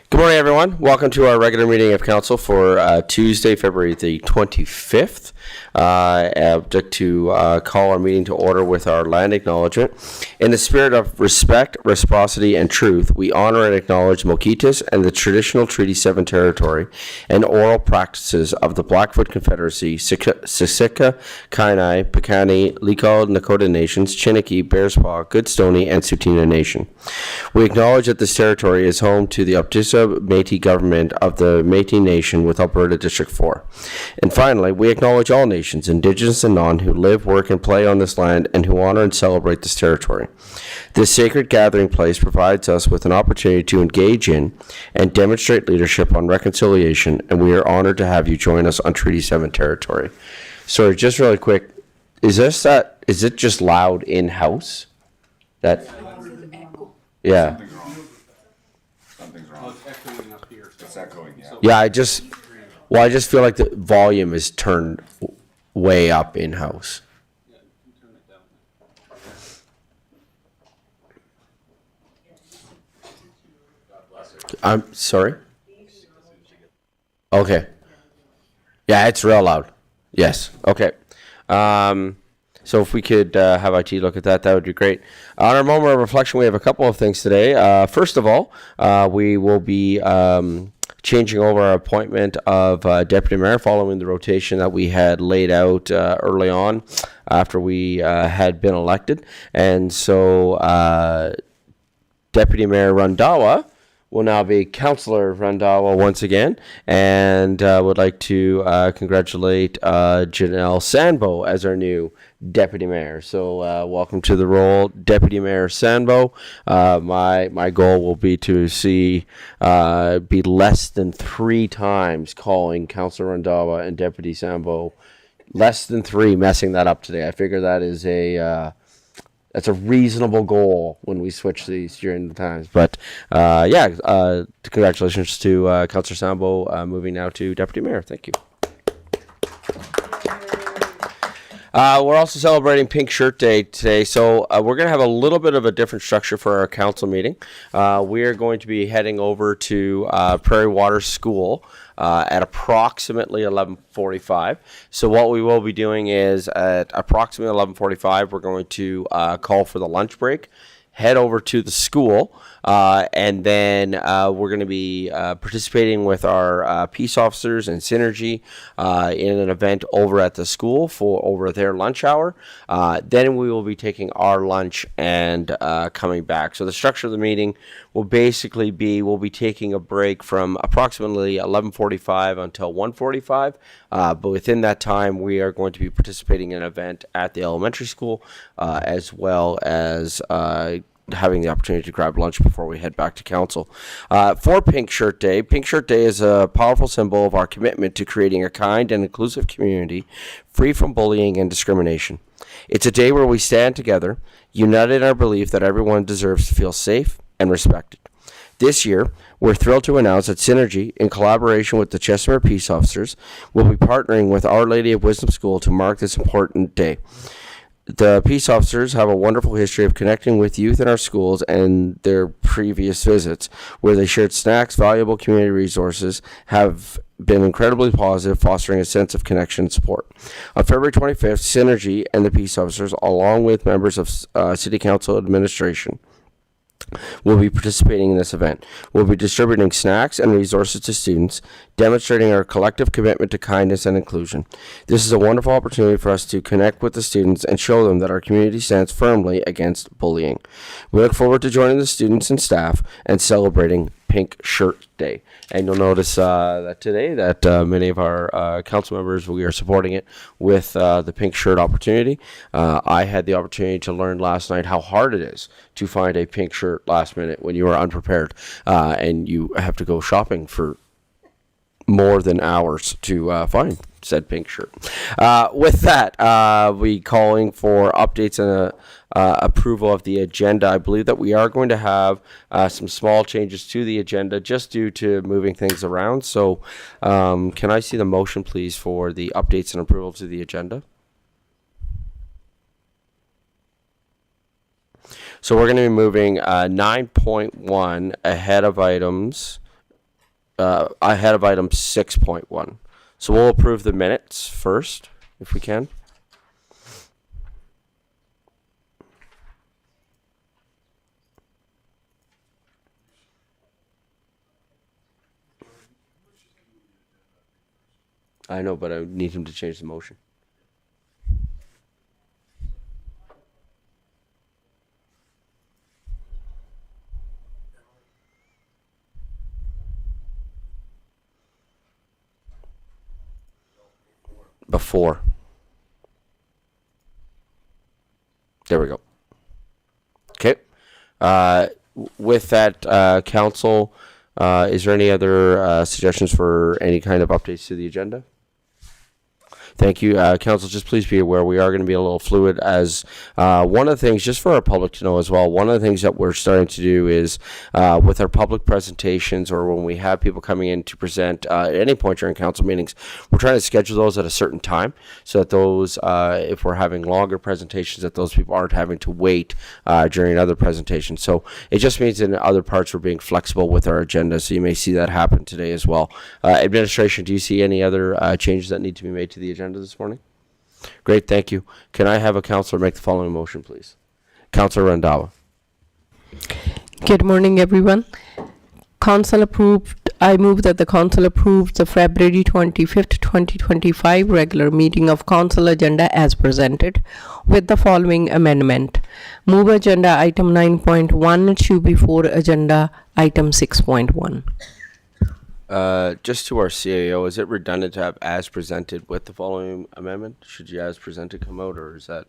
Good morning, everyone. Welcome to our regular meeting of council for Tuesday, February the 25th. I'd like to call our meeting to order with our land acknowledgement. In the spirit of respect, reciprocity, and truth, we honor and acknowledge Mokitas and the traditional Treaty 7 territory and oral practices of the Blackfoot Confederacy, Siksika, Kainai, Piikani, Liko, Nakota Nations, Chiniki, Bearspaw, Goodstoney, and Tsuut'ina Nation. We acknowledge that this territory is home to the Optisa Métis government of the Métis Nation with Alberta District 4. And finally, we acknowledge all nations, Indigenous and non, who live, work, and play on this land and who honor and celebrate this territory. This sacred gathering place provides us with an opportunity to engage in and demonstrate leadership on reconciliation, and we are honored to have you join us on Treaty 7 territory. Sorry, just really quick, is it just loud in-house? Yeah. Something's wrong. It's echoing up here. It's echoing, yeah. Yeah, I just feel like the volume is turned way up in-house. Yeah, you can turn it down. I'm sorry? Okay. Yeah, it's real loud. Yes. Okay. So if we could have IT look at that, that would be great. On our moment of reflection, we have a couple of things today. First of all, we will be changing over our appointment of Deputy Mayor following the rotation that we had laid out early on after we had been elected. And so Deputy Mayor Randhawa will now be Councillor Randhawa once again, and would like to congratulate Janelle Sandboe as our new Deputy Mayor. So welcome to the role, Deputy Mayor Sandboe. My goal will be to be less than 3 times calling Councillor Randhawa and Deputy Sandboe, less than 3 messing that up today. I figure that is that's a reasonable goal when we switch these during the times. But congratulations to Councillor Sandboe moving now to Deputy Mayor. Thank you. We're also celebrating Pink Shirt Day today, so we're going to have a little bit of a different structure for our council meeting. We are going to be heading over to Prairie Water School at approximately 11:45. So what we will be doing is at approximately 11:45, we're going to call for the lunch break, head over to the school, and then we're going to be participating with our peace officers and Synergy in an event over at the school for over their lunch hour. Then we will be taking our lunch and coming back. So the structure of the meeting will basically be we'll be taking a break from approximately 11:45 until 1:45. But within that time, we are going to be participating in an event at the elementary school as well as having the opportunity to grab lunch before we head back to council. For Pink Shirt Day is a powerful symbol of our commitment to creating a kind and inclusive community free from bullying and discrimination. It's a day where we stand together, united in our belief that everyone deserves to feel safe and respected. This year, we're thrilled to announce that Synergy, in collaboration with the Chestermere Peace Officers, will be partnering with Our Lady of Wisdom School to mark this important day. The peace officers have a wonderful history of connecting with youth in our schools and their previous visits, where they shared snacks, valuable community resources, have been incredibly positive, fostering a sense of connection and support. On February 25th, Synergy and the peace officers, along with members of City Council administration, will be participating in this event. We'll be distributing snacks and resources to students, demonstrating our collective commitment to kindness and inclusion. This is a wonderful opportunity for us to connect with the students and show them that our community stands firmly against bullying. We look forward to joining the students and staff and celebrating Pink Shirt Day. And you'll notice that today that many of our council members, we are supporting it with the pink shirt opportunity. I had the opportunity to learn last night how hard it is to find a pink shirt last minute when you are unprepared and you have to go shopping for more than hours to find said pink shirt. With that, we calling for updates and approval of the agenda. I believe that we are going to have some small changes to the agenda just due to moving things around. So can I see the motion, please, for the updates and approval to the agenda? So we're going to be moving 9.1 ahead of items ahead of item 6.1. So we'll approve the minutes first, if we can. I know, but I need him to change the motion. Before. There we go. Okay. With that, council, is there any other suggestions for any kind of updates to the agenda? Thank you. Council, just please be aware we are going to be a little fluid as one of the things, just for our public to know as well, one of the things that we're starting to do is with our public presentations or when we have people coming in to present at any point during council meetings, we're trying to schedule those at a certain time so that those, if we're having longer presentations, that those people aren't having to wait during other presentations. So it just means in other parts we're being flexible with our agenda, so you may see that happen today as well. Administration, do you see any other changes that need to be made to the agenda this morning? Great, thank you. Can I have a councillor make the following motion, please? Councillor Randhawa. Good morning, everyone. Council approved. I move that the council approves the February 25th, 2025 regular meeting of council agenda as presented with the following amendment. Move agenda item 9.1 to before agenda item 6.1. Just to our CAO, is it redundant to have as presented with the following amendment? Should you as presented come out, or is that,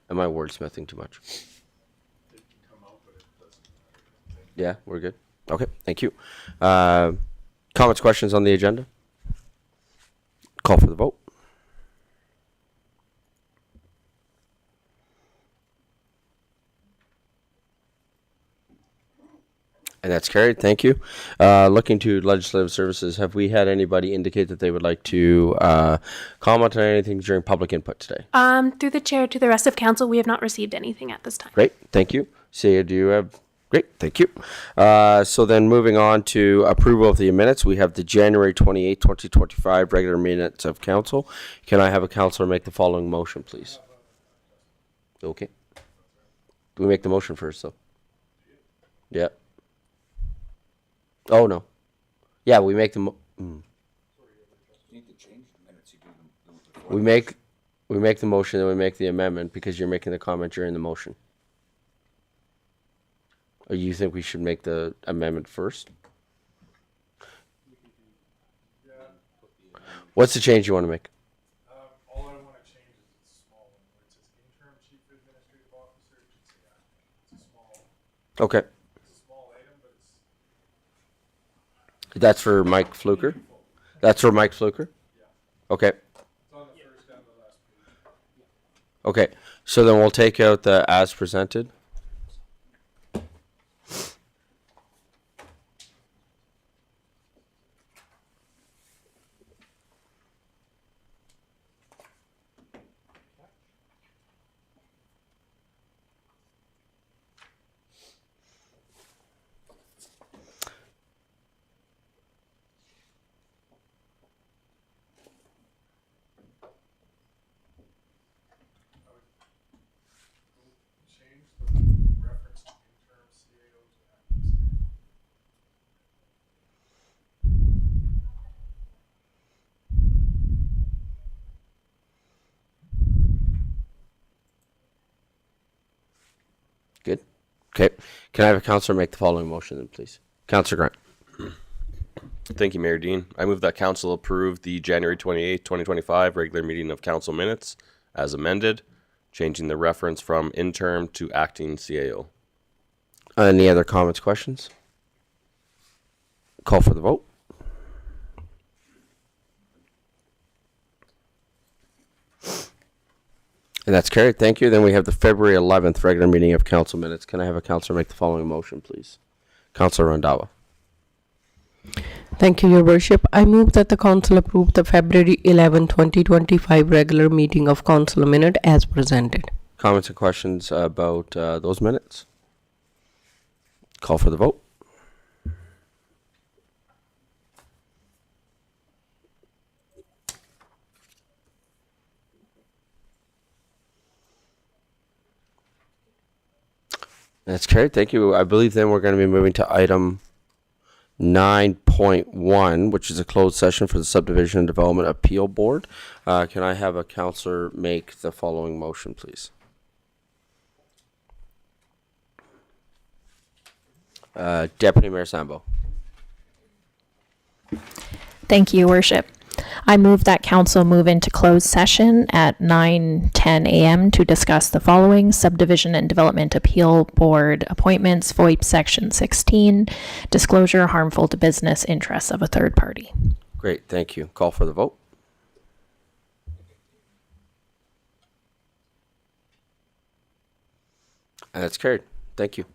am I wordsmithing too much? Yeah, we're good. Okay, thank you. Comments, questions on the agenda? Call for the vote. And that's carried. Thank you. Looking to legislative services, have we had anybody indicate that they would like to comment on anything during public input today? Through the chair to the rest of council, we have not received anything at this time. Great. Thank you. Sia, do you have? Great. Thank you. So then moving on to approval of the minutes, we have the January 28th, 2025 regular minutes of council. Can I have a councillor make the following motion, please? Okay. Do we make the motion first, though? Yeah. Oh, no. Yeah, we make the we make the motion, then we make the amendment because you're making the comment during the motion. Or you think we should make the amendment first? What's the change you want to make? All I want to change is it's small one. Where it says interim chief administrative officer, it should say acting. It's a small. Okay. It's a small item, but it's. That's for Mike Fluker? That's for Mike Fluker? Yeah. Okay. It's on the first and the last page. Okay. So then we'll take out the as presented. Change the reference to interim CAO to acting CAO. Good. Okay. Can I have a councillor make the following motion then, please? Councillor Grant. Thank you, Mayor Dean. I move that council approve the January 28th, 2025 regular meeting of council minutes as amended, changing the reference from interim to acting CAO. Any other comments, questions? Call for the vote. And that's carried. Thank you. Then we have the February 11th regular meeting of council minutes. Can I have a councillor make the following motion, please? Councillor Randhawa. Thank you, Your Worship. I move that the council approve the February 11, 2025 regular meeting of council minute as presented. Comments and questions about those minutes? Call for the vote. That's carried. Thank you. I believe then we're going to be moving to item 9.1, which is a closed session for the Subdivision and Development Appeal Board. Can I have a counselor make the following motion, please? Deputy Mayor Sandboe. Thank you, Worship. I move that council move into closed session at 9:10 a.m. to discuss the following: Subdivision and Development Appeal Board appointments, FOIP Section 16, disclosure harmful to business interests of a third party. Great. Thank you. Call for the vote. And that's carried. Thank you.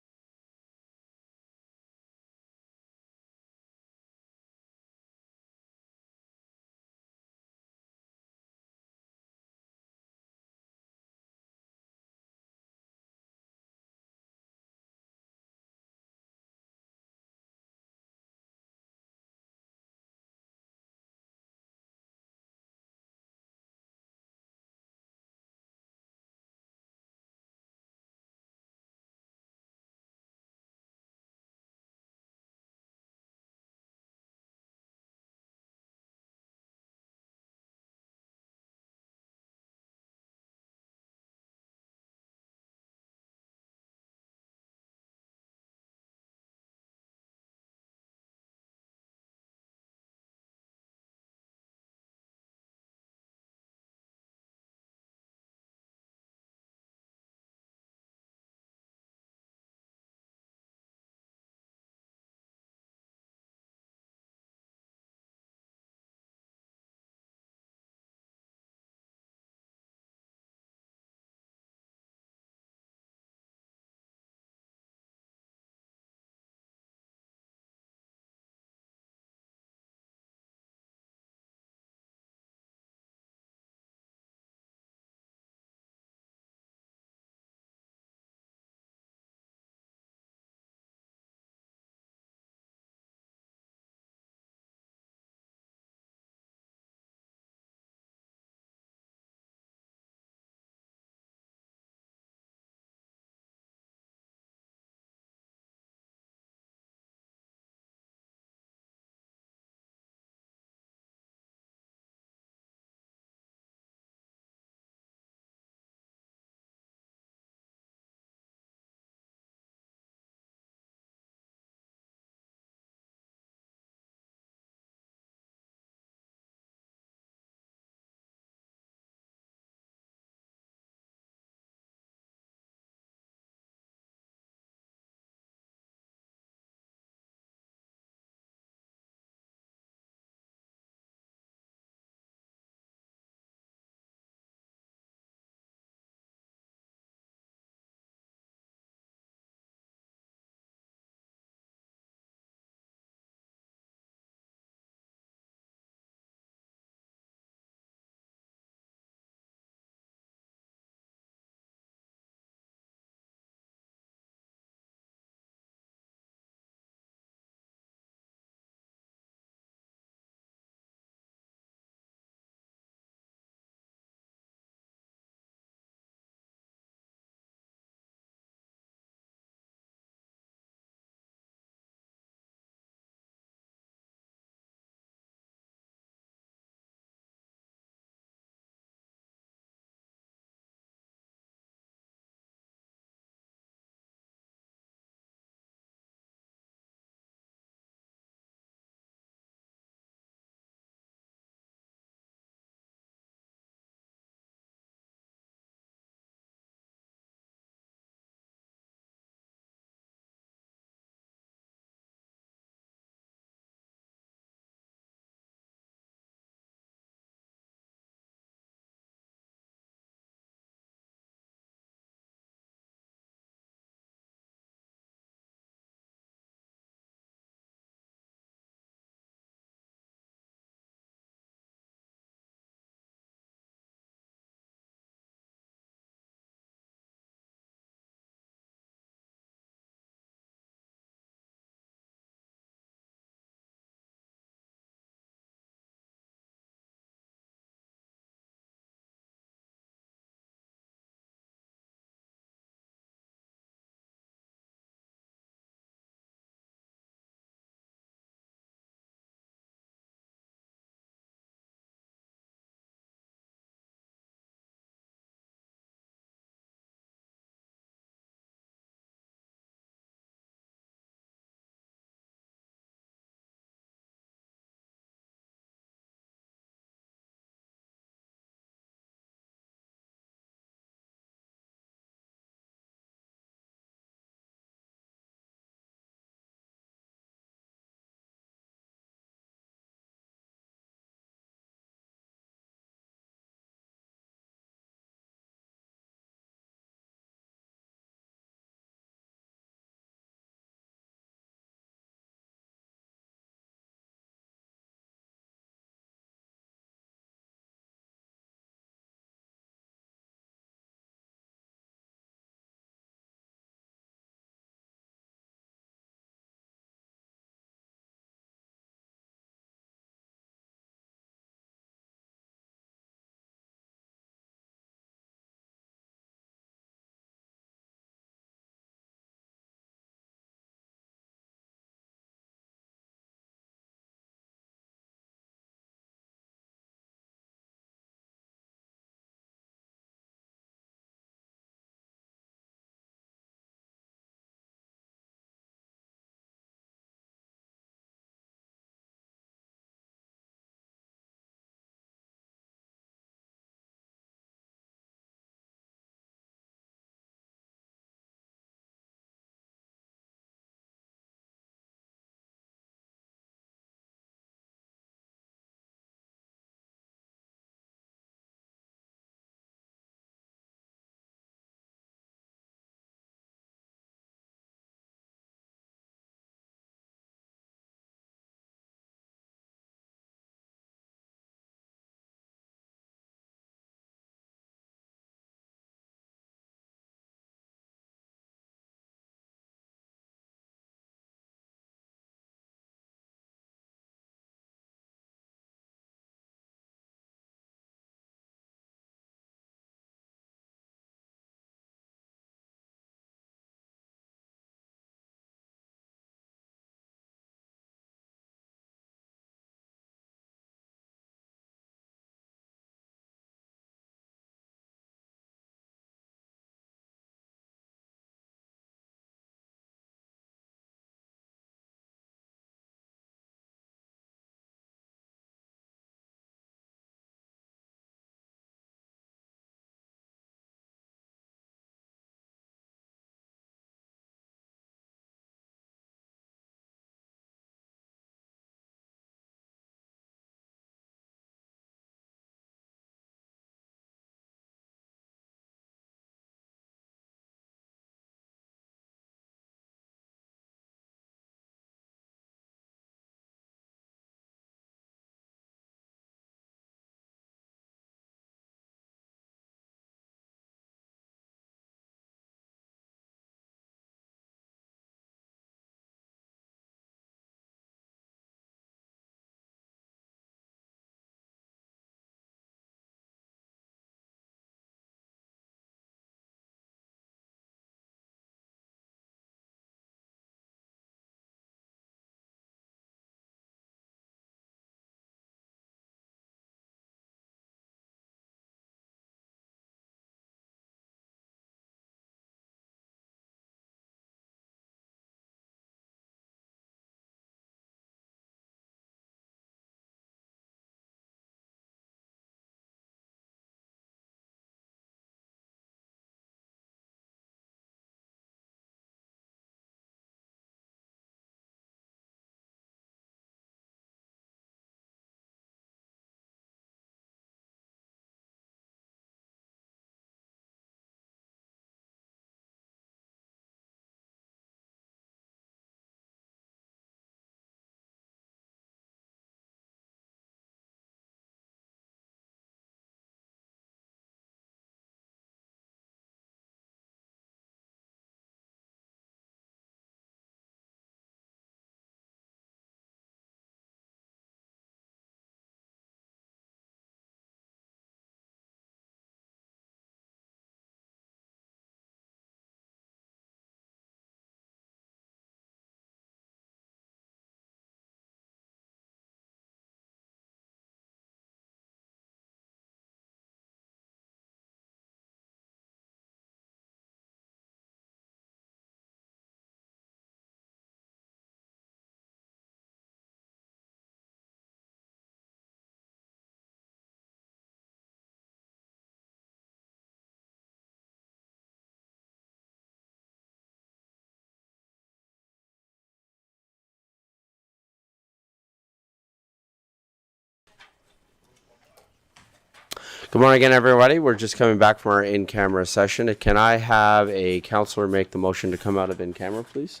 Good morning again, everybody. We're just coming back from our in-camera session. Can I have a counselor make the motion to come out of in-camera, please?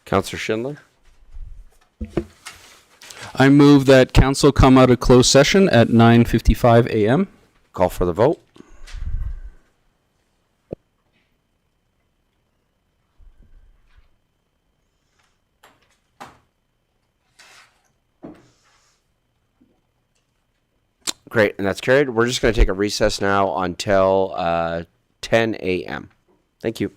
Counselor Schindler. I move that council come out of closed session at 9:55 a.m. Call for the vote. Great, and that's carried. We're just going to take a recess now until 10 a.m. Thank you.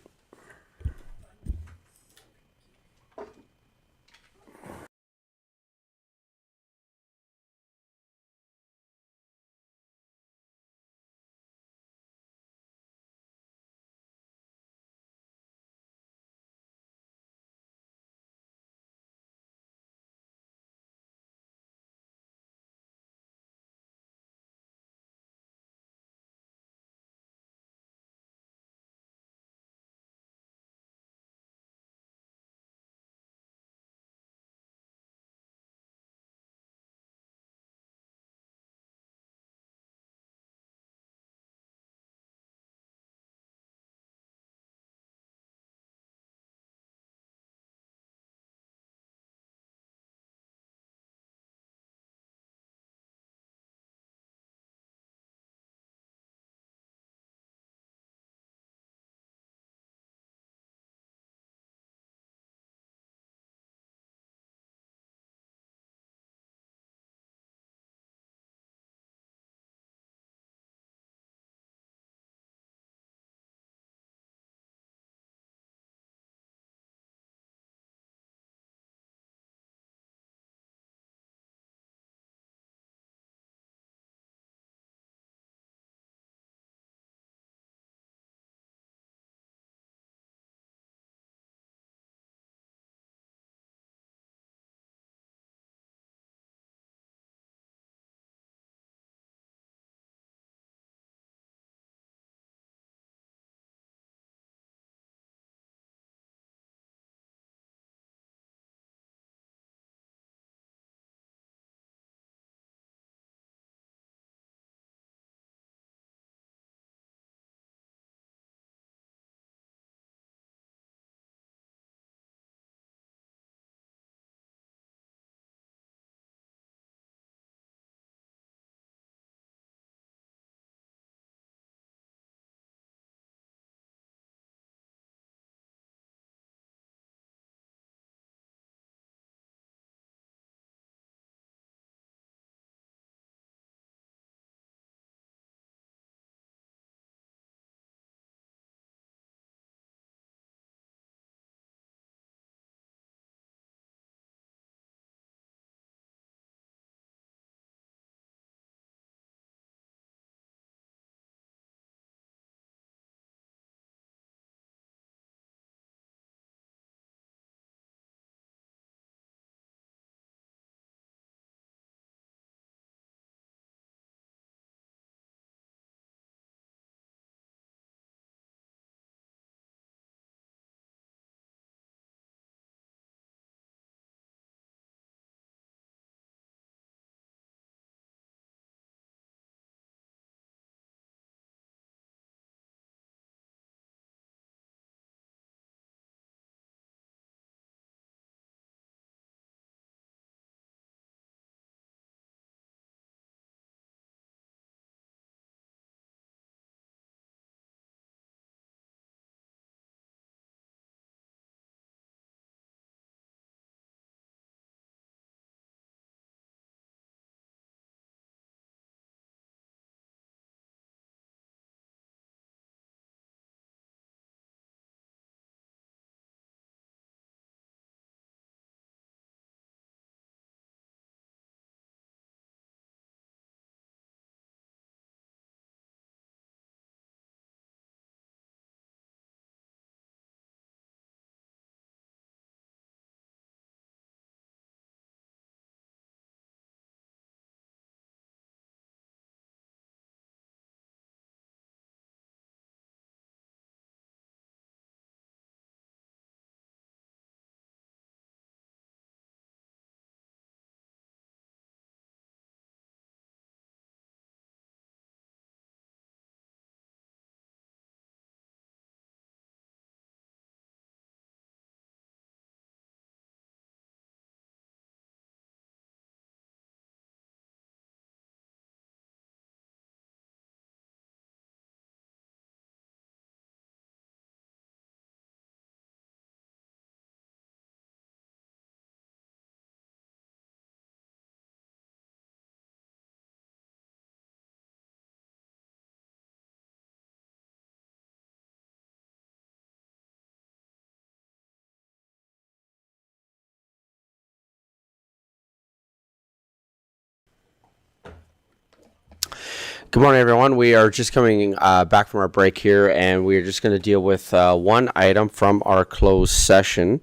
Good morning, everyone. We are just coming back from our break here, and we are just going to deal with one item from our closed session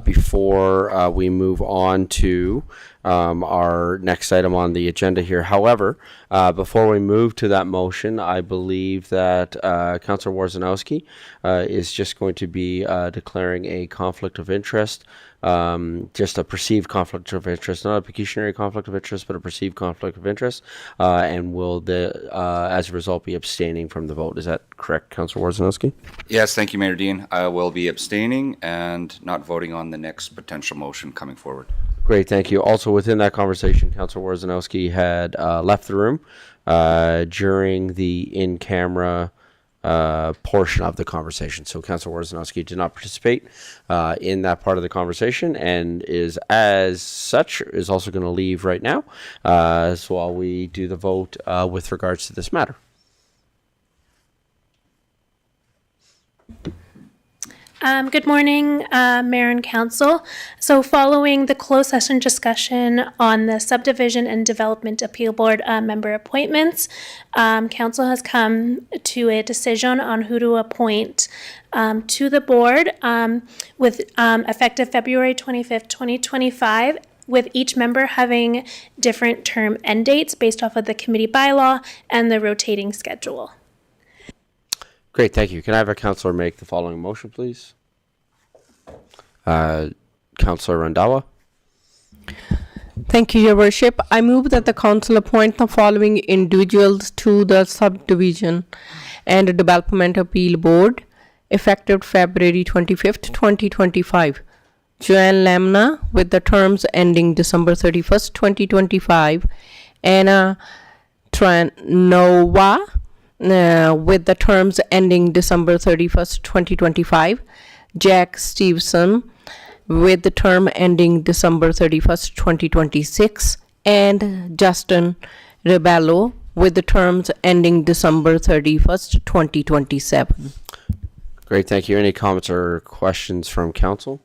before we move on to our next item on the agenda here. However, before we move to that motion, I believe that Councillor Warzanowski is just going to be declaring a conflict of interest. Just a perceived conflict of interest, not a pecuniary conflict of interest, but a perceived conflict of interest, and will as a result be abstaining from the vote. Is that correct, Councillor Warzanowski? Yes, thank you, Mayor Dean. I will be abstaining and not voting on the next potential motion coming forward. Great, thank you. Also within that conversation, Councillor Warzanowski had left the room during the in-camera portion of the conversation. So Councillor Warzanowski did not participate in that part of the conversation, and is as such is also going to leave right now. So while we do the vote with regards to this matter. Good morning, Mayor and Council. So following the closed session discussion on the Subdivision and Development Appeal Board member appointments, Council has come to a decision on who to appoint to the board with effective February 25th, 2025, with each member having different term end dates based off of the committee bylaw and the rotating schedule. Great, thank you. Can I have a councillor make the following motion, please? Councillor Randhawa. Thank you, Your Worship. I move that the council appoint the following individuals to the Subdivision and Development Appeal Board, effective February 25th, 2025. Joanne Lamna, with the terms ending December 31st, 2025. Anna Tranova, with the terms ending December 31st, 2025. Jack Stevenson, with the term ending December 31st, 2026. And Justin Rebello, with the terms ending December 31st, 2027. Great, thank you. Any comments or questions from council?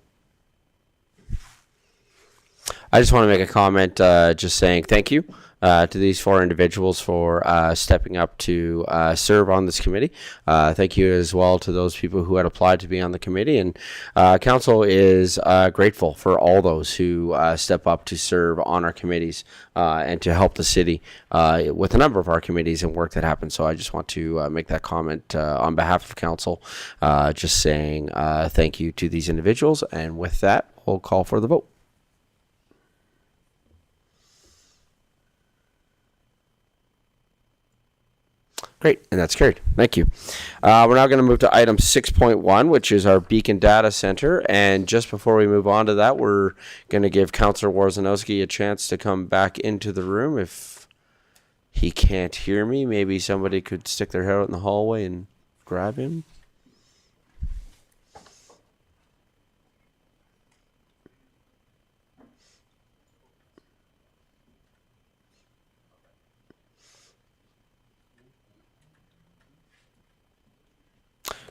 I just want to make a comment just saying thank you to these four individuals for stepping up to serve on this committee. Thank you as well to those people who had applied to be on the committee. And council is grateful for all those who step up to serve on our committees and to help the city with a number of our committees and work that happens. So I just want to make that comment on behalf of council, just saying thank you to these individuals. And with that, we'll call for the vote. Great, and that's carried. Thank you. We're now going to move to item 6.1, which is our Beacon Data Center. And just before we move on to that, we're going to give Councillor Warzanowski a chance to come back into the room. If he can't hear me, maybe somebody could stick their head out in the hallway and grab him.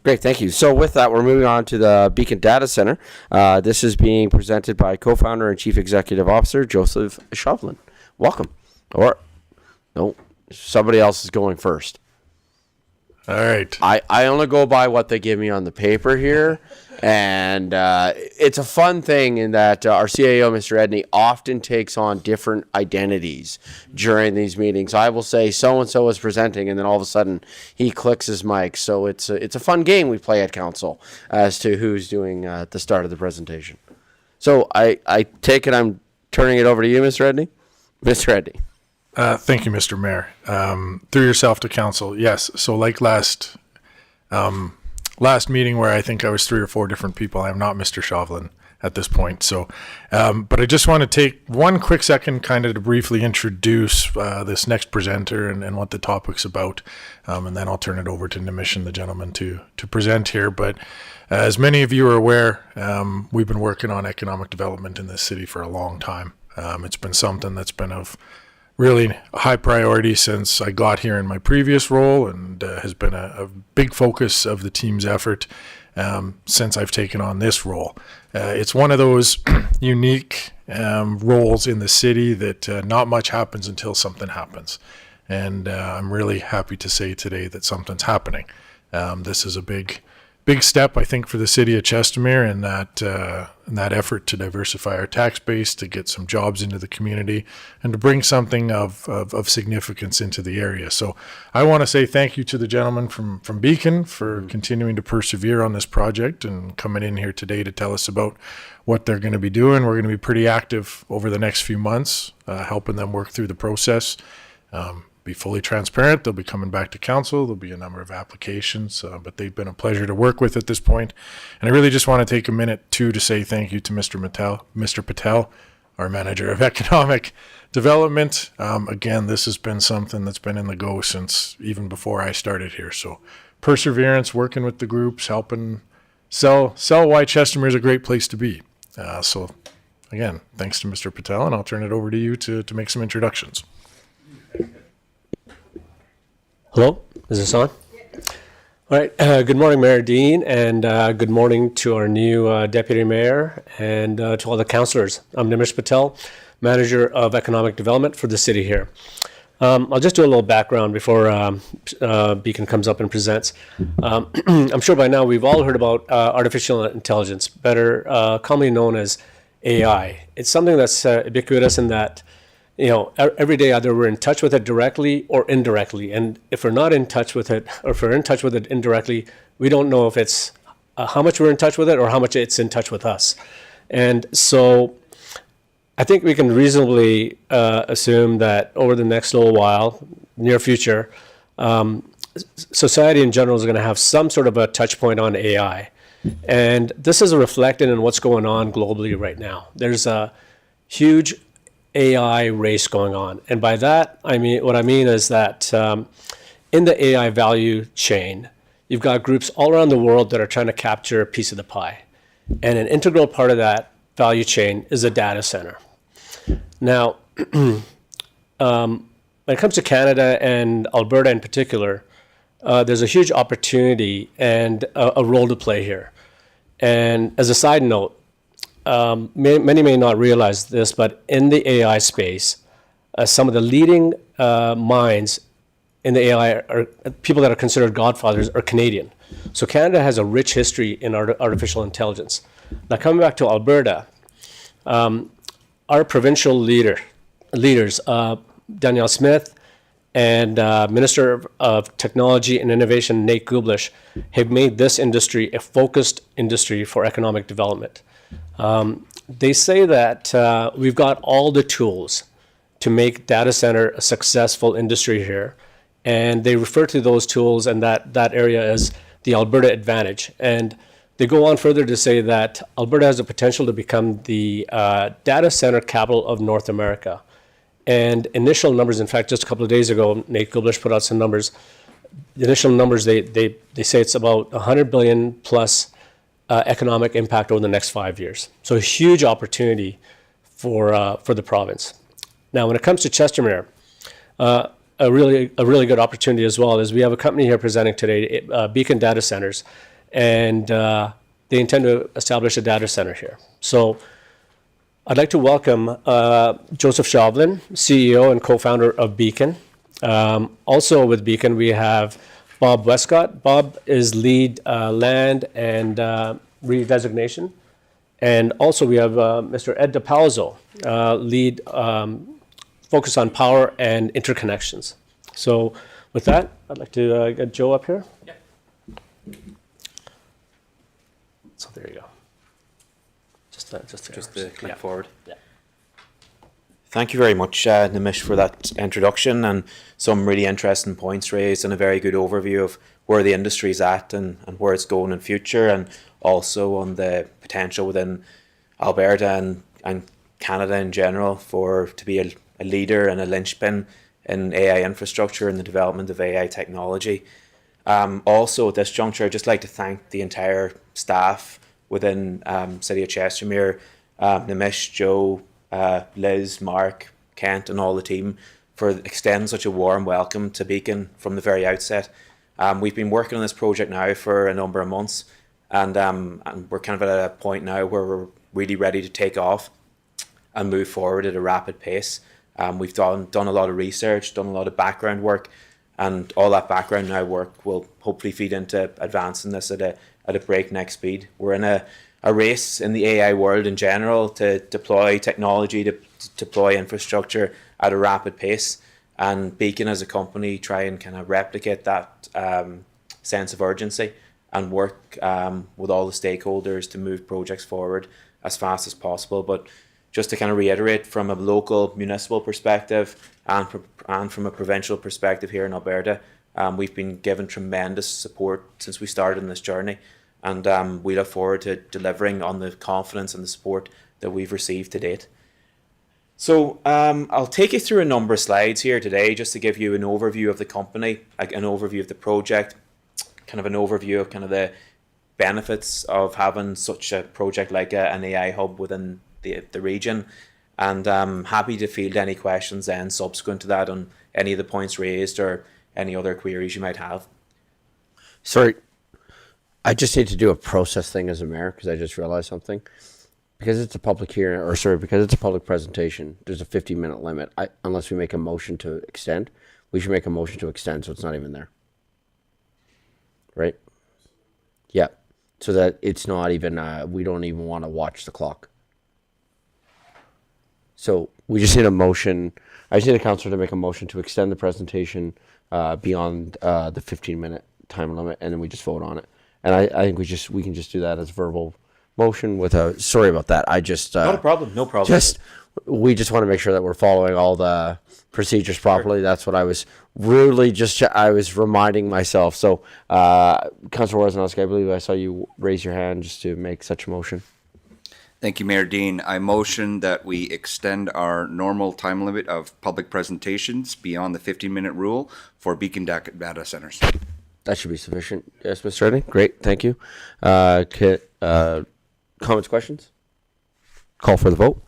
Great, thank you. So with that, we're moving on to the Beacon Data Center. This is being presented by co-founder and chief executive officer, Joseph Shovlin. Welcome. Or, no, somebody else is going first. All right. I only go by what they give me on the paper here. And it's a fun thing in that our CAO, Mr. Edney, often takes on different identities during these meetings. I will say so-and-so is presenting, and then all of a sudden he clicks his mic. So it's a fun game we play at council as to who's doing at the start of the presentation. So I take it I'm turning it over to you, Mr. Edney. Mr. Edney. Thank you, Mr. Mayor. Through yourself to council. Yes. So like last meeting where I think I was 3 or 4 different people, I am not Mr. Shovlin at this point. So, but I just want to take one quick second kind of to briefly introduce this next presenter and what the topic's about. And then I'll turn it over to Nimish and the gentleman to present here. But as many of you are aware, we've been working on economic development in this city for a long time. It's been something that's been of really a high priority since I got here in my previous role, and has been a big focus of the team's effort since I've taken on this role. It's one of those unique roles in the city that not much happens until something happens. And I'm really happy to say today that something's happening. This is a big step, I think, for the city of Chestermere in that effort to diversify our tax base, to get some jobs into the community, and to bring something of significance into the area. So I want to say thank you to the gentleman from Beacon for continuing to persevere on this project and coming in here today to tell us about what they're going to be doing. We're going to be pretty active over the next few months, helping them work through the process. Be fully transparent. They'll be coming back to council. There'll be a number of applications, but they've been a pleasure to work with at this point. And I really just want to take a minute too to say thank you to Mr. Patel, our manager of economic development. Again, this has been something that's been in the go since even before I started here. So perseverance, working with the groups, helping sell why Chestermere is a great place to be. So again, thanks to Mr. Patel, and I'll turn it over to you to make some introductions. Hello, is this on? All right, good morning, Mayor Dean, and good morning to our new Deputy Mayor and to all the councillors. I'm Nimish Patel, Manager of Economic Development for the city here. I'll just do a little background before Beacon comes up and presents. I'm sure by now we've all heard about artificial intelligence, better commonly known as AI. It's something that's ubiquitous in that every day either we're in touch with it directly or indirectly. And if we're not in touch with it, or if we're in touch with it indirectly, we don't know if it's how much we're in touch with it or how much it's in touch with us. And so I think we can reasonably assume that over the next little while, near future, society in general is going to have some sort of a touch point on AI. And this is reflected in what's going on globally right now. There's a huge AI race going on. And by that, what I mean is that in the AI value chain, you've got groups all around the world that are trying to capture a piece of the pie. And an integral part of that value chain is a data center. Now, when it comes to Canada and Alberta in particular, there's a huge opportunity and a role to play here. And as a side note, many may not realize this, but in the AI space, some of the leading minds in the AI are people that are considered godfathers are Canadian. So Canada has a rich history in artificial intelligence. Now coming back to Alberta, our provincial leaders, Danielle Smith and Minister of Technology and Innovation, Nate Gublish, have made this industry a focused industry for economic development. They say that we've got all the tools to make data center a successful industry here. And they refer to those tools and that area as the Alberta advantage. And they go on further to say that Alberta has the potential to become the data center capital of North America. And initial numbers, in fact, just a couple of days ago, Nate Gublish put out some numbers. The initial numbers, they say it's about 100 billion plus economic impact over the next 5 years. So a huge opportunity for the province. Now, when it comes to Chestermere, a really good opportunity as well is we have a company here presenting today, Beacon Data Centers, and they intend to establish a data center here. So I'd like to welcome Joseph Shovlin, CEO and co-founder of Beacon. Also with Beacon, we have Bob Westcott. Bob is lead land and redesignation. And also we have Mr. Ed DePalzo, lead focus on power and interconnections. So with that, I'd like to get Joe up here. Yeah. So there you go. Just the click forward. Yeah. Thank you very much, Nimish, for that introduction and some really interesting points raised and a very good overview of where the industry is at and where it's going in future, and also on the potential within Alberta and Canada in general to be a leader and a linchpin in AI infrastructure and the development of AI technology. Also at this juncture, I'd just like to thank the entire staff within City of Chestermere, Nimish, Joe, Liz, Mark, Kent and all the team for extending such a warm welcome to Beacon from the very outset. We've been working on this project now for a number of months, and we're kind of at a point now where we're really ready to take off and move forward at a rapid pace. We've done a lot of research, done a lot of background work, and all that background now work will hopefully feed into advancing this at a breakneck speed. We're in a race in the AI world in general to deploy technology, to deploy infrastructure at a rapid pace. And Beacon as a company try and kind of replicate that sense of urgency and work with all the stakeholders to move projects forward as fast as possible. But just to kind of reiterate, from a local municipal perspective and from a provincial perspective here in Alberta, we've been given tremendous support since we started in this journey. And we look forward to delivering on the confidence and the support that we've received to date. So I'll take you through a number of slides here today just to give you an overview of the company, an overview of the project, kind of an overview of kind of the benefits of having such a project like an AI hub within the region. And I'm happy to field any questions then subsequent to that on any of the points raised or any other queries you might have. Sorry, I just need to do a process thing as a mayor because I just realized something. Because it's a public hearing, or sorry, because it's a public presentation, there's a 15-minute limit. Unless we make a motion to extend, we should make a motion to extend so it's not even there. Right? Yeah. So that it's not even, we don't even want to watch the clock. So we just need a motion. I just need a councillor to make a motion to extend the presentation beyond the 15-minute time limit, and then we just vote on it. And I think we can just do that as verbal motion with a, sorry about that. I just not a problem. No problem. We just want to make sure that we're following all the procedures properly. Sure. That's what I was rudely I was reminding myself. So, Councillor Woznowski, I believe I saw you raise your hand just to make such a motion. Thank you, Mayor Dean. I motion that we extend our normal time limit of public presentations beyond the 15-minute rule for Beacon data centers. That should be sufficient. Yes, Mr. Reddy. Great, thank you. Comments, questions? Call for the vote.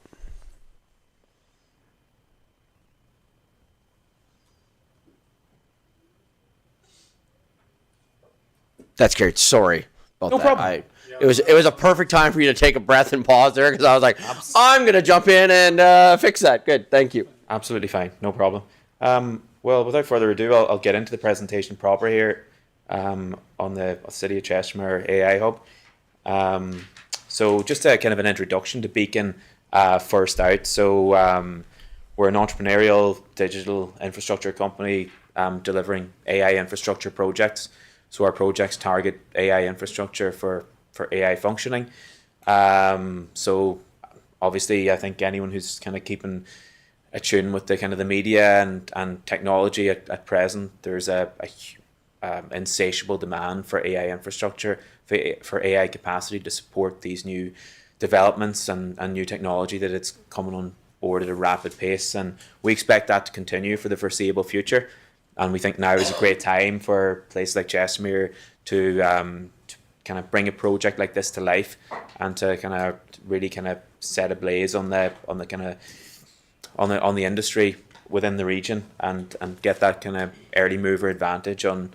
That's carried. Sorry about no that. Problem. It was a perfect time for you to take a breath and pause there because I was like, I'm going to jump in and fix that. Good, thank you. Absolutely fine, no problem. Well, without further ado, I'll get into the presentation proper here on the City of Chestermere AI Hub. So just a kind of an introduction to Beacon first out. So we're an entrepreneurial digital infrastructure company delivering AI infrastructure projects. So our projects target AI infrastructure for AI functioning. So obviously I think anyone who's kind of keeping attuned with the kind of the media and technology at present, there's a insatiable demand for AI infrastructure, for AI capacity to support these new developments and new technology that it's coming on board at a rapid pace. And we expect that to continue for the foreseeable future. And we think now is a great time for places like Chestermere to kind of bring a project like this to life and to kind of really kind of set ablaze on the industry within the region and get that kind of early mover advantage on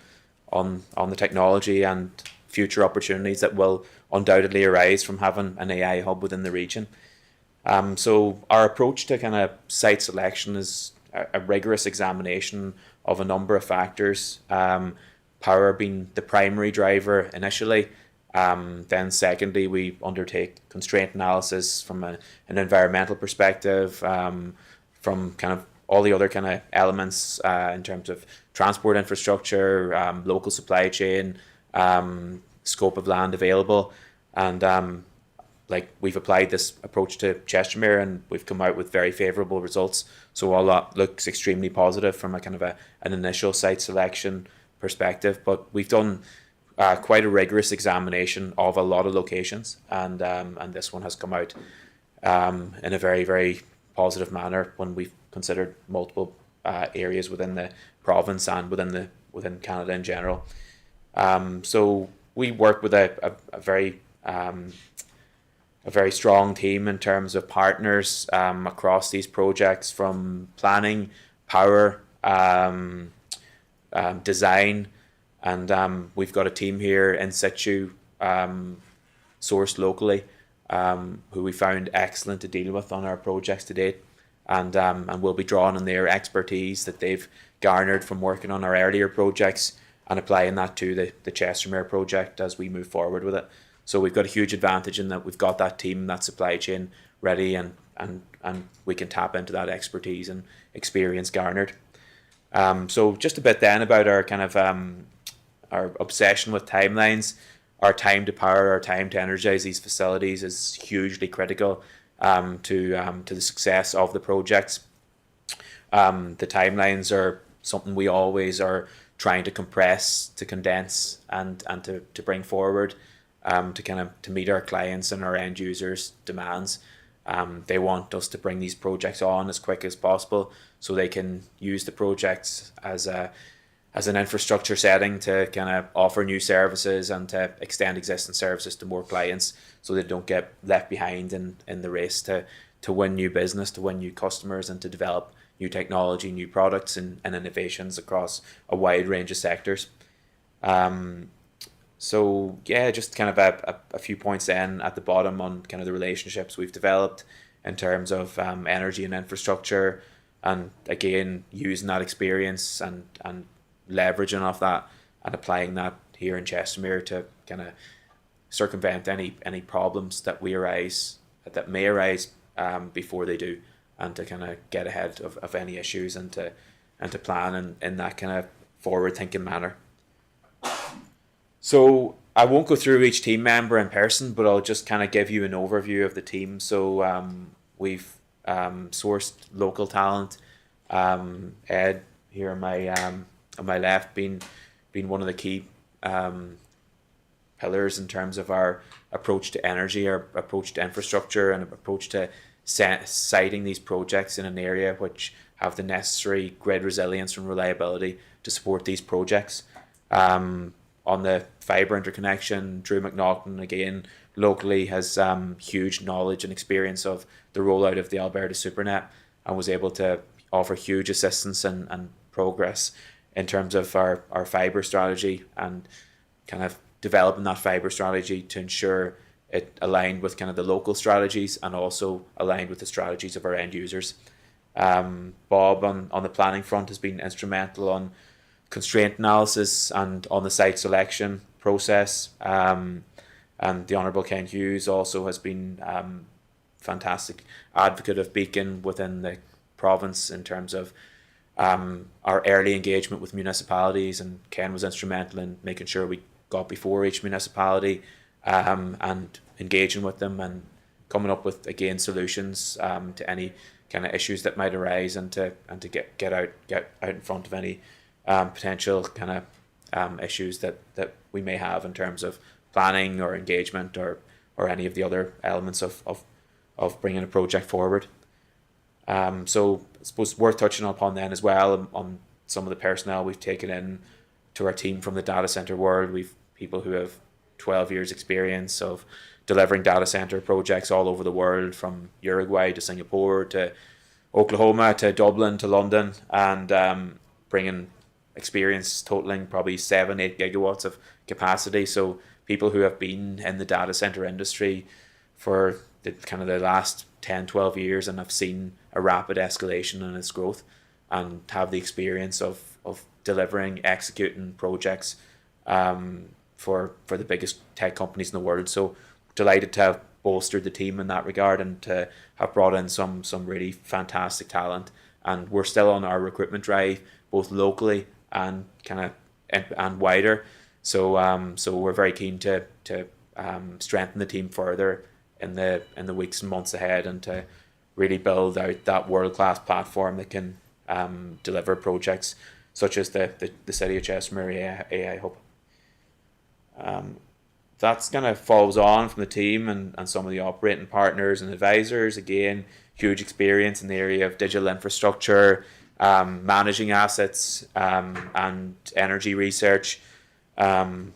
the technology and future opportunities that will undoubtedly arise from having an AI hub within the region. So our approach to kind of site selection is a rigorous examination of a number of factors, power being the primary driver initially. Then secondly, we undertake constraint analysis from an environmental perspective, from kind of all the other kind of elements in terms of transport infrastructure, local supply chain, scope of land available. And like we've applied this approach to Chestermere and we've come out with very favourable results. So all that looks extremely positive from a kind of an initial site selection perspective. But we've done quite a rigorous examination of a lot of locations, and this one has come out in a very, very positive manner when we've considered multiple areas within the province and within Canada in general. So we work with a very strong team in terms of partners across these projects, from planning, power, design, and we've got a team here in situ, sourced locally, who we found excellent to deal with on our projects to date. and we'll be drawing on their expertise that they've garnered from working on our earlier projects and applying that to the Chestermere project as we move forward with it. So we've got a huge advantage in that we've got that team, that supply chain ready, and we can tap into that expertise and experience garnered. So just a bit then about our kind of our obsession with timelines. Our time to power, our time to energize these facilities is hugely critical to the success of the projects. The timelines are something we always are trying to compress, to condense, and to bring forward to meet our clients and our end users' demands. They want us to bring these projects on as quick as possible so they can use the projects as an infrastructure setting to kind of offer new services and to extend existing services to more clients so they don't get left behind in the race to win new business, to win new customers, and to develop new technology, new products and innovations across a wide range of sectors. So yeah, just kind of a few points then at the bottom on kind of the relationships we've developed in terms of energy and infrastructure, and again using that experience and leveraging off that and applying that here in Chestermere to kind of circumvent any problems that may arise before they do, and to kind of get ahead of any issues and to plan in that kind of forward thinking manner. So I won't go through each team member in person, but I'll just kind of give you an overview of the team. So we've sourced local talent. Ed here on my left being one of the key pillars in terms of our approach to energy, our approach to infrastructure, and approach to siting these projects in an area which have the necessary grid resilience and reliability to support these projects. On the fibre interconnection, Drew McNaughton, again, locally has huge knowledge and experience of the rollout of the Alberta SuperNet, and was able to offer huge assistance and progress in terms of our fibre strategy, and kind of developing that fibre strategy to ensure it aligned with kind of the local strategies and also aligned with the strategies of our end users. Bob on the planning front has been instrumental on constraint analysis and on the site selection process. And the Honourable Ken Hughes also has been fantastic advocate of Beacon within the province in terms of our early engagement with municipalities, and Ken was instrumental in making sure we got before each municipality and engaging with them and coming up with, again, solutions to any kind of issues that might arise, and to get out in front of any potential kind of issues that we may have in terms of planning or engagement or any of the other elements of bringing a project forward. So I suppose worth touching upon then as well on some of the personnel we've taken in to our team from the data center world. We've people who have 12 years experience of delivering data center projects all over the world, from Uruguay to Singapore to Oklahoma to Dublin to London, and bringing experience totaling probably 7-8 gigawatts of capacity. So people who have been in the data center industry for the last 10-12 years and have seen a rapid escalation in its growth, and have the experience of delivering, executing projects for the biggest tech companies in the world. So delighted to have bolstered the team in that regard, and to have brought in some really fantastic talent. And we're still on our recruitment drive, both locally and and wider. So we're very keen to strengthen the team further in the weeks and months ahead, and to really build out that world-class platform that can deliver projects such as the City of Chestermere AI Hub. That's kind of follows on from the team and some of the operating partners and advisors. Again, huge experience in the area of digital infrastructure, managing assets, and energy research. And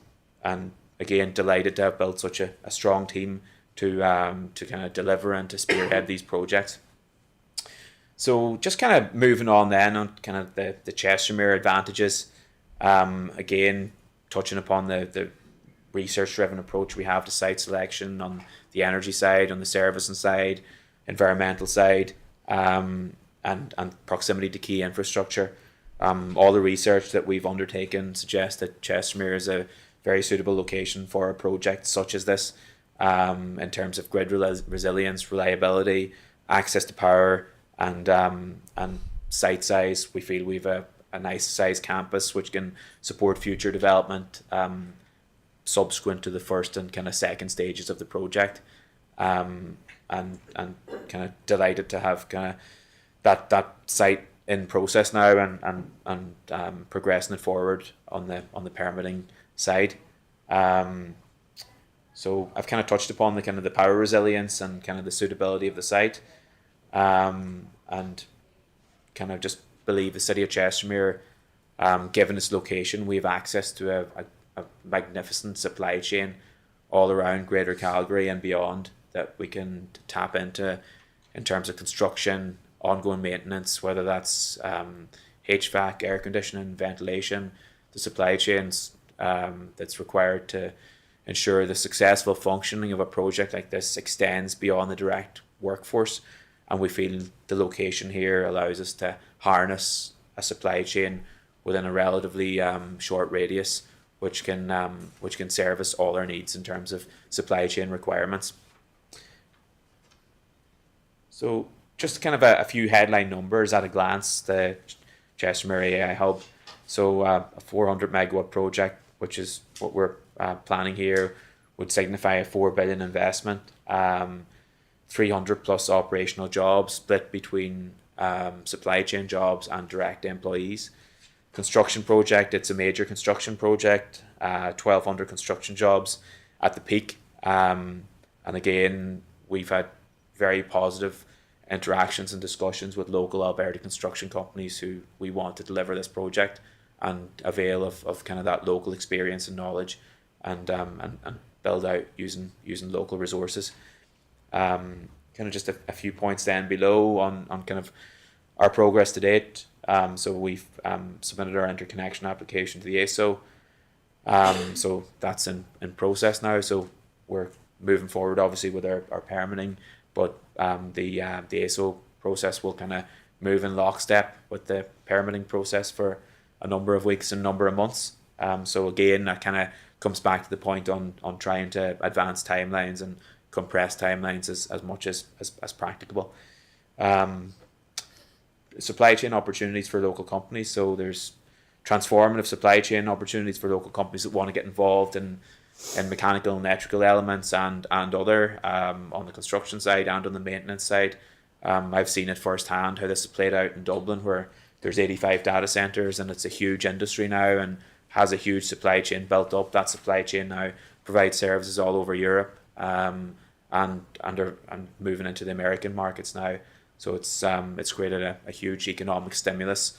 again, delighted to have built such a strong team to kind of deliver and to spearhead these projects. So just kind of moving on then on kind of the Chestermere advantages. Again, touching upon the research-driven approach we have to site selection on the energy side, on the servicing side, environmental side. and proximity to key infrastructure. All the research that we've undertaken suggests that Chestermere is a very suitable location for a project such as this, in terms of grid resilience, reliability, access to power, and site size. We feel we've a nice sized campus which can support future development subsequent to the first and kind of second stages of the project. And kind of delighted to have kind of that site in process now and progressing it forward on the permitting side. So I've kind of touched upon the kind of the power resilience and kind of the suitability of the site, and kind of just believe the city of Chestermere, given its location, we have access to a magnificent supply chain all around Greater Calgary and beyond that we can tap into in terms of construction, ongoing maintenance, whether that's HVAC, air conditioning, ventilation, the supply chains that's required to ensure the successful functioning of a project like this extends beyond the direct workforce. And we feel the location here allows us to harness a supply chain within a relatively short radius, which can service all our needs in terms of supply chain requirements. So just kind of a few headline numbers at a glance, the Chestermere AI Hub. So a 400 megawatt project, which is what we're planning here, would signify a 4 billion investment, 300 plus operational jobs split between supply chain jobs and direct employees. Construction project, it's a major construction project, 1,200 construction jobs at the peak. And again, we've had very positive interactions and discussions with local Alberta construction companies who we want to deliver this project and avail of kind of that local experience and knowledge and build out using local resources. Kind of just a few points then below on kind of our progress to date. So we've submitted our interconnection application to the ASO. So that's in process now. So we're moving forward obviously with our permitting, but the ASO process will kind of move in lockstep with the permitting process for a number of weeks and number of months. So again, that kind of comes back to the point on trying to advance timelines and compress timelines as much as practicable. Supply chain opportunities for local companies. So there's transformative supply chain opportunities for local companies that want to get involved in mechanical and electrical elements and other on the construction side and on the maintenance side. I've seen it firsthand how this is played out in Dublin, where there's 85 data centers and it's a huge industry now and has a huge supply chain built up. That supply chain now provides services all over Europe and moving into the American markets now. So it's created a huge economic stimulus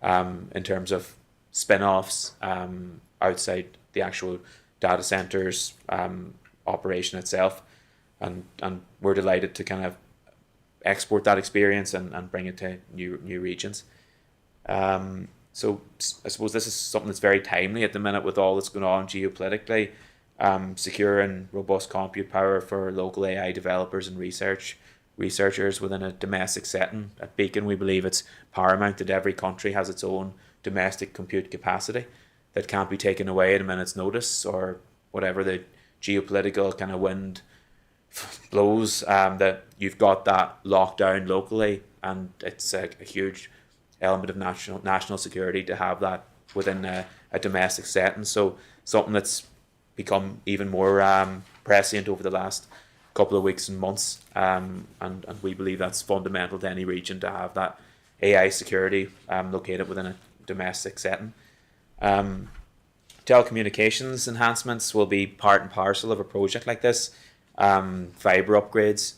in terms of spin-offs outside the actual data centers operation itself, and we're delighted to kind of export that experience and bring it to new regions. So I suppose this is something that's very timely at the minute with all that's going on geopolitically. Secure and robust compute power for local AI developers and researchers within a domestic setting. At Beacon, we believe it's paramount that every country has its own domestic compute capacity that can't be taken away at a minute's notice or whatever the geopolitical kind of wind blows, that you've got that locked down locally, and it's a huge element of national security to have that within a domestic setting. So something that's become even more prescient over the last couple of weeks and months, and we believe that's fundamental to any region to have that AI security located within a domestic setting. Telecommunications enhancements will be part and parcel of a project like this. Fibre upgrades,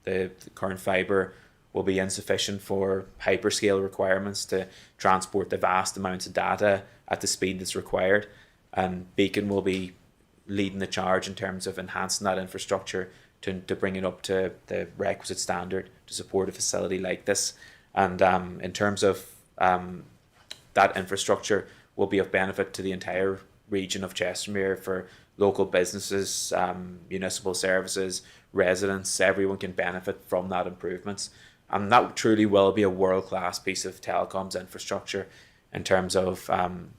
the current fibre will be insufficient for hyperscale requirements to transport the vast amounts of data at the speed that's required, and Beacon will be leading the charge in terms of enhancing that infrastructure to bring it up to the requisite standard to support a facility like this. And in terms of that infrastructure will be of benefit to the entire region of Chestermere for local businesses, municipal services, residents, everyone can benefit from that improvements. And that truly will be a world-class piece of telecoms infrastructure in terms of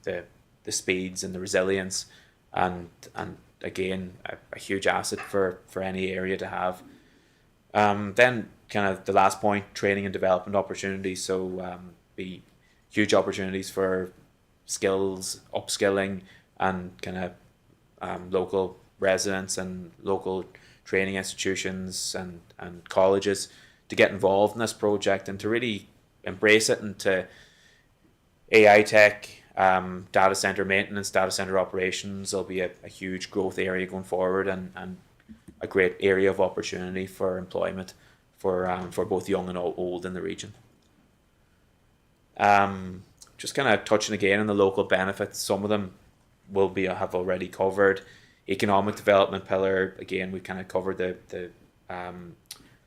the speeds and the resilience, and again, a huge asset for any area to have. Then kind of the last point, training and development opportunities. So be huge opportunities for skills, upskilling, and kind of local residents and local training institutions and colleges to get involved in this project and to really embrace it, and to AI tech, data center maintenance, data center operations will be a huge growth area going forward, and a great area of opportunity for employment for both young and old in the region. Just kind of touching again on the local benefits. Some of them have already covered. Economic development pillar, again, we've kind of covered the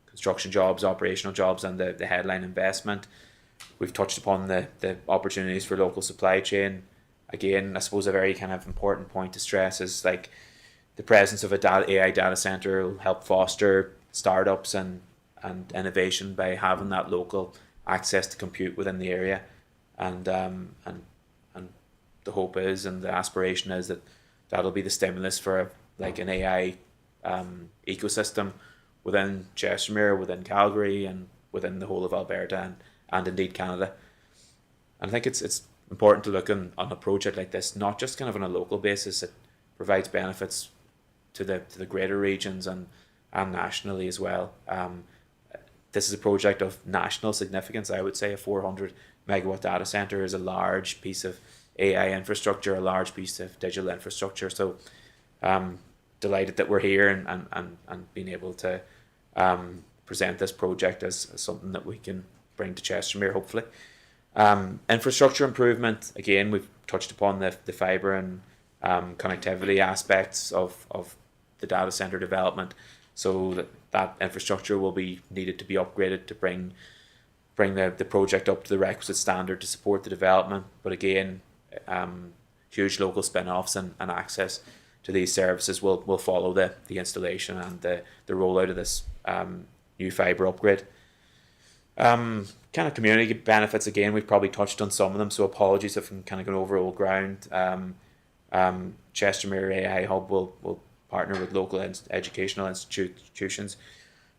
construction jobs, operational jobs, and the headline investment. We've touched upon the opportunities for local supply chain. Again, I suppose a very kind of important point to stress is like the presence of a AI data center will help foster startups and innovation by having that local access to compute within the area. And the hope is, and the aspiration is, that that'll be the stimulus for like an AI ecosystem within Chestermere, within Calgary, and within the whole of Alberta and indeed Canada. And I think it's important to look on a project like this, not just kind of on a local basis. It provides benefits to the greater regions and nationally as well. This is a project of national significance. I would say a 400 megawatt data center is a large piece of AI infrastructure, a large piece of digital infrastructure. So delighted that we're here and being able to present this project as something that we can bring to Chestermere, hopefully. Infrastructure improvement, again, we've touched upon the fibre and connectivity aspects of the data centre development. So that infrastructure will be needed to be upgraded to bring the project up to the requisite standard to support the development. But again, huge local spin-offs and access to these services will follow the installation and the rollout of this new fibre upgrade. Kind of community benefits, again, we've probably touched on some of them, so apologies if I'm kind of going over old ground. Chestermere AI Hub will partner with local educational institutions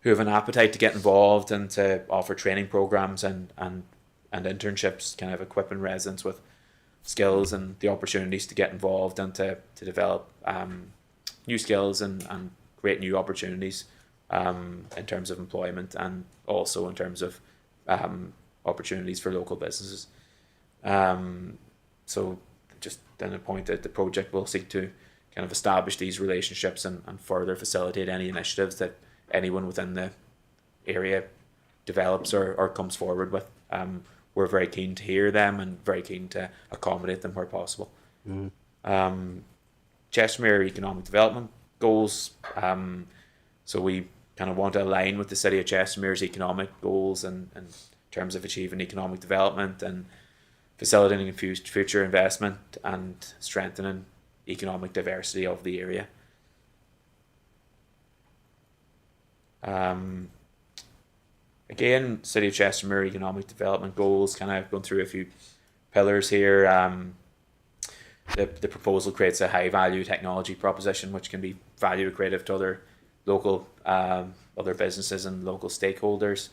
who have an appetite to get involved and to offer training programs and internships, kind of equipping residents with skills and the opportunities to get involved and to develop new skills and create new opportunities in terms of employment and also in terms of opportunities for local businesses. So just then a point that the project will seek to kind of establish these relationships and further facilitate any initiatives that anyone within the area develops or comes forward with. We're very keen to hear them and very keen to accommodate them where possible. Chestermere economic development goals. So we kind of want to align with the City of Chestermere's economic goals and in terms of achieving economic development and facilitating future investment and strengthening economic diversity of the area. Again, City of Chestermere economic development goals, kind of going through a few pillars here. The proposal creates a high value technology proposition which can be value accretive to other local other businesses and local stakeholders.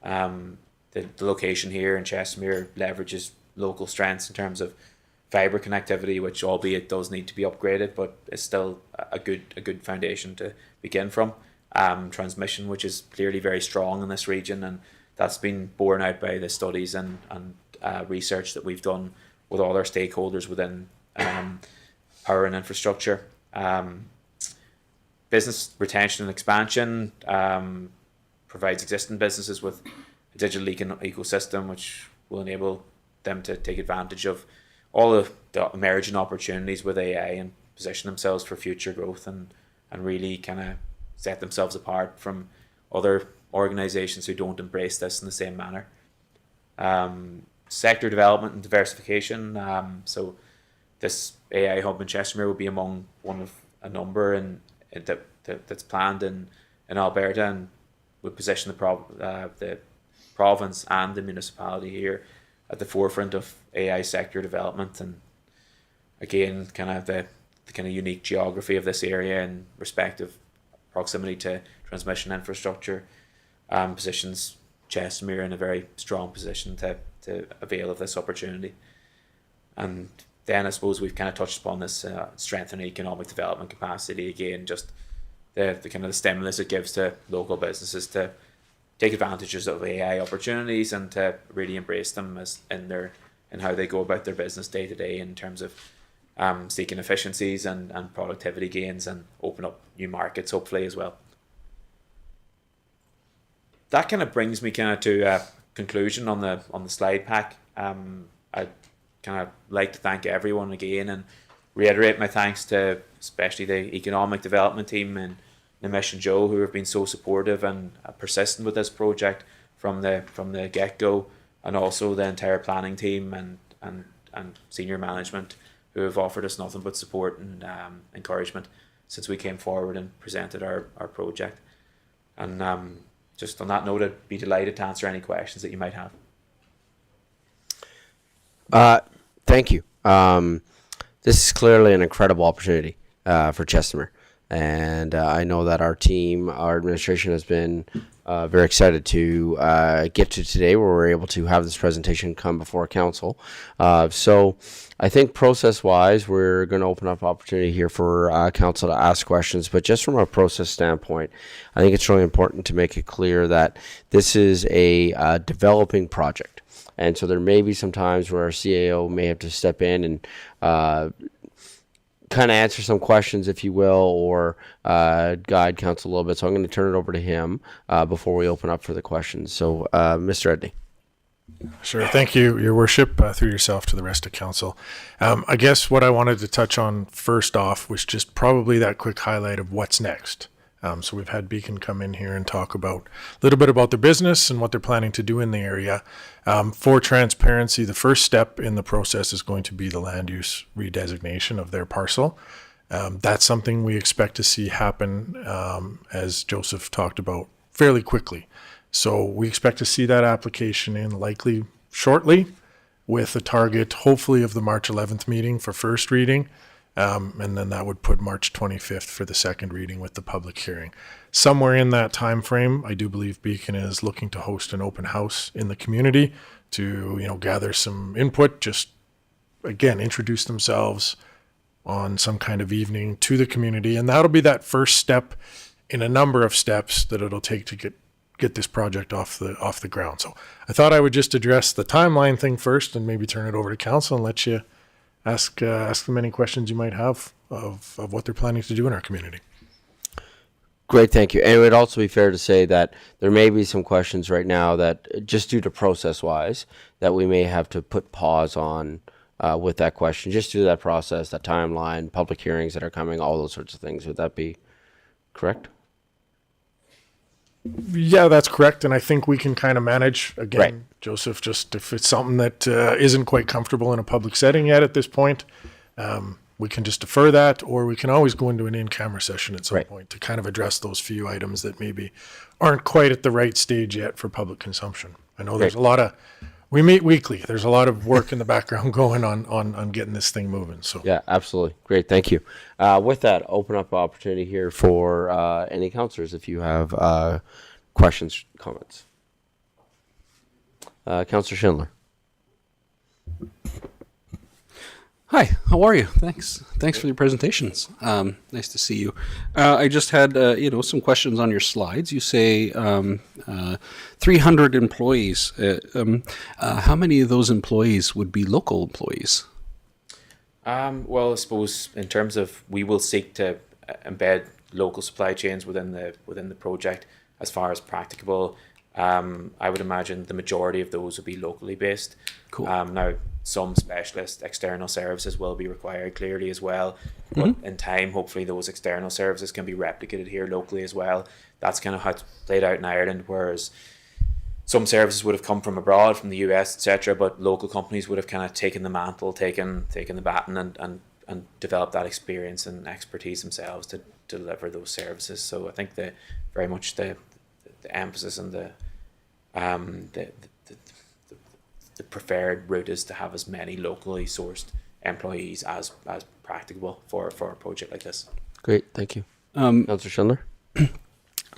The location here in Chestermere leverages local strengths in terms of fibre connectivity, which albeit does need to be upgraded, but is still a good foundation to begin from. Transmission, which is clearly very strong in this region, and that's been borne out by the studies and research that we've done with all our stakeholders within power and infrastructure. Business retention and expansion provides existing businesses with a digital ecosystem which will enable them to take advantage of all of the emerging opportunities with AI and position themselves for future growth and really kind of set themselves apart from other organisations who don't embrace this in the same manner. Sector development and diversification. So this AI hub in Chestermere will be among one of a number that's planned in Alberta, and would position the province and the municipality here at the forefront of AI sector development. And again, kind of the kind of unique geography of this area in respect of proximity to transmission infrastructure positions Chestermere in a very strong position to avail of this opportunity. And then I suppose we've kind of touched upon this strengthening economic development capacity again, just the kind of the stimulus it gives to local businesses to take advantages of AI opportunities and to really embrace them as in how they go about their business day to day in terms of seeking efficiencies and productivity gains, and open up new markets hopefully as well. That kind of brings me kind of to a conclusion on the slide pack. I'd kind of like to thank everyone again and reiterate my thanks to especially the economic development team and Nimish and Joe, who have been so supportive and persistent with this project from the get-go, and also the entire planning team and senior management, who have offered us nothing but support and encouragement since we came forward and presented our project. And just on that note, I'd be delighted to answer any questions that you might have. Thank you. This is clearly an incredible opportunity for Chestermere. And I know that our team, our administration has been very excited to get to today where we're able to have this presentation come before council. So I think process-wise, we're going to open up opportunity here for council to ask questions. But just from a process standpoint, I think it's really important to make it clear that this is a developing project. And so there may be some times where our CAO may have to step in and kind of answer some questions, if you will, or guide council a little bit. So I'm going to turn it over to him before we open up for the questions. So, Mr. Edney. Sure. Thank you, Your Worship, through yourself to the rest of council. I guess what I wanted to touch on first off was just probably that quick highlight of what's next. So we've had Beacon come in here and talk about a little bit about their business and what they're planning to do in the area. For transparency, the first step in the process is going to be the land use redesignation of their parcel. That's something we expect to see happen, as Joseph talked about, fairly quickly. So we expect to see that application in likely shortly, with a target hopefully of the March 11th meeting for first reading. And then that would put March 25th for the second reading with the public hearing. Somewhere in that time frame, I do believe Beacon is looking to host an open house in the community to, gather some input, just again, introduce themselves on some kind of evening to the community. And that'll be that first step in a number of steps that it'll take to get this project off the ground. So I thought I would just address the timeline thing first and maybe turn it over to council and let you ask them any questions you might have of what they're planning to do in our community. Great, thank you. And it would also be fair to say that there may be some questions right now that, just due to process-wise, that we may have to put pause on with that question, just due to that process, that timeline, public hearings that are coming, all those sorts of things. Would that be correct? Yeah, that's correct. And I think we can kind of manage, again, right. Joseph, just if it's something that isn't quite comfortable in a public setting yet at this point, we can just defer that, or we can always go into an in-camera session at some right. point to kind of address those few items that maybe aren't quite at the right stage yet for public consumption. I know there's a lot of, we meet weekly. There's a lot of work in the background going on getting this thing moving. So yeah, absolutely. Great. Thank you. With that, open up opportunity here for any councillors if you have questions, comments. Councillor Schindler. Hi, how are you? Thanks for your presentations. Nice to see you. I just had some questions on your slides. You say 300 employees. How many of those employees would be local employees? Well, I suppose in terms of, we will seek to embed local supply chains within the project as far as practicable. I would imagine the majority of those will be locally based. Cool. Now, some specialist external services will be required clearly as well. But in time, hopefully those external services can be replicated here locally as well. That's kind of how it's played out in Ireland, whereas some services would have come from abroad, from the US, etc., but local companies would have kind of taken the mantle, taken the baton and and develop that experience and expertise themselves to deliver those services. So I think very much the emphasis and the preferred route is to have as many locally sourced employees as practicable for a project like this. Great, thank you. Councillor Schindler?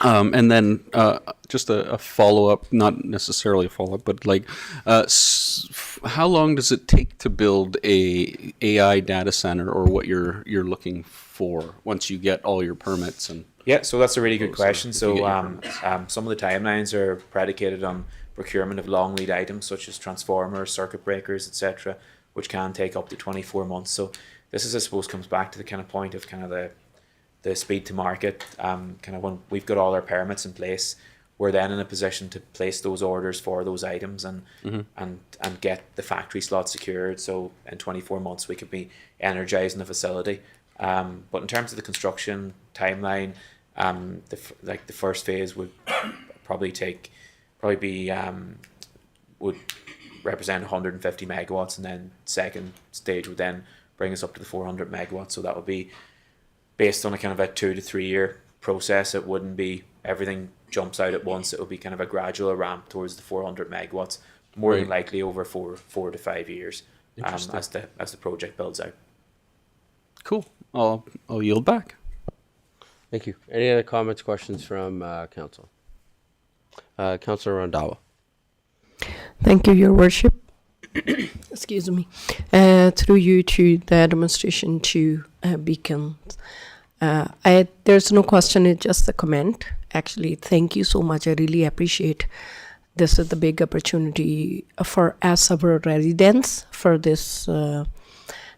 And then just a follow-up, not necessarily a follow-up, but like, how long does it take to build a AI data center, or what you're looking for once you get all your permits? And Yeah, so that's a really good question. if you So get your some of the timelines are predicated on procurement of long lead items such as transformers, circuit breakers, etc., which can take up to 24 months. So this is, I suppose, comes back to the kind of point of kind of the speed to market. Kind of when we've got all our permits in place, we're then in a position to place those orders for those items and get the factory slot secured. So in 24 months we could be energizing the facility. But in terms of the construction timeline, the first phase would would represent 150 megawatts, and then second stage would then bring us up to the 400 megawatts. So that would be based on a kind of a 2 to 3 year process. It wouldn't be everything jumps out at once. It would be kind of a gradual ramp towards the 400 megawatts, more than likely over four to 5 years, as the project builds out. cool. I'll yield back. Thank you. Any other comments, questions from council? Councillor Rondawa. Thank you, Your Worship. Excuse me. Through you to the administration to Beacon. There's no question, it's just a comment. Actually, thank you so much. I really appreciate this is the big opportunity for us, our residents, for this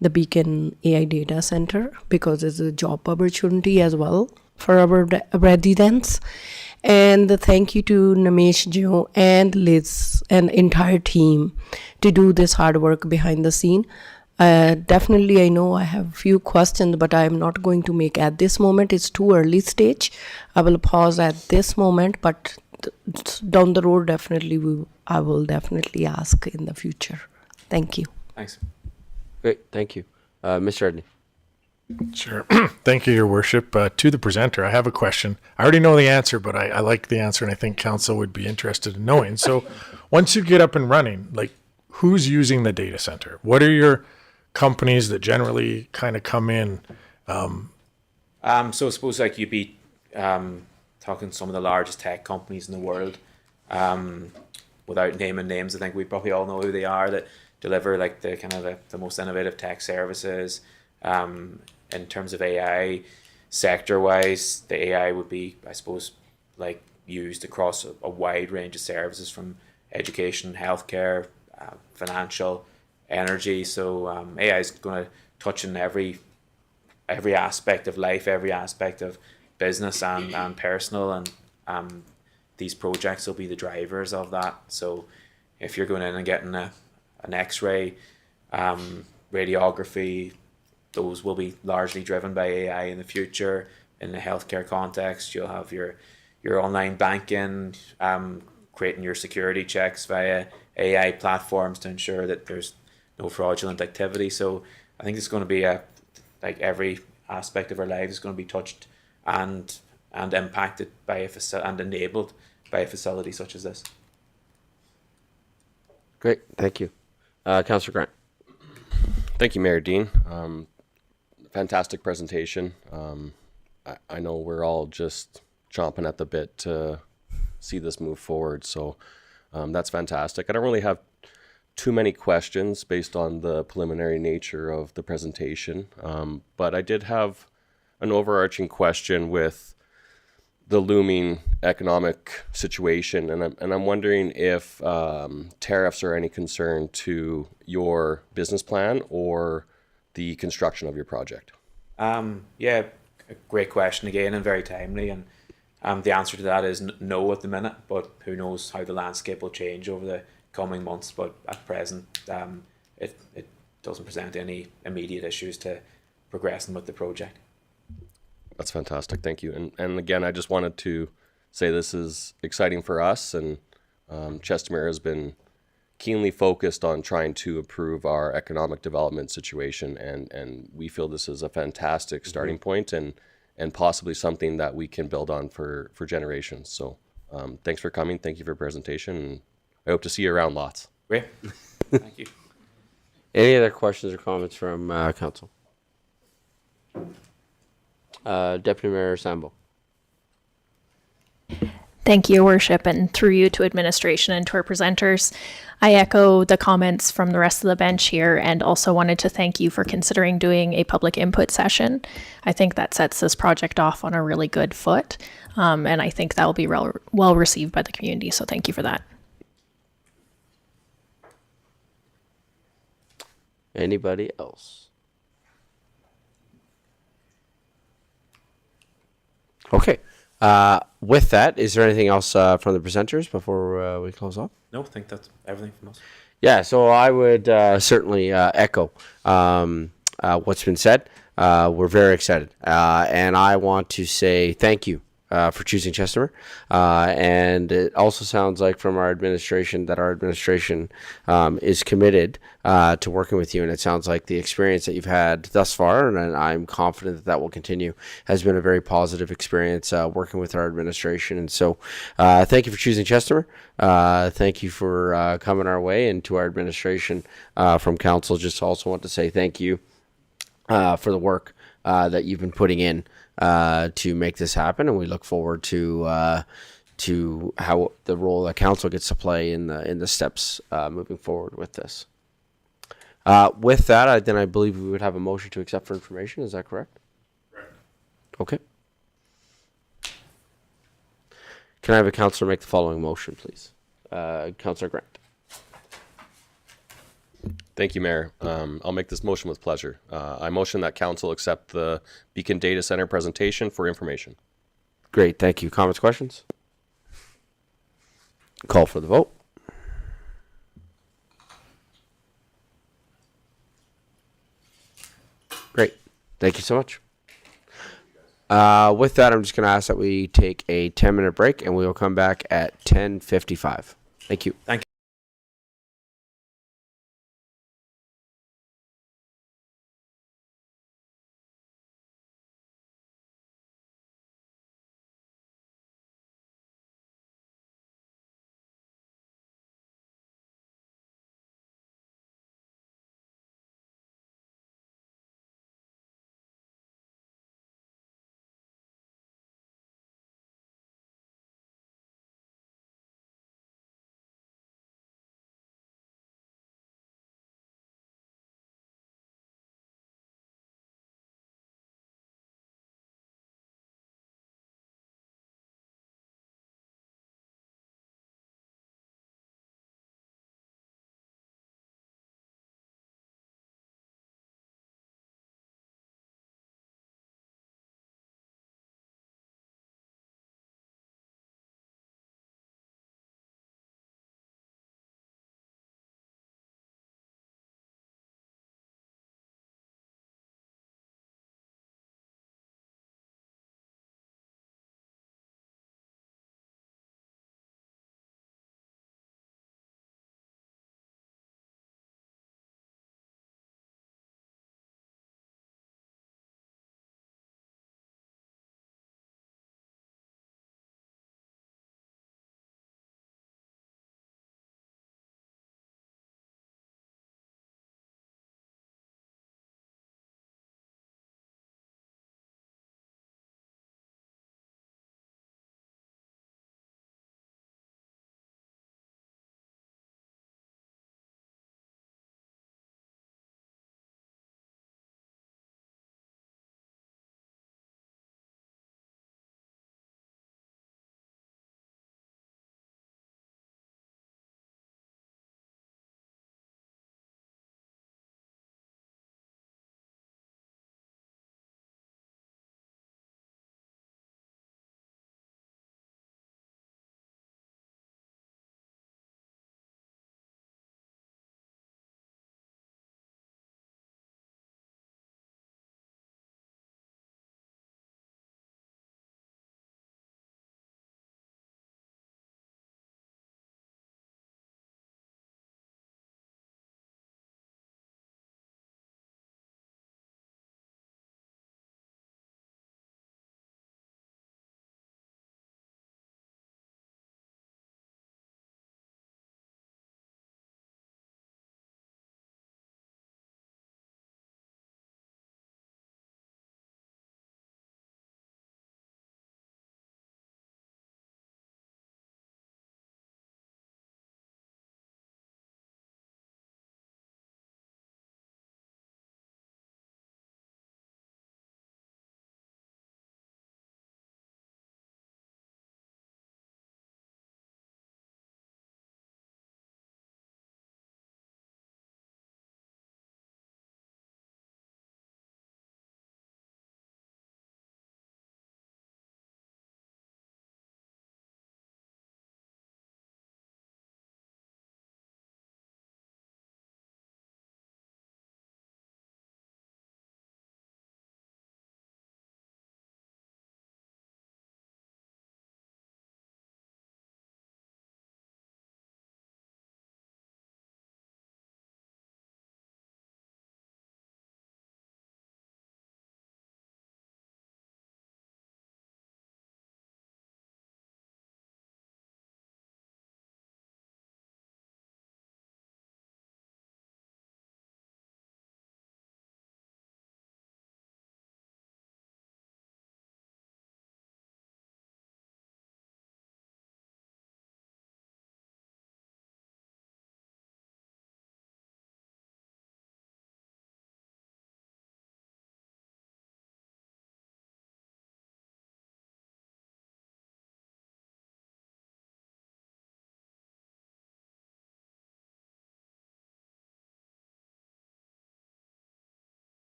the Beacon AI data center, because it's a job opportunity as well for our residents. And thank you to Namesh Joe and Liz and entire team to do this hard work behind the scene. Definitely, I know I have few questions, but I am not going to make at this moment. It's too early stage. I will pause at this moment, but down the road, definitely I will definitely ask in the future. Thank you. Thanks. Great, thank you. Mr. Edney. Sure. Thank you, Your Worship. To the presenter, I have a question. I already know the answer, but I like the answer, and I think council would be interested in knowing. So once you get up and running, like, who's using the data center? What are your companies that generally kind of come in? So I suppose like you'd be talking some of the largest tech companies in the world, without naming names. I think we probably all know who they are, that deliver like the kind of the most innovative tech services. In terms of AI, sector-wise, the AI would be, I suppose, like used across a wide range of services from education, healthcare, financial, energy. So AI is going to touch in every aspect of life, every aspect of business and personal, and these projects will be the drivers of that. So if you're going in and getting an X-ray, radiography, those will be largely driven by AI in the future. In the healthcare context, you'll have your online banking, creating your security checks via AI platforms to ensure that there's no fraudulent activity. So I think it's going to be like every aspect of our lives is going to be touched and impacted by and enabled by a facility such as this. Great, thank you. Councillor Grant. Thank you, Mayor Dean. Fantastic presentation. I know we're all just chomping at the bit to see this move forward, so that's fantastic. I don't really have too many questions based on the preliminary nature of the presentation, but I did have an overarching question with the looming economic situation, and I'm wondering if tariffs are any concern to your business plan or the construction of your project. Yeah, a great question again, and very timely. And the answer to that is no at the minute, but who knows how the landscape will change over the coming months. But at present, it doesn't present any immediate issues to progressing with the project. That's fantastic. Thank you. And again, I just wanted to say this is exciting for us, and Chestermere has been keenly focused on trying to improve our economic development situation, and we feel this is a fantastic starting point and possibly something that we can build on for generations. So thanks for coming. Thank you for your presentation. And I hope to see you around lots. Great. Thank you. Any other questions or comments from council? Deputy Mayor Sandboe. Thank you, Your Worship, and through you to administration and to our presenters. I echo the comments from the rest of the bench here and also wanted to thank you for considering doing a public input session. I think that sets this project off on a really good foot, and I think that will be well received by the community, so thank you for that. Anybody else? Okay. With that, is there anything else from the presenters before we close off? No, I think that's everything from us. Yeah, so I would certainly echo what's been said. We're very excited. And I want to say thank you for choosing Chestermere. And it also sounds like from our administration that our administration is committed to working with you. And it sounds like the experience that you've had thus far, and I'm confident that that will continue, has been a very positive experience working with our administration. And so thank you for choosing Chestermere. Thank you for coming our way, and to our administration from council. Just also want to say thank you for the work that you've been putting in to make this happen, and we look forward to how the role that council gets to play in the steps moving forward with this. With that, I believe we would have a motion to accept for information. Is that correct? Correct. Okay. Can I have a councillor make the following motion, please? Councillor Grant. Thank you, Mayor. I'll make this motion with pleasure. I motion that council accept the Beacon Data Center presentation for information. Great, thank you. Comments, questions? Call for the vote. Great, thank you so much. With that, I'm just going to ask that we take a 10-minute break, and we will come back at 10:55. Thank you. Thank you.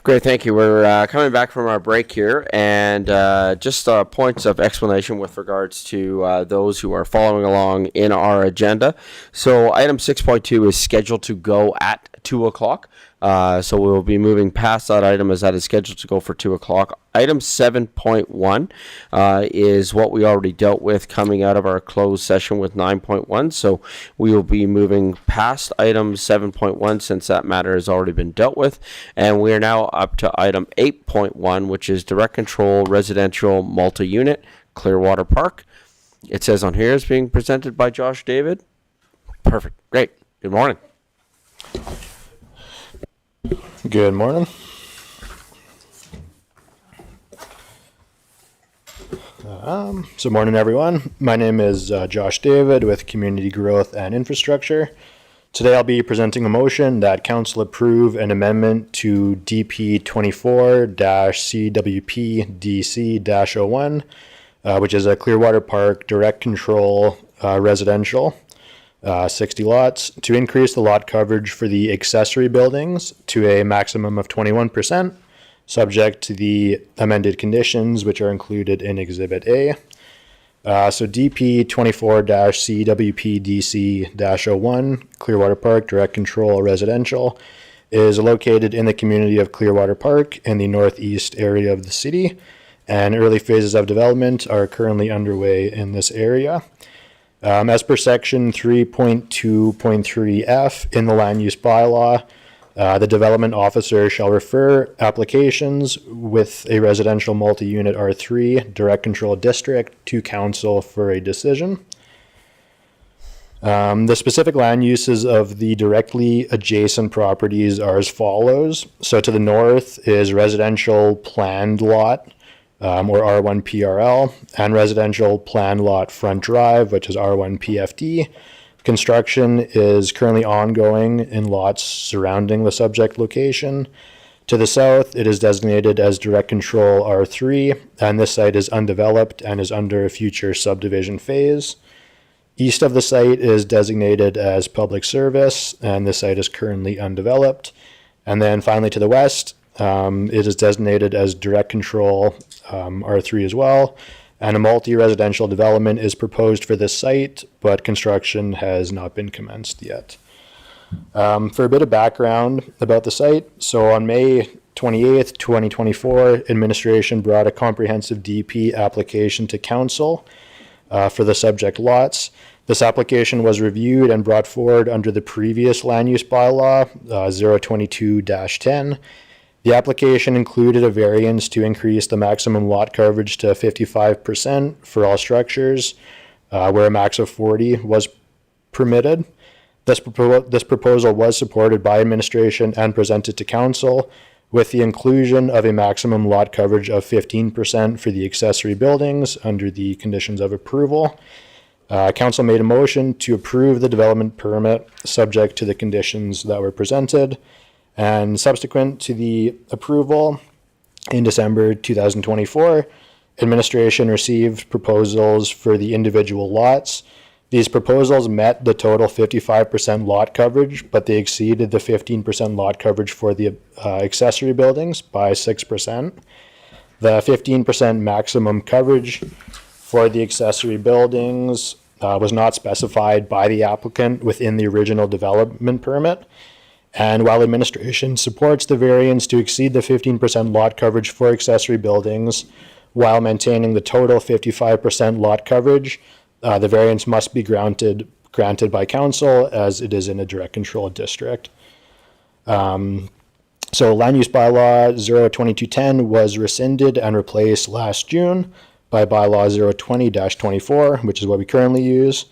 Great, thank you. We're coming back from our break here, and just points of explanation with regards to those who are following along in our agenda. So item 6.2 is scheduled to go at 2 o'clock. So we'll be moving past that item as that is scheduled to go for 2 o'clock. Item 7.1 is what we already dealt with coming out of our closed session with 9.1. So we will be moving past item 7.1 since that matter has already been dealt with. And we are now up to item 8.1, which is direct control residential multi-unit Clearwater Park. It says on here it's being presented by Josh David. Perfect. Great. Good morning. Good morning. So morning everyone. My name is Josh David with Community Growth and Infrastructure. Today I'll be presenting a motion that Council approve an amendment to DP 24-CWP-DC-01, which is a Clearwater Park direct control residential, 60 lots, to increase the lot coverage for the accessory buildings to a maximum of 21%, subject to the amended conditions which are included in Exhibit A. So DP 24-CWP-DC-01, Clearwater Park Direct Control Residential, is located in the community of Clearwater Park in the northeast area of the city, and early phases of development are currently underway in this area. As per section 3.2.3F in the land use bylaw, the development officer shall refer applications with a residential multi-unit R3 direct control district to council for a decision. The specific land uses of the directly adjacent properties are as follows. So to the north is residential planned lot, or R1 PRL, and residential planned lot front drive, which is R1 PFD. Construction is currently ongoing in lots surrounding the subject location. To the south, it is designated as direct control R3, and this site is undeveloped and is under a future subdivision phase. East of the site is designated as public service, and this site is currently undeveloped. And then finally to the west, it is designated as direct control R3 as well, and a multi-residential development is proposed for this site, but construction has not been commenced yet. For a bit of background about the site, so on May 28th, 2024, administration brought a comprehensive DP application to council for the subject lots. This application was reviewed and brought forward under the previous land use bylaw, 022-10. The application included a variance to increase the maximum lot coverage to 55% for all structures, where a max of 40 was permitted. This proposal was supported by administration and presented to council, with the inclusion of a maximum lot coverage of 15% for the accessory buildings under the conditions of approval. Council made a motion to approve the development permit subject to the conditions that were presented. And subsequent to the approval in December 2024, administration received proposals for the individual lots. These proposals met the total 55% lot coverage, but they exceeded the 15% lot coverage for the accessory buildings by 6%. The 15% maximum coverage for the accessory buildings was not specified by the applicant within the original development permit. And while administration supports the variance to exceed the 15% lot coverage for accessory buildings while maintaining the total 55% lot coverage, the variance must be granted by council as it is in a direct control district. So land use bylaw 02210 was rescinded and replaced last June by bylaw 020-24, which is what we currently use.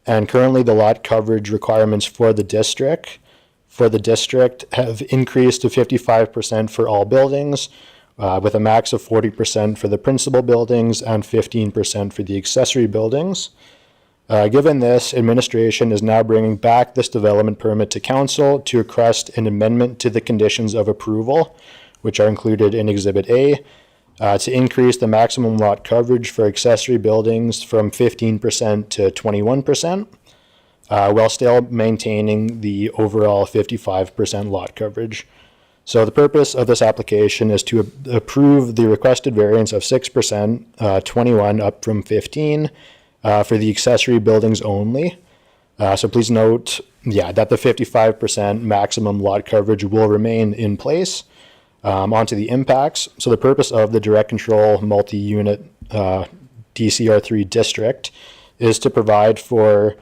And currently the lot coverage requirements for the district have increased to 55% for all buildings, with a max of 40% for the principal buildings and 15% for the accessory buildings. Given this, administration is now bringing back this development permit to council to request an amendment to the conditions of approval, which are included in Exhibit A, to increase the maximum lot coverage for accessory buildings from 15% to 21%. While still maintaining the overall 55% lot coverage. So the purpose of this application is to approve the requested variance of 6%, 21 up from 15, for the accessory buildings only. So please note, that the 55% maximum lot coverage will remain in place. Onto the impacts. So the purpose of the direct control multi-unit DCR3 district is to provide for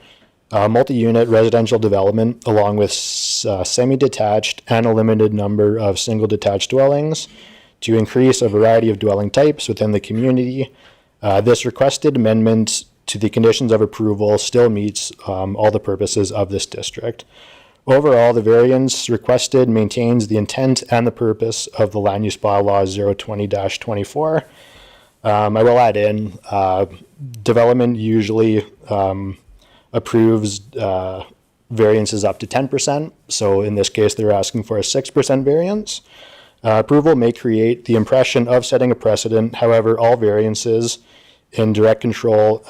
multi-unit residential development along with semi-detached and a limited number of single detached dwellings to increase a variety of dwelling types within the community. This requested amendment to the conditions of approval still meets all the purposes of this district. Overall, the variance requested maintains the intent and the purpose of the Land Use Bylaw 020-24. I will add in, development usually approves variances up to 10%. So in this case, they're asking for a 6% variance. Approval may create the impression of setting a precedent. However, all variances in direct control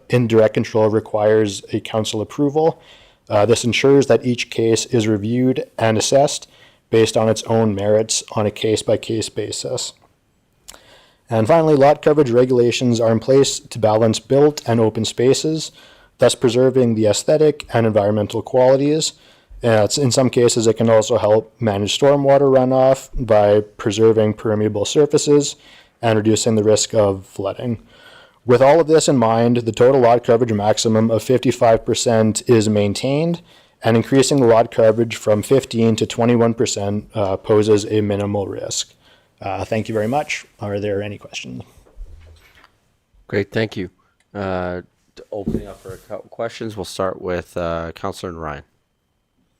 indirect control requires a council approval. This ensures that each case is reviewed and assessed based on its own merits on a case-by-case basis. And finally, lot coverage regulations are in place to balance built and open spaces, thus preserving the aesthetic and environmental qualities. In some cases, it can also help manage stormwater runoff by preserving permeable surfaces and reducing the risk of flooding. With all of this in mind, the total lot coverage maximum of 55% is maintained, and increasing the lot coverage from 15 to 21% poses a minimal risk. Thank you very much. Are there any questions? Great, thank you. Opening up for a couple questions, we'll start with Councillor Ryan.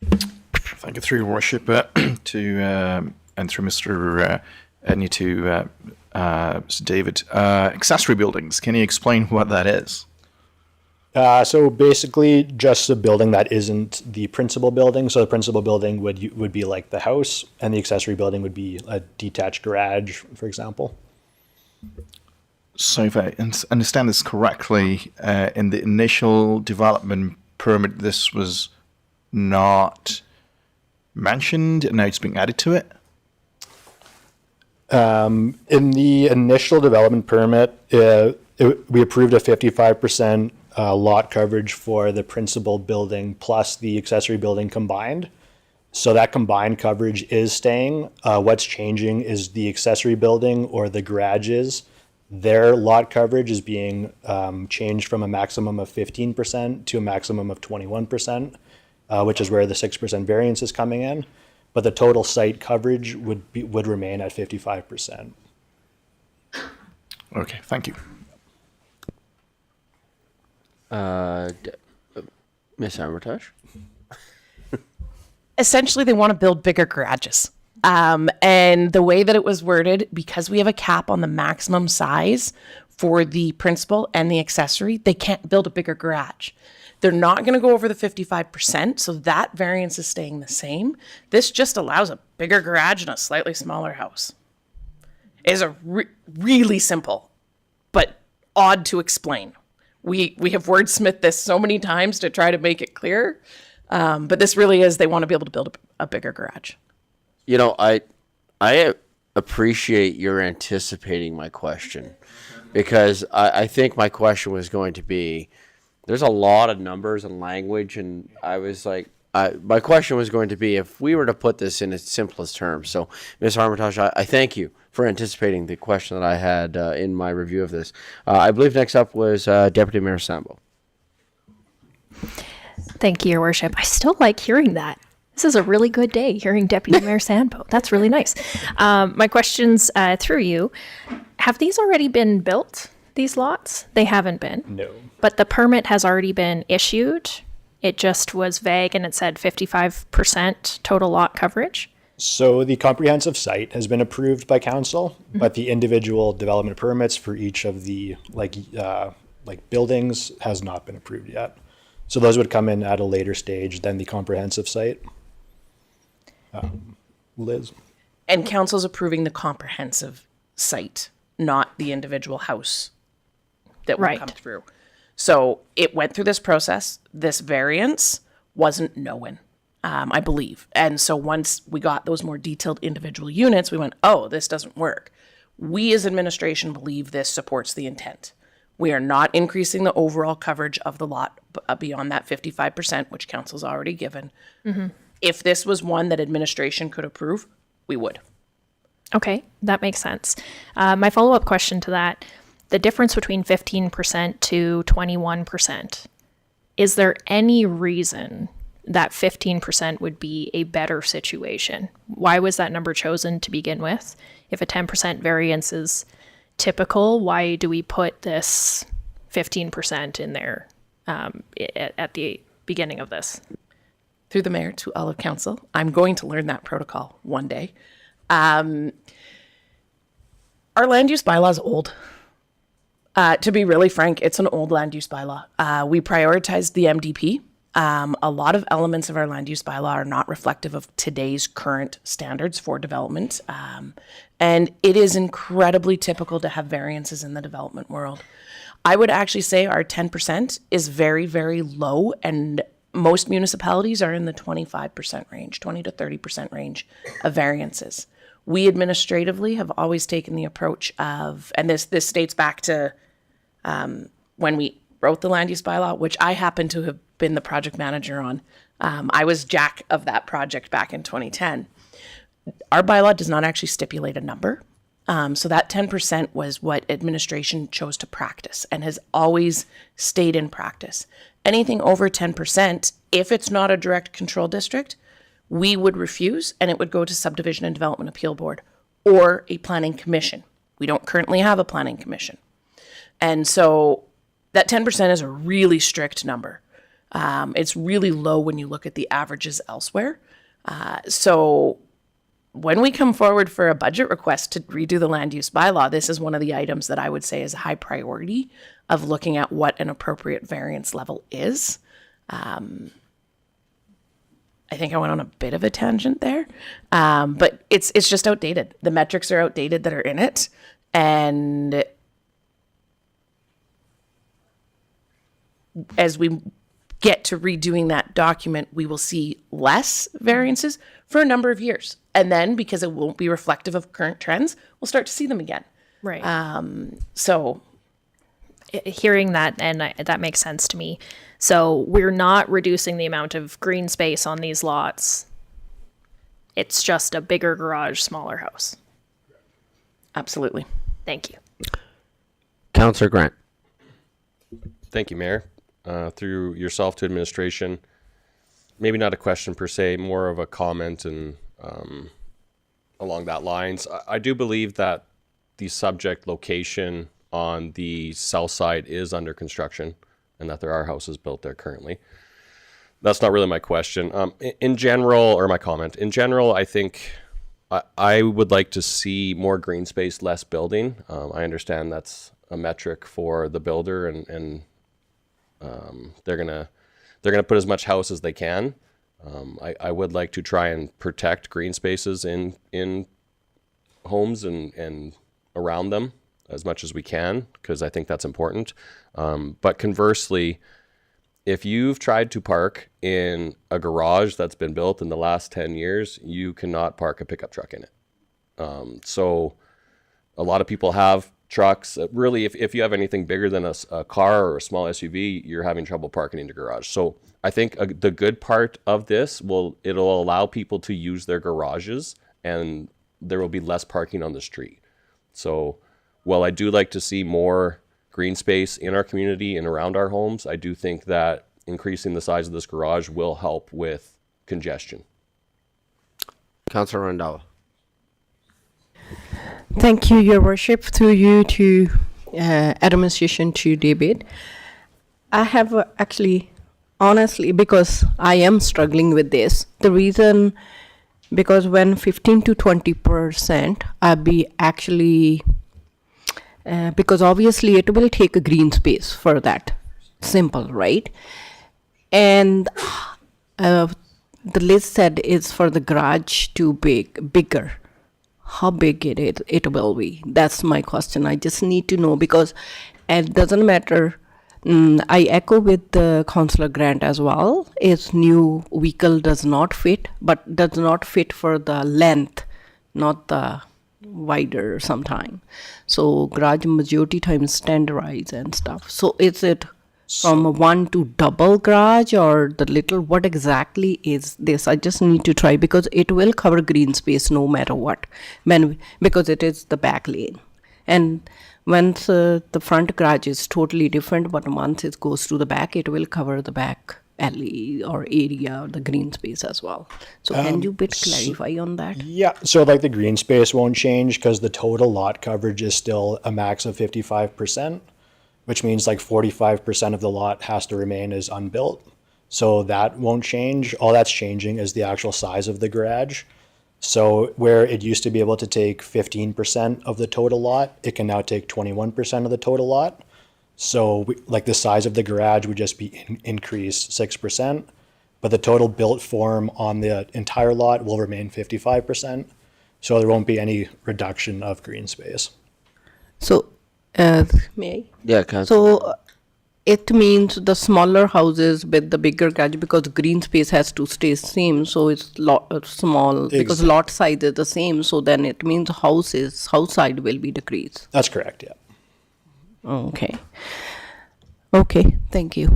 Thank you, through your worship, and through Mr. Edney to Mr. David. Accessory buildings, can you explain what that is? So basically just a building that isn't the principal building. So the principal building would be like the house, and the accessory building would be a detached garage, for example. So if I understand this correctly, in the initial development permit, this was not mentioned, and now it's being added to it? In the initial development permit, we approved a 55% lot coverage for the principal building plus the accessory building combined. So that combined coverage is staying. What's changing is the accessory building or the garages. Their lot coverage is being changed from a maximum of 15% to a maximum of 21%, which is where the 6% variance is coming in. But the total site coverage would remain at 55%. Okay, thank you. Miss Armitage? Essentially, they want to build bigger garages. And the way that it was worded, because we have a cap on the maximum size for the principal and the accessory, they can't build a bigger garage. They're not going to go over the 55%, so that variance is staying the same. This just allows a bigger garage and a slightly smaller house. It is a really simple, but odd to explain. We have wordsmithed this so many times to try to make it clear, but this really is, they want to be able to build a bigger garage. You know, I appreciate your anticipating my question, because I think my question was going to be, there's a lot of numbers and language, and I was like, my question was going to be, if we were to put this in its simplest terms. So, Ms. Armitage, I thank you for anticipating the question that I had in my review of this. I believe next up was Deputy Mayor Sandboe. Thank you, Your Worship. I still like hearing that. This is a really good day hearing Deputy Mayor Sandboe. That's really nice. My questions through you, have these already been built, these lots? They haven't been. No. But the permit has already been issued. It just was vague and it said 55% total lot coverage. So the comprehensive site has been approved by council, but the individual development permits for each of the like buildings has not been approved yet. So those would come in at a later stage than the comprehensive site. Liz? And council's approving the comprehensive site, not the individual house that will come through. So it went through this process. This variance wasn't known. I believe. And so once we got those more detailed individual units, we went, oh, this doesn't work. We as administration believe this supports the intent. We are not increasing the overall coverage of the lot beyond that 55%, which council's already given. If this was one that administration could approve, we would. Okay, that makes sense. My follow-up question to that, the difference between 15% to 21%, is there any reason that 15% would be a better situation? Why was that number chosen to begin with? If a 10% variance is typical, why do we put this 15% in there at the beginning of this? Through the mayor to all of council, I'm going to learn that protocol one day. Our land use bylaw is old. To be really frank, it's an old land use bylaw. We prioritized the MDP. A lot of elements of our land use bylaw are not reflective of today's current standards for development. And it is incredibly typical to have variances in the development world. I would actually say our 10% is very, very low, and most municipalities are in the 25% range, 20 to 30% range of variances. We administratively have always taken the approach of, and this dates back to when we wrote the land use bylaw, which I happen to have been the project manager on. I was Jack of that project back in 2010. Our bylaw does not actually stipulate a number. So that 10% was what administration chose to practice and has always stayed in practice. Anything over 10%, if it's not a direct control district, we would refuse, and it would go to Subdivision and Development Appeal Board or a planning commission. We don't currently have a planning commission. And so that 10% is a really strict number. It's really low when you look at the averages elsewhere. So when we come forward for a budget request to redo the land use bylaw, this is one of the items that I would say is a high priority of looking at what an appropriate variance level is. I think I went on a bit of a tangent there, but it's just outdated. The metrics are outdated that are in it, and as we get to redoing that document, we will see less variances for a number of years, and then because it won't be reflective of current trends, we'll start to see them again. Right. So hearing that, and that makes sense to me. So we're not reducing the amount of green space on these lots. It's just a bigger garage, smaller house. Absolutely. Thank you. Councillor Grant. Thank you, Mayor. Through yourself to administration, maybe not a question per se, more of a comment and along that lines. I do believe that the subject location on the south side is under construction and that there are houses built there currently. That's not really my question. In general, or my comment, in general, I think I would like to see more green space, less building. I understand that's a metric for the builder, and they're gonna put as much house as they can. I would like to try and protect green spaces in homes and around them as much as we can, because I think that's important. But conversely, if you've tried to park in a garage that's been built in the last 10 years, you cannot park a pickup truck in it. So a lot of people have trucks. Really, if you have anything bigger than a car or a small SUV, you're having trouble parking in the garage. So I think the good part of this it'll allow people to use their garages, and there will be less parking on the street. So while I do like to see more green space in our community and around our homes, I do think that increasing the size of this garage will help with congestion. Councillor Randall. Thank you, Your Worship. Through you to administration to David. I have actually, honestly, because I am struggling with this, the reason, because when 15 to 20%, I'll be actually, because obviously it will take a green space for that. Simple, right? And the list said is for the garage too bigger. How big it will be? That's my question. I just need to know, because it doesn't matter I echo with the Councillor Grant as well. Its new vehicle does not fit, but does not fit for the length, not the wider sometime. So garage majority time standardized and stuff. So is it from a one to double garage or the little, what exactly is this? I just need to try because it will cover green space no matter what, because it is the back lane. And once the front garage is totally different, but once it goes to the back, it will cover the back alley or area or the green space as well. So can you clarify on that? Yeah, so like the green space won't change because the total lot coverage is still a max of 55%, which means like 45% of the lot has to remain as unbuilt. So that won't change. All that's changing is the actual size of the garage. So where it used to be able to take 15% of the total lot, it can now take 21% of the total lot. So like the size of the garage would just be increased 6%, but the total built form on the entire lot will remain 55%. So there won't be any reduction of green space. So, may I? Yeah, Councillor. So it means the smaller houses with the bigger garage because green space has to stay same. So it's small because lot size is the same. So then it means house side will be decreased. That's correct, yeah. Okay. Okay, thank you.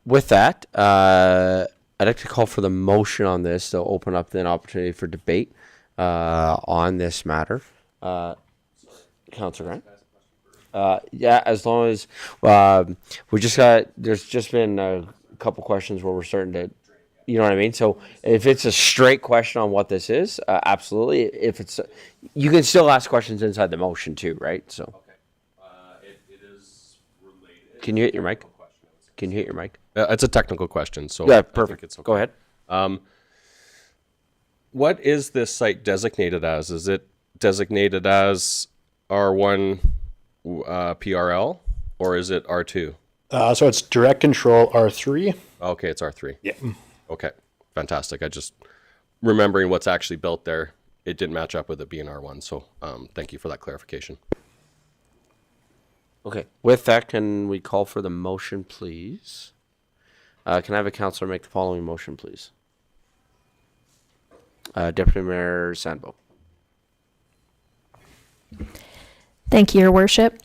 With that, I'd like to call for the motion on this to open up an opportunity for debate on this matter. Councillor Grant? Yeah, as long as there's just been a couple questions where we're starting to, you know what I mean? So if it's a straight question on what this is, absolutely. If it's, you can still ask questions inside the motion too, right? So. Okay. It is related. Can you hit your mic? Can you hit your mic? It's a technical question, so yeah, perfect. It's okay. Go ahead. What is this site designated as? Is it designated as R1 PRL or is it R2? So it's direct control R3. Okay, it's R3. Yeah. Okay, fantastic. I just remembering what's actually built there, it didn't match up with it being R1. So thank you for that clarification. Okay. With that, can we call for the motion, please? Can I have a councillor make the following motion, please? Deputy Mayor Sandboe. Thank you, Your Worship.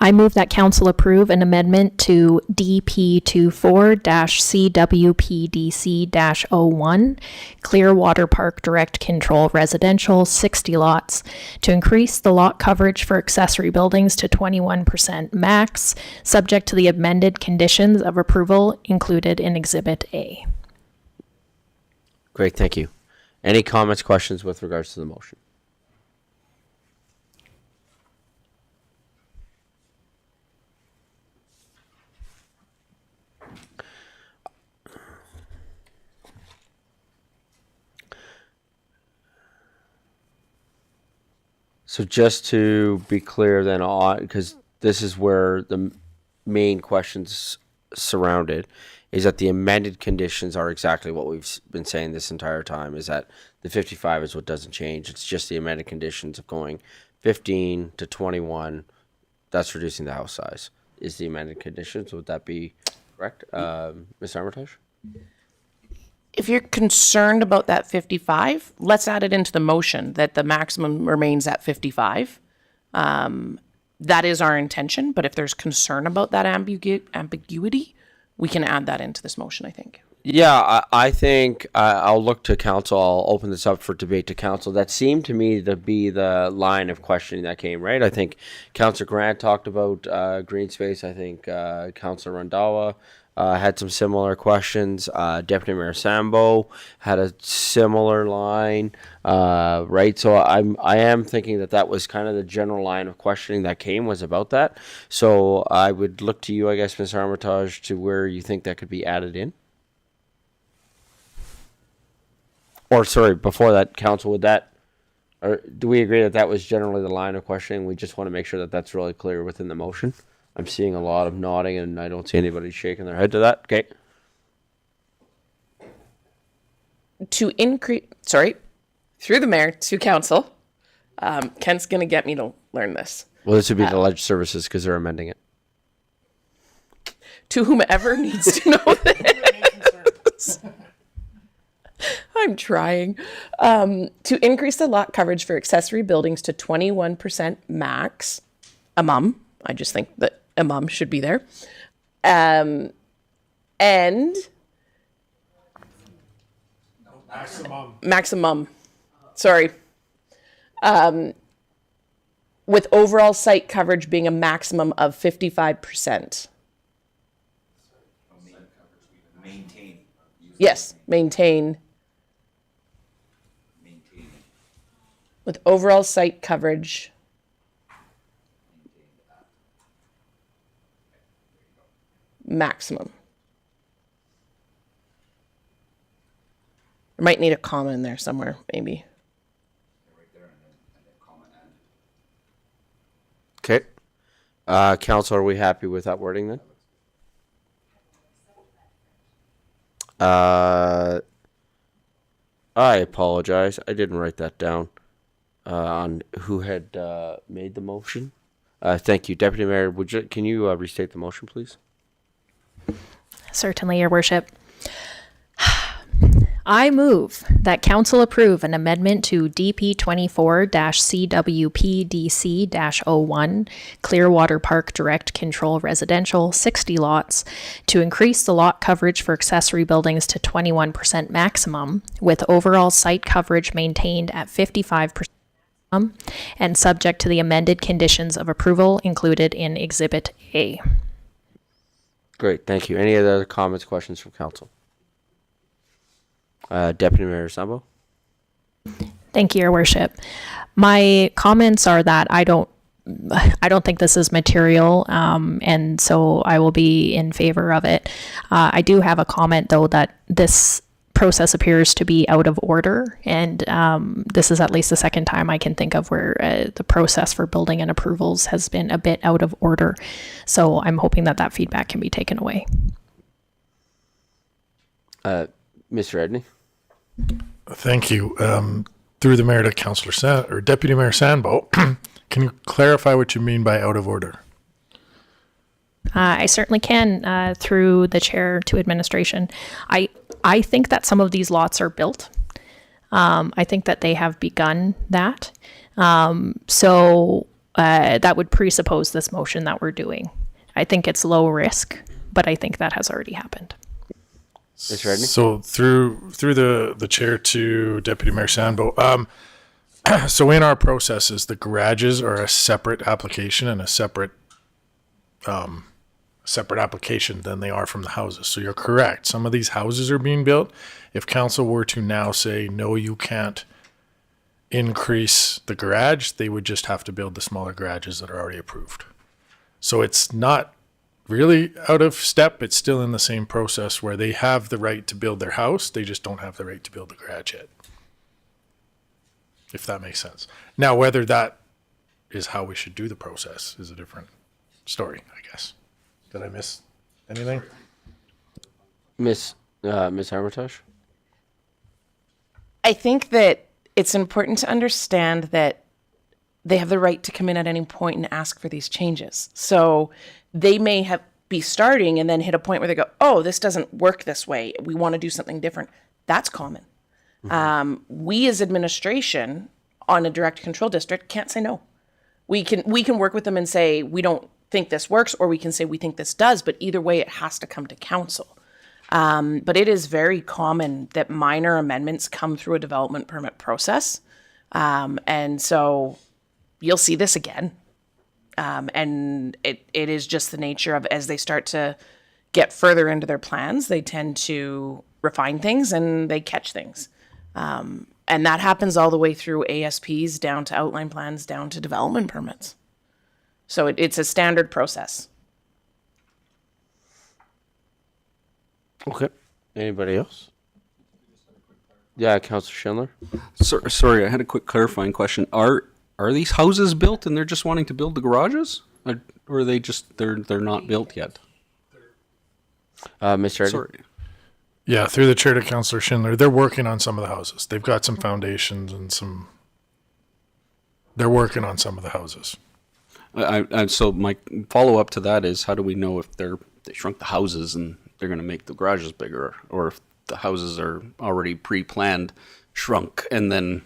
I move that council approve an amendment to DP24-CWPDC-01, Clearwater Park Direct Control Residential, 60 lots, to increase the lot coverage for accessory buildings to 21% max, subject to the amended conditions of approval included in Exhibit A. Great, thank you. Any comments, questions with regards to the motion? So just to be clear then, because this is where the main questions surrounded, is that the amended conditions are exactly what we've been saying this entire time, is that the 55 is what doesn't change. It's just the amended conditions of going 15 to 21. That's reducing the house size, is the amended conditions. Would that be correct, Ms. Armitage? If you're concerned about that 55, let's add it into the motion that the maximum remains at 55. That is our intention, but if there's concern about that ambiguity, we can add that into this motion, I think. Yeah, I think I'll look to council. I'll open this up for debate to council. That seemed to me to be the line of questioning that came, right? I think Councillor Grant talked about green space. I think Councillor Randawa had some similar questions. Deputy Mayor Sandboe had a similar line, right? So I am thinking that was kind of the general line of questioning that came was about that. So I would look to you, I guess, Ms. Armitage, to where you think that could be added in. Or sorry, before that, council, or do we agree that was generally the line of questioning? We just want to make sure that that's really clear within the motion. I'm seeing a lot of nodding, and I don't see anybody shaking their head to that. Okay. To increase, through the mayor to council, Kent's going to get me to learn this. Well, this would be the alleged services because they're amending it. to whomever needs to know this. I'm trying. To increase the lot coverage for accessory buildings to 21% max. I just think that should be there. And maximum. Sorry. With overall site coverage being a maximum of 55%. Maintain. Yes, maintain. With overall site coverage. Maximum. I might need a comma in there somewhere, maybe. Okay. Council, are we happy with that wording then? I apologize. I didn't write that down on who had made the motion. Thank you. Deputy Mayor, can you restate the motion, please? Certainly, Your Worship. I move that Council approve an amendment to DP 24-CWPDC-01 Clearwater Park Direct Control Residential 60 lots to increase the lot coverage for accessory buildings to 21% maximum, with overall site coverage maintained at 55% and subject to the amended conditions of approval included in Exhibit A. Great, thank you. Any other comments, questions from council? Deputy Mayor Sandboe? Thank you, Your Worship. My comments are that I don't think this is material, and so I will be in favor of it. I do have a comment, though, that this process appears to be out of order, and this is at least the second time I can think of where the process for building and approvals has been a bit out of order. So I'm hoping that feedback can be taken away. Mr. Edney? Thank you. Through the mayor to Councillor Deputy Mayor Sandboe, can you clarify what you mean by out of order? I certainly can, through the chair to administration. I think that some of these lots are built. I think that they have begun that. So that would presuppose this motion that we're doing. I think it's low risk, but I think that has already happened. So through the chair to Deputy Mayor Sandboe, so in our processes, the garages are a separate application and a separate application than they are from the houses. So you're correct. Some of these houses are being built. If council were to now say, no, you can't increase the garage, they would just have to build the smaller garages that are already approved. So it's not really out of step. It's still in the same process where they have the right to build their house. They just don't have the right to build the garage yet. If that makes sense. Now, whether that is how we should do the process is a different story, I guess. Did I miss anything? Miss Armitage? I think that it's important to understand that they have the right to come in at any point and ask for these changes. So they may be starting and then hit a point where they go, oh, this doesn't work this way. We want to do something different. That's common. Mm-hmm. We as administration on a direct control district can't say no. We can work with them and say, we don't think this works, or we can say we think this does, but either way it has to come to council. But it is very common that minor amendments come through a development permit process. And so you'll see this again. And it is just the nature of, as they start to get further into their plans, they tend to refine things and they catch things. And that happens all the way through ASPs, down to outline plans, down to development permits. So it's a standard process. Okay. Anybody else? Yeah, Councillor Schindler. Sorry, I had a quick clarifying question. Are these houses built and they're just wanting to build the garages, or are they just they're not built yet? Mr. Sorry. Yeah, through the chair to Councillor Schindler, they're working on some of the houses. They've got some foundations and they're working on some of the houses. So my follow up to that is, how do we know if they're they shrunk the houses and they're going to make the garages bigger, or if the houses are already pre-planned, shrunk, and then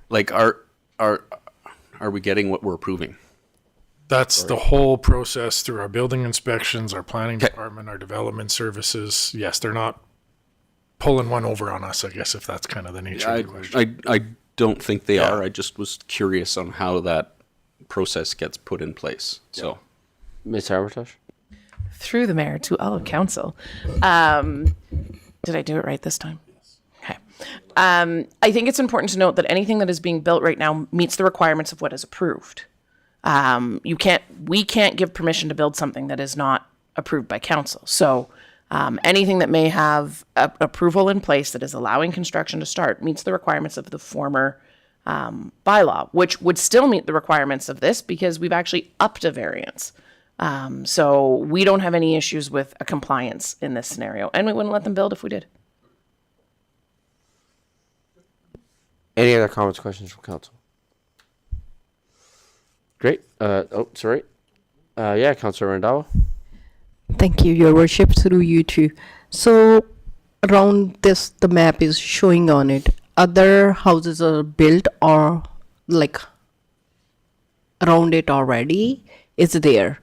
like are we getting what we're approving? That's the whole process through our building inspections, our planning department, our development services. Yes, they're not pulling one over on us, I guess, if that's kind of the nature of the question. I don't think they are. I just was curious on how that process gets put in place. So, Ms. Armitage? Through the mayor to all of council. Did I do it right this time? Okay. I think it's important to note that anything that is being built right now meets the requirements of what is approved. We can't give permission to build something that is not approved by council. So anything that may have approval in place that is allowing construction to start meets the requirements of the former bylaw, which would still meet the requirements of this because we've actually upped a variance. So we don't have any issues with a compliance in this scenario, and we wouldn't let them build if we did. Any other comments, questions from council? Great. Sorry. Yeah, Councilor Randall. Thank you, Your Worship, through you too. So around this, the map is showing on it. Other houses are built or like around it already. It's there.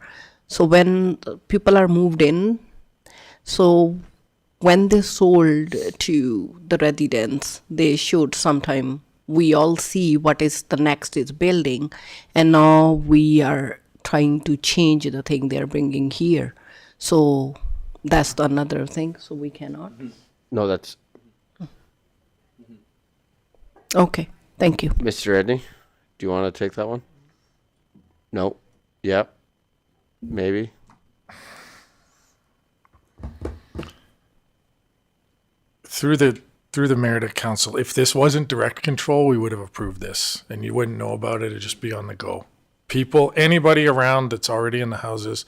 So when people are moved in, so when they sold to the residents, they showed sometime we all see what is the next is building, and now we are trying to change the thing they're bringing here. So that's another thing. So we cannot. No, that's Okay. Thank you. Mr. Edney. Do you want to take that one? No. Yep. Maybe. Through the mayor to council, if this wasn't direct control, we would have approved this, and you wouldn't know about it. It'd just be on the go. People, anybody around that's already in the houses,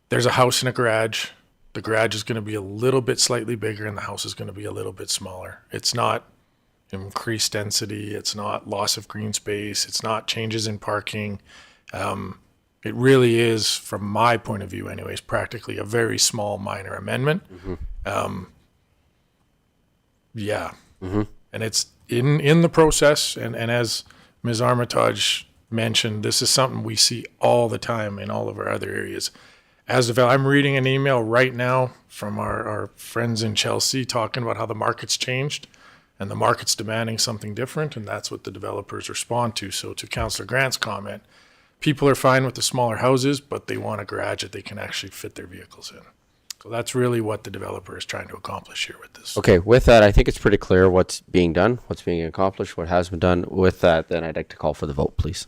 there's a house and a garage. The garage is going to be a little bit slightly bigger, and the house is going to be a little bit smaller. It's not increased density. It's not loss of green space. It's not changes in parking. It really is, from my point of view anyways, practically a very small minor amendment. Yeah. And it's in the process. And as Ms. Armitage mentioned, this is something we see all the time in all of our other areas. I'm reading an email right now from our friends in Chelsea talking about how the market's changed and the market's demanding something different. And that's what the developers respond to. So to Councillor Grant's comment, people are fine with the smaller houses, but they want a garage that they can actually fit their vehicles in. So that's really what the developer is trying to accomplish here with this. Okay, with that, I think it's pretty clear what's being done, what's being accomplished, what has been done. With that, then I'd like to call for the vote, please.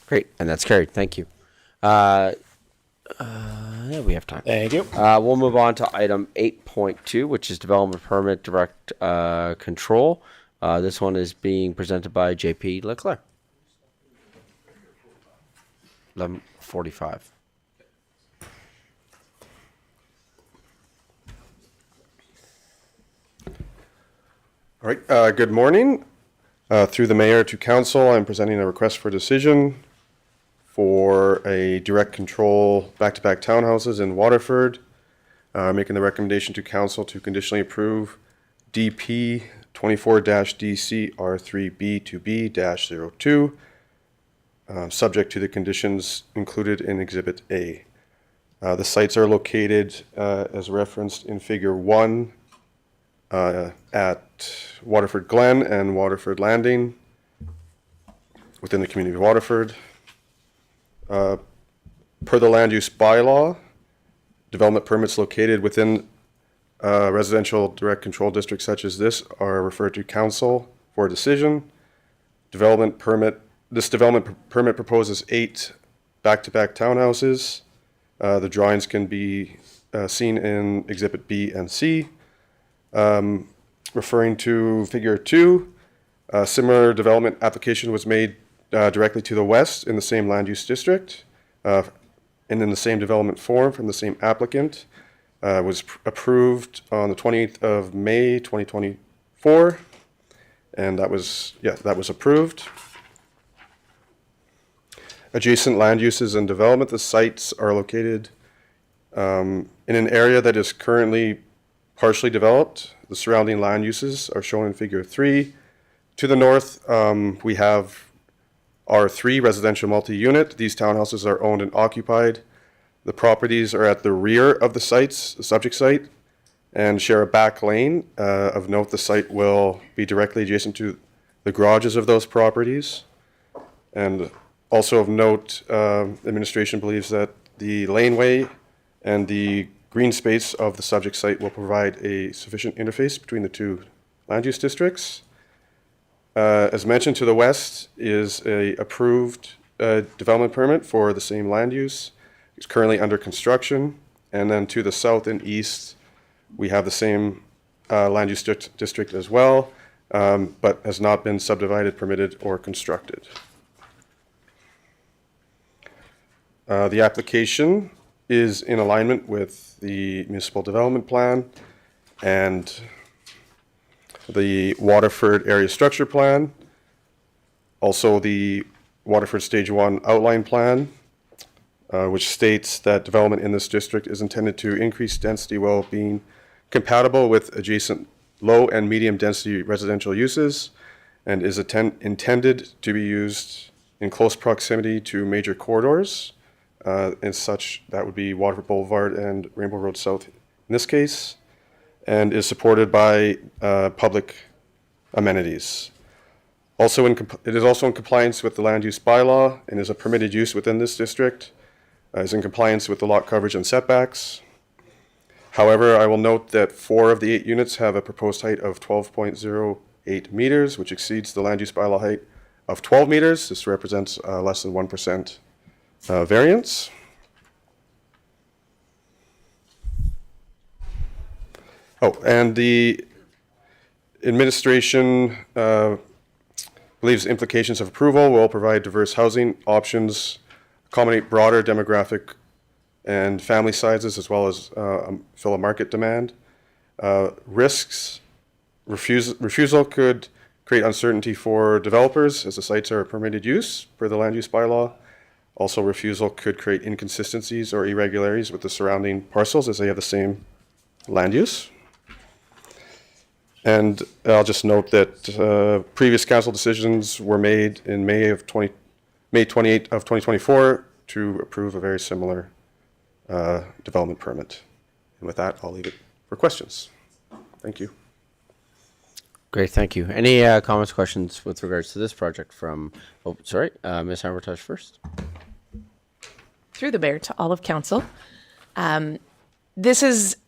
Great, and that's carried. Thank you. Yeah, we have time. Thank you. We'll move on to item 8.2, which is development permit direct control. This one is being presented by JP Leclerc. 11:45. All right, good morning. Through the mayor to council, I'm presenting a request for decision for a direct control back-to-back townhouses in Waterford. Making the recommendation to council to conditionally approve DP 24-DC R3B2B-02, subject to the conditions included in Exhibit A. The sites are located, as referenced in Figure 1, at Waterford Glen and Waterford Landing within the community of Waterford. Per the land use bylaw, development permits located within residential direct control districts such as this are referred to council for a decision. This development permit proposes 8 back-to-back townhouses. The drawings can be seen in Exhibit B and C. Referring to Figure 2, a similar development application was made directly to the west in the same land use district and in the same development form from the same applicant. Was approved on the 28th of May 2024. and that was approved. Adjacent land uses and development. The sites are located in an area that is currently partially developed. The surrounding land uses are shown in Figure 3. To the north, we have R3 residential multi-unit. These townhouses are owned and occupied. The properties are at the rear of the sites, the subject site, and share a back lane. Of note, the site will be directly adjacent to the garages of those properties. And also of note, administration believes that the laneway and the green space of the subject site will provide a sufficient interface between the two land use districts. As mentioned, to the west is a approved development permit for the same land use. It's currently under construction. And then to the south and east, we have the same land use district as well, but has not been subdivided, permitted, or constructed. The application is in alignment with the municipal development plan and the Waterford Area Structure Plan, also the Waterford Stage 1 Outline Plan, which states that development in this district is intended to increase density while being compatible with adjacent low and medium density residential uses, and is intended to be used in close proximity to major corridors, and such that would be Waterford Boulevard and Rainbow Road South in this case, and is supported by public amenities. Also, it is also in compliance with the land use bylaw and is a permitted use within this district. Is in compliance with the lot coverage and setbacks. However, I will note that 4 of the 8 units have a proposed height of 12.08 meters, which exceeds the land use bylaw height of 12 meters. This represents less than 1% variance. Oh, and the administration believes implications of approval will provide diverse housing options, accommodate broader demographic and family sizes, as well as fill a market demand. Risks, refusal could create uncertainty for developers as the sites are permitted use per the land use bylaw. Also, refusal could create inconsistencies or irregularities with the surrounding parcels as they have the same land use. And I'll just note that previous council decisions were made in May 28 of 2024 to approve a very similar development permit. And with that, I'll leave it for questions. Thank you. Great, thank you. Any comments, questions with regards to this project from, Ms. Armitage first? Through the mayor to all of council. This is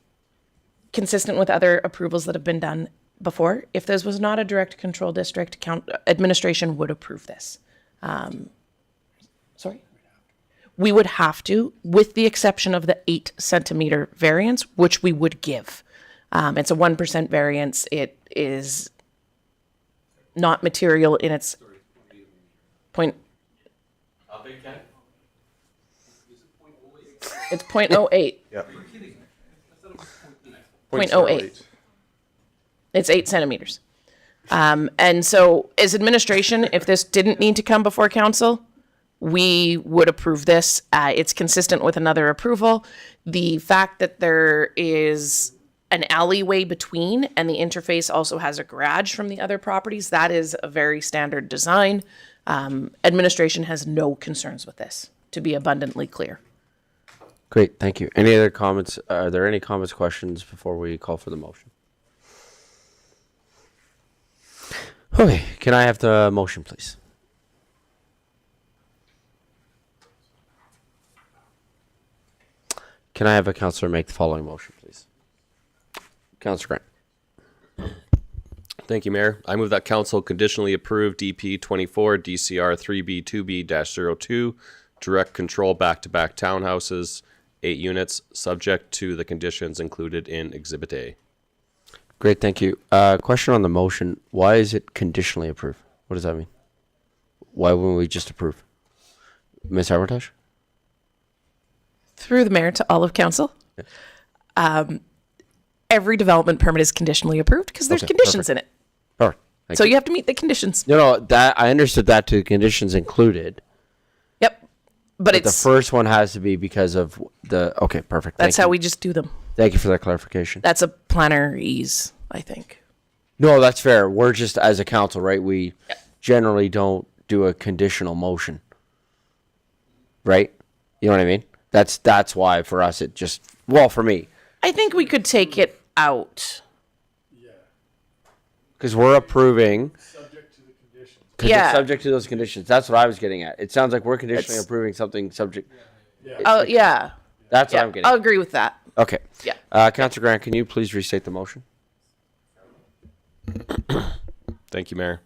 consistent with other approvals that have been done before. If this was not a direct control district, administration would approve this. We would have to, with the exception of the 8 centimeter variance, which we would give. It's a 1% variance. It is not material in its point. It's 0.08. Yeah. 0.08. It's 8 centimeters. And so as administration, if this didn't need to come before council, we would approve this. It's consistent with another approval. The fact that there is an alleyway between and the interface also has a garage from the other properties, that is a very standard design. Administration has no concerns with this, to be abundantly clear. Great, thank you. Any other comments? Are there any comments, questions before we call for the motion? Okay, can I have the motion, please? Can I have a councillor make the following motion, please? Councillor Grant. Thank you, Mayor. I move that council conditionally approve DP 24 DCR 3B2B-02 direct control back-to-back townhouses, 8 units, subject to the conditions included in Exhibit A. Great, thank you. Question on the motion. Why is it conditionally approved? What does that mean? Why wouldn't we just approve? Ms. Armitage? Through the mayor to all of council. Every development permit is conditionally approved because there's conditions in it. Perfect. So you have to meet the conditions. No, that I understood that to conditions included. Yep. But The it's first one has to be because of the. Okay, perfect. that's Thank how you. we just do them. Thank you for that clarification. That's a planner ease, I think. No, that's fair. We're just as a council, right? We generally don't do a conditional motion, right? You know what I mean? That's why for us it just for me I think we could take it out. because we're approving. Yeah. It's subject to those conditions. That's what I was getting at. It sounds like we're conditionally It's- approving something subject. Oh, yeah. That's what Yeah. I'm getting. I'll agree with that. Okay. Yeah. Councilor Grant, can you please restate the motion? Thank you, Mayor.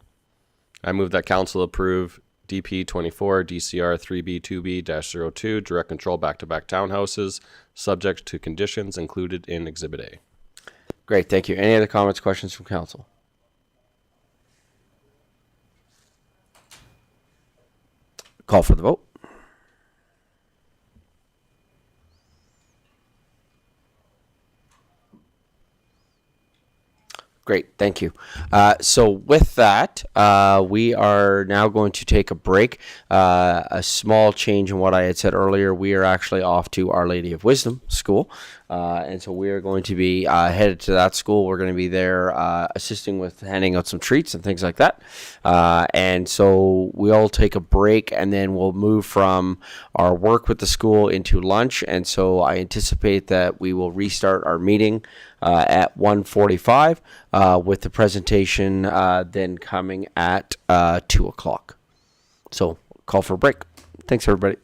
I move that council approve DP 24 DCR 3B2B-02 direct control back-to-back townhouses, subject to conditions included in Exhibit A. Great, thank you. Any other comments, questions from council? Call for the vote. Great, thank you. So with that, we are now going to take a break. A small change in what I had said earlier. We are actually off to Our Lady of Wisdom School. And so we are going to be headed to that school. We're going to be there assisting with handing out some treats and things like that. And so we'll take a break and then we'll move from our work with the school into lunch. And so I anticipate that we will restart our meeting at 1:45 with the presentation then coming at 2 o'clock. So call for a break. Thanks, everybody.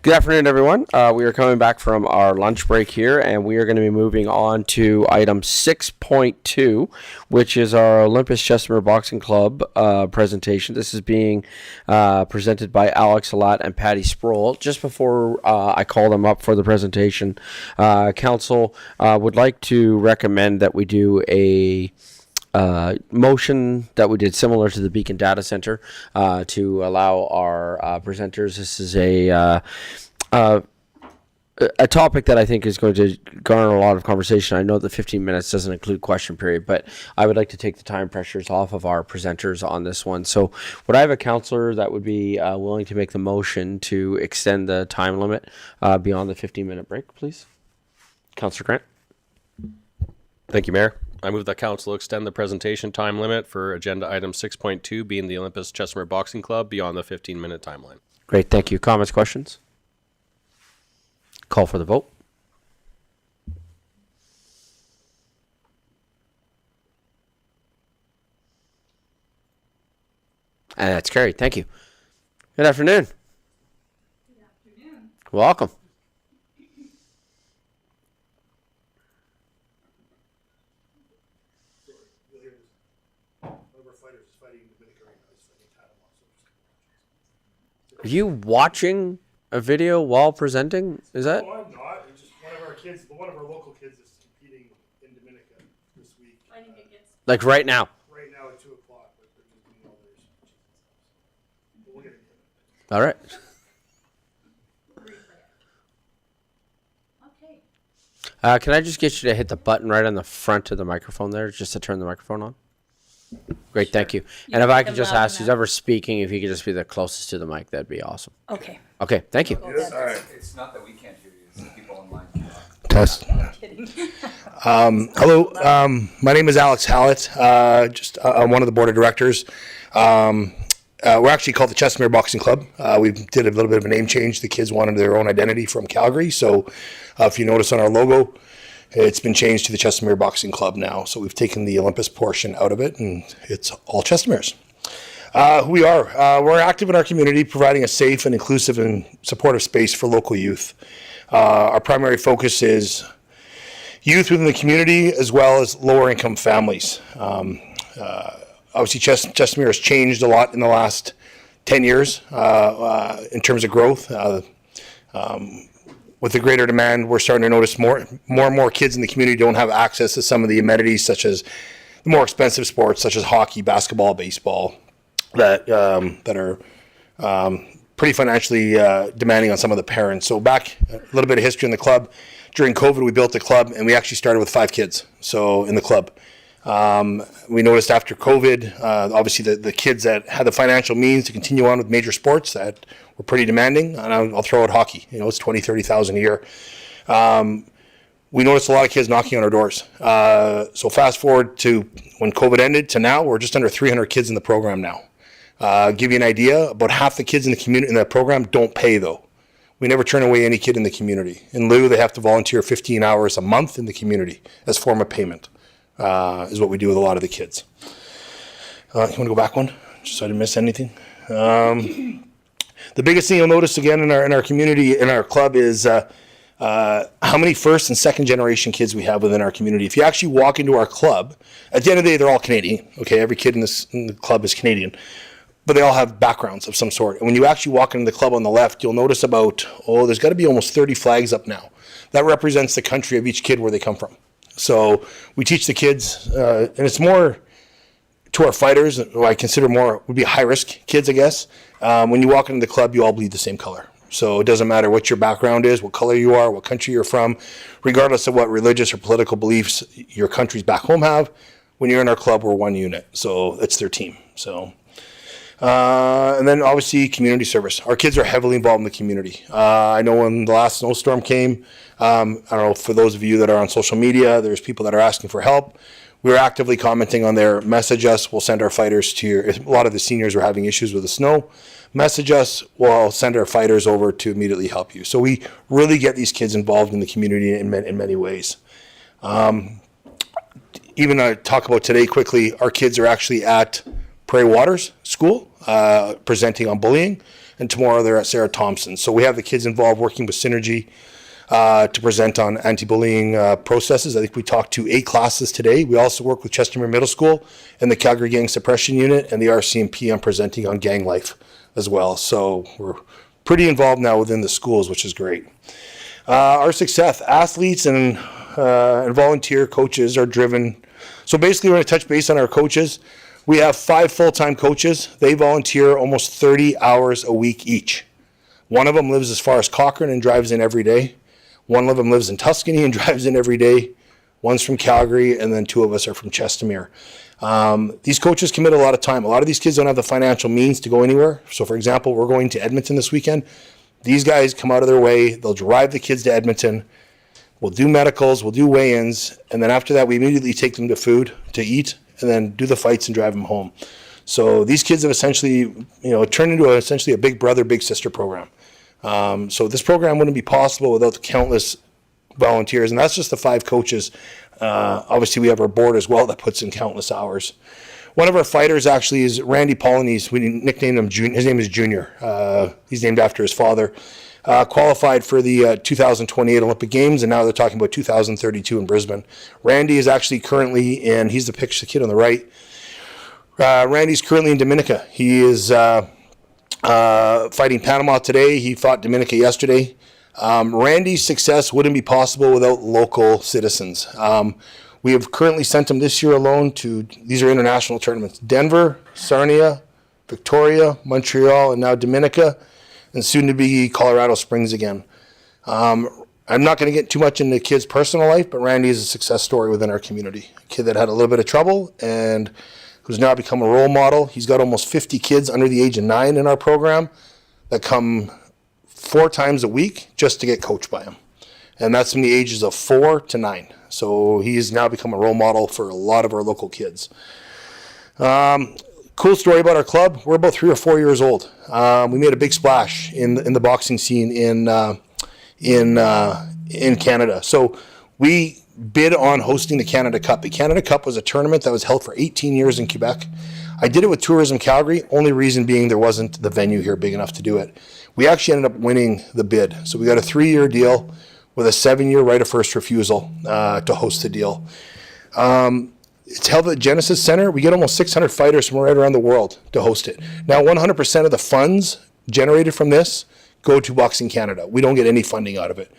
Good afternoon, everyone. We are coming back from our lunch break here, and we are going to be moving on to item 6.2, which is our Olympus Chestermere Boxing Club presentation. This is being presented by Alex Alat and Patty Sproul. Just before I call them up for the presentation, Council would like to recommend that we do a motion that we did similar to the Beacon Data Center to allow our presenters. This is a topic that I think is going to garner a lot of conversation. I know that 15 minutes doesn't include question period, but I would like to take the time pressures off of our presenters on this one. So would I have a counselor that would be willing to make the motion to extend the time limit beyond the 15-minute break, please? Councillor Grant. Thank you, Mayor. I move that council extend the presentation time limit for agenda item 6.2 being the Olympus Chestermere Boxing Club beyond the 15-minute timeline. Great, thank you. Comments, questions? Call for the vote. And that's carried. Thank you. Good afternoon. Good afternoon. Welcome. Are you watching a video while presenting? Is that? No, I'm not. It's just one of our local kids is competing in Dominica this week. I think it gets Like right now? right now at 2 o'clock, but they're just doing all their but we'll get into it. All right. Can I just get you to hit the button right on the front of the microphone there, just to turn the microphone on? Great, thank you. And if I could just ask who's ever speaking, if you could just be the closest to the mic, that'd be awesome. Okay. Okay, thank you. All right. It's not that we can't hear you, it's the people online. Test. Hello, my name is Alex Hallett. I'm one of the board of directors. We're actually called the Chestermere Boxing Club. We did a little bit of a name change. The kids wanted their own identity from Calgary. So if you notice on our logo, it's been changed to the Chestermere Boxing Club now. So we've taken the Olympus portion out of it, and it's all Chestermere's. Who we are. We're active in our community, providing a safe and inclusive and supportive space for local youth. Our primary focus is youth within the community as well as lower income families. Obviously, Chestermere has changed a lot in the last 10 years in terms of growth. With the greater demand, we're starting to notice more and more kids in the community don't have access to some of the amenities, such as the more expensive sports, such as hockey, basketball, baseball, that are pretty financially demanding on some of the parents. So back a little bit of history in the club. During COVID, we built the club, and we actually started with 5 kids. So in the club, we noticed after COVID, obviously the kids that had the financial means to continue on with major sports that were pretty demanding, and I'll throw out hockey. You know, it's $20,000-$30,000 a year. We noticed a lot of kids knocking on our doors. So fast forward to when COVID ended to now, we're just under 300 kids in the program now. Give you an idea, about half the kids in the community in that program don't pay though. We never turn away any kid in the community. In lieu, they have to volunteer 15 hours a month in the community as form of payment, is what we do with a lot of the kids. You want to go back one, just so I didn't miss anything? The biggest thing you'll notice again in our community, in our club, is how many first and second generation kids we have within our community. If you actually walk into our club, at the end of the day, they're all Canadian. Okay, every kid in the club is Canadian, but they all have backgrounds of some sort. And when you actually walk into the club on the left, you'll notice there's got to be almost 30 flags up now. That represents the country of each kid where they come from. So we teach the kids, and it's more to our fighters, who I consider would be high-risk kids, I guess. When you walk into the club, you all bleed the same color. So it doesn't matter what your background is, what color you are, what country you're from, regardless of what religious or political beliefs your countries back home have. When you're in our club, we're one unit. So it's their team. So, and then obviously community service. Our kids are heavily involved in the community. I know when the last snowstorm came, I don't know, for those of you that are on social media, there's people that are asking for help. We're actively commenting on there. Message us. We'll send our fighters to a lot of the seniors are having issues with the snow. Message us. We'll send our fighters over to immediately help you. So we really get these kids involved in the community in many ways. Even talk about today quickly, our kids are actually at Prairie Waters School, presenting on bullying, and tomorrow they're at Sarah Thompson. So we have the kids involved working with Synergy to present on anti-bullying processes. I think we talked to 8 classes today. We also work with Chestermere Middle School and the Calgary Gang Suppression Unit and the RCMP on presenting on gang life as well. So we're pretty involved now within the schools, which is great. Our success, athletes and volunteer coaches are driven. So basically we're going to touch base on our coaches. We have 5 full-time coaches. They volunteer almost 30 hours a week each. One of them lives as far as Cochrane and drives in every day. One of them lives in Tuscany and drives in every day. One's from Calgary, and then 2 of us are from Chestermere. These coaches commit a lot of time. A lot of these kids don't have the financial means to go anywhere. So for example, we're going to Edmonton this weekend. These guys come out of their way. They'll drive the kids to Edmonton. We'll do medicals, we'll do weigh-ins, and then after that, we immediately take them to food to eat, and then do the fights and drive them home. So these kids have essentially, turned into essentially a big brother, big sister program. So this program wouldn't be possible without the countless volunteers, and that's just the 5 coaches. Obviously, we have our board as well that puts in countless hours. One of our fighters actually is Randy Polonese. We nicknamed him Junior. His name is Junior. He's named after his father. Qualified for the 2028 Olympic Games, and now they're talking about 2032 in Brisbane. Randy is actually currently in, he's the picture, the kid on the right. Randy's currently in Dominica. He is fighting Panama today. He fought Dominica yesterday. Randy's success wouldn't be possible without local citizens. We have currently sent him this year alone to, these are international tournaments, Denver, Sarnia, Victoria, Montreal, and now Dominica, and soon to be Colorado Springs again. I'm not going to get too much into the kid's personal life, but Randy is a success story within our community. A kid that had a little bit of trouble and who's now become a role model. He's got almost 50 kids under the age of 9 in our program that come 4 times a week just to get coached by him. And that's from the ages of 4 to 9. So he's now become a role model for a lot of our local kids. Cool story about our club. We're about 3 or 4 years old. We made a big splash in the boxing scene in Canada. So we bid on hosting the Canada Cup. The Canada Cup was a tournament that was held for 18 years in Quebec. I did it with Tourism Calgary, only reason being there wasn't the venue here big enough to do it. We actually ended up winning the bid. So we got a 3-year deal with a 7-year right of first refusal to host the deal. It's held at Genesis Center. We get almost 600 fighters from right around the world to host it. Now, 100% of the funds generated from this go to Boxing Canada. We don't get any funding out of it.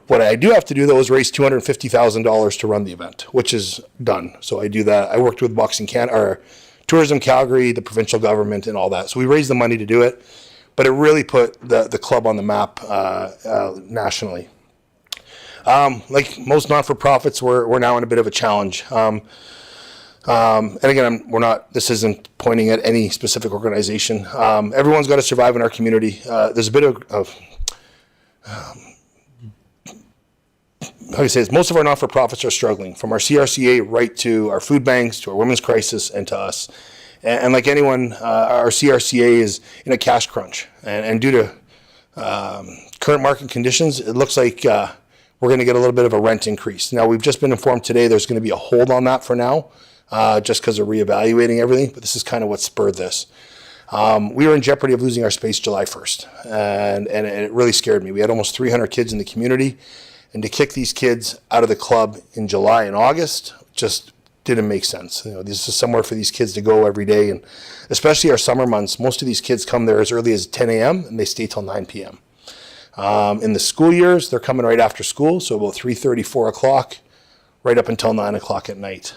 What I do have to do, though, is raise $250,000 to run the event, which is done. So I do that. I worked with Boxing Canada, or Tourism Calgary, the provincial government, and all that. So we raised the money to do it, but it really put the club on the map nationally. Like most not-for-profits, we're now in a bit of a challenge. And again, this isn't pointing at any specific organization. Everyone's got to survive in our community. There's a bit of how do you say this? Most of our not-for-profits are struggling, from our CRCA right to our food banks, to our women's crisis, and to us. And like anyone, our CRCA is in a cash crunch. And due to current market conditions, it looks like we're going to get a little bit of a rent increase. Now, we've just been informed today there's going to be a hold on that for now, just because they're reevaluating everything. But this is kind of what spurred this. We were in jeopardy of losing our space July 1st, and it really scared me. We had almost 300 kids in the community, and to kick these kids out of the club in July and August just didn't make sense. This is somewhere for these kids to go every day, and especially our summer months. Most of these kids come there as early as 10 a.m. and they stay till 9 p.m. In the school years, they're coming right after school, so about 3:30, 4 o'clock, right up until 9 o'clock at night.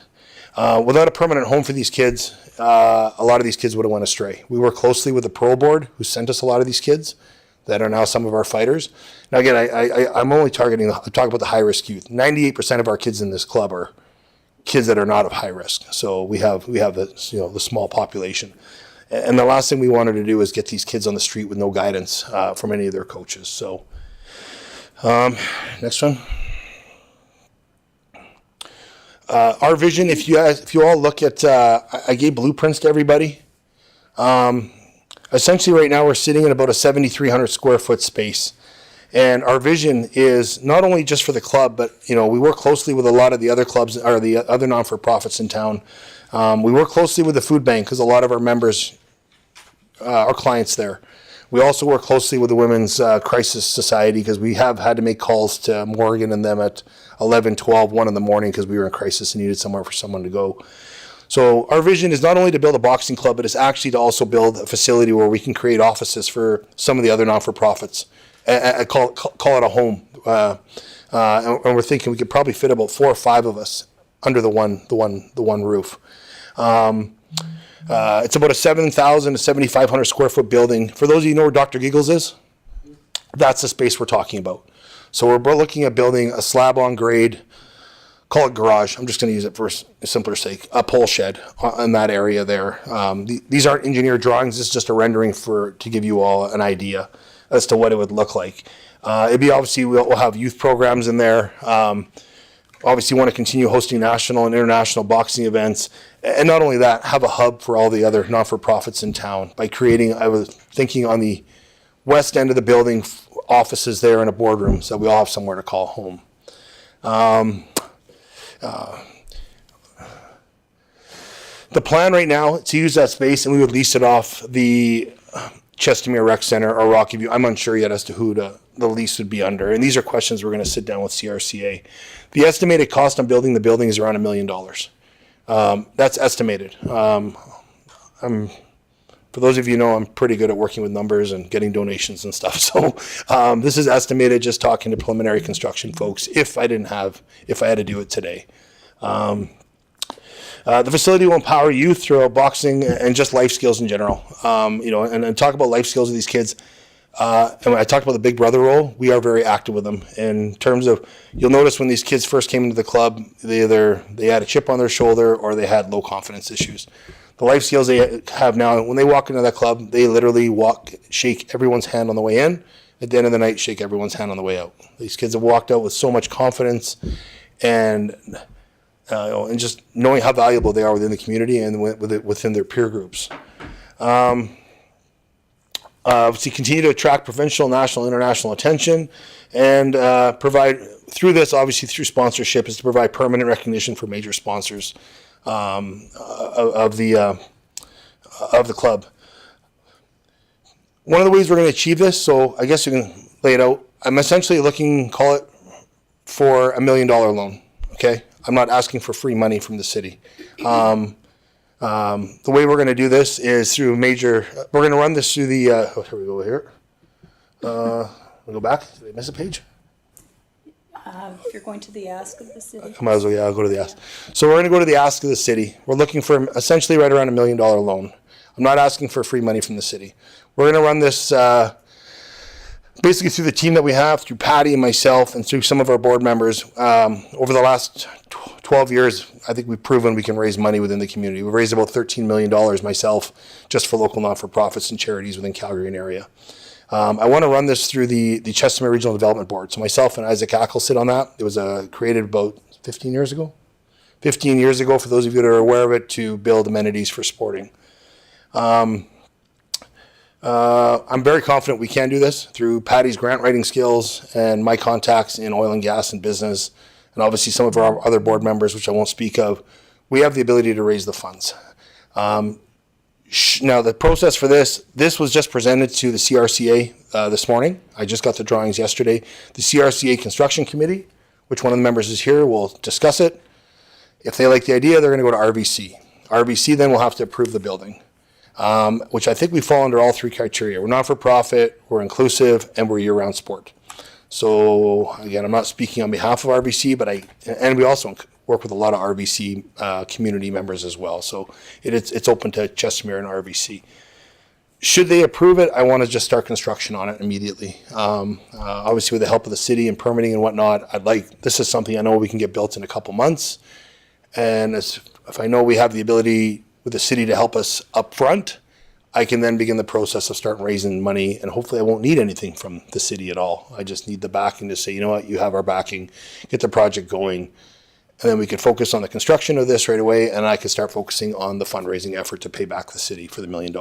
Without a permanent home for these kids, a lot of these kids would have went astray. We work closely with the parole board who sent us a lot of these kids that are now some of our fighters. Now again, I'm only talking about the high-risk youth. 98% of our kids in this club are kids that are not of high risk. So we have the small population. And the last thing we wanted to do is get these kids on the street with no guidance from any of their coaches. So next one. Our vision, if you all look at, I gave blueprints to everybody. Essentially right now we're sitting in about a 7,300 square foot space. And our vision is not only just for the club, but, you know, we work closely with a lot of the other clubs or the other non-for-profits in town. We work closely with the food bank because a lot of our members are clients there. We also work closely with the Women's Crisis Society because we have had to make calls to Morgan and them at 11, 12, 1 in the morning because we were in crisis and needed somewhere for someone to go. So our vision is not only to build a boxing club, but it's actually to also build a facility where we can create offices for some of the other non-for-profits. Call it a home. And we're thinking we could probably fit about 4 or 5 of us under the one roof. It's about a 7,000 to 7,500 square foot building. For those of you who know where Dr. Giggles is, that's the space we're talking about. So we're looking at building a slab on grade, call it garage. I'm just going to use it for a simpler sake, a pole shed in that area there. These aren't engineered drawings. This is just a rendering to give you all an idea as to what it would look like. It'd be obviously, we'll have youth programs in there. Obviously want to continue hosting national and international boxing events. And not only that, have a hub for all the other non-for-profits in town by creating, I was thinking on the west end of the building, offices there and a boardroom so we all have somewhere to call home. The plan right now to use that space, and we would lease it off the Chestermere Rec Center or Rocky View. I'm unsure yet as to who the lease would be under. And these are questions we're going to sit down with CRCA. The estimated cost on building the building is around $1 million. That's estimated. For those of you who know, I'm pretty good at working with numbers and getting donations and stuff. So this is estimated just talking to preliminary construction folks if I had to do it today. The facility will empower youth through boxing and just life skills in general. And talk about life skills of these kids. And when I talked about the Big Brother role, we are very active with them in terms of, you'll notice when these kids first came into the club, they had a chip on their shoulder or they had low confidence issues. The life skills they have now, when they walk into that club, they literally shake everyone's hand on the way in. At the end of the night, shake everyone's hand on the way out. These kids have walked out with so much confidence and just knowing how valuable they are within the community and within their peer groups. Obviously, continue to attract provincial, national, international attention, and provide through this, obviously through sponsorship, is to provide permanent recognition for major sponsors of the club. One of the ways we're going to achieve this, so I guess you can lay it out. I'm essentially looking, call it, for $1 million loan. Okay, I'm not asking for free money from the city. The way we're going to do this is through we're going to run this through the, here we go here. We'll go back. Did I miss a page? If you're going to the ask of the city. I might as well, yeah, I'll go to the ask. So we're going to go to the ask of the city. We're looking for essentially right around $1 million loan. I'm not asking for free money from the city. We're going to run this basically through the team that we have, through Patty and myself, and through some of our board members. Over the last 12 years, I think we've proven we can raise money within the community. We've raised about $13 million myself just for local non-for-profits and charities within Calgary and area. I want to run this through the Chestermere Regional Development Board. So myself and Isaac Ackle sit on that. It was created about 15 years ago. 15 years ago, for those of you that are aware of it, to build amenities for sporting. I'm very confident we can do this through Patty's grant writing skills and my contacts in oil and gas and business, and obviously some of our other board members, which I won't speak of. We have the ability to raise the funds. Now, the process for this was just presented to the CRCA this morning. I just got the drawings yesterday. The CRCA Construction Committee, which one of the members is here, will discuss it. If they like the idea, they're going to go to RBC. RBC then will have to approve the building, which I think we fall under all 3 criteria. We're not-for-profit, we're inclusive, and we're year-round sport. So, again, I'm not speaking on behalf of RBC, and we also work with a lot of RBC community members as well. So it's open to Chestermere and RBC. Should they approve it, I want to just start construction on it immediately. Obviously, with the help of the city and permitting and whatnot, this is something I know we can get built in a couple months. And if I know we have the ability with the city to help us up front, I can then begin the process of starting raising money, and hopefully I won't need anything from the city at all. I just need the backing to say, you know what, you have our backing, get the project going. And then we could focus on the construction of this right away, and I could start focusing on the fundraising effort to pay back the city for the $1 million.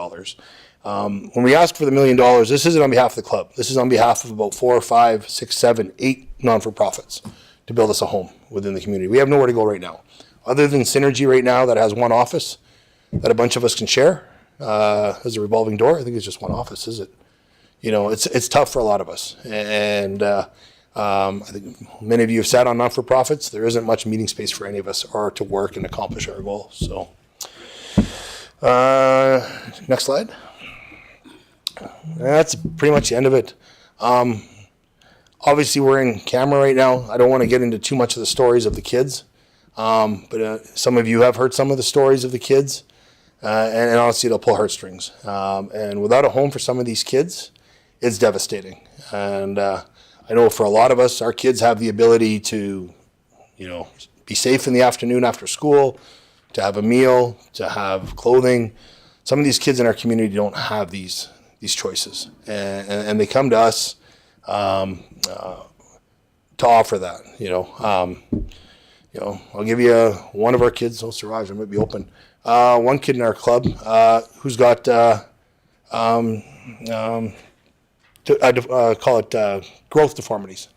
When we ask for the $1 million, this isn't on behalf of the club. This is on behalf of about 4 or 5, 6, 7, 8 non-for-profits to build us a home within the community. We have nowhere to go right now. Other than Synergy right now that has one office that a bunch of us can share as a revolving door. I think it's just one office, is it? You know, it's tough for a lot of us. And I think many of you have sat on not-for-profits. There isn't much meeting space for any of us or to work and accomplish our goal. So next slide. That's pretty much the end of it. Obviously, we're in camera right now. I don't want to get into too much of the stories of the kids, but some of you have heard some of the stories of the kids, and honestly, it'll pull heartstrings. And without a home for some of these kids, it's devastating. And I know for a lot of us, our kids have the ability to, you know, be safe in the afternoon after school, to have a meal, to have clothing. Some of these kids in our community don't have these choices, and they come to us to offer that. I'll give you one of our kids. Oh, Siraj, I might be open. One kid in our club who's got call it growth deformities,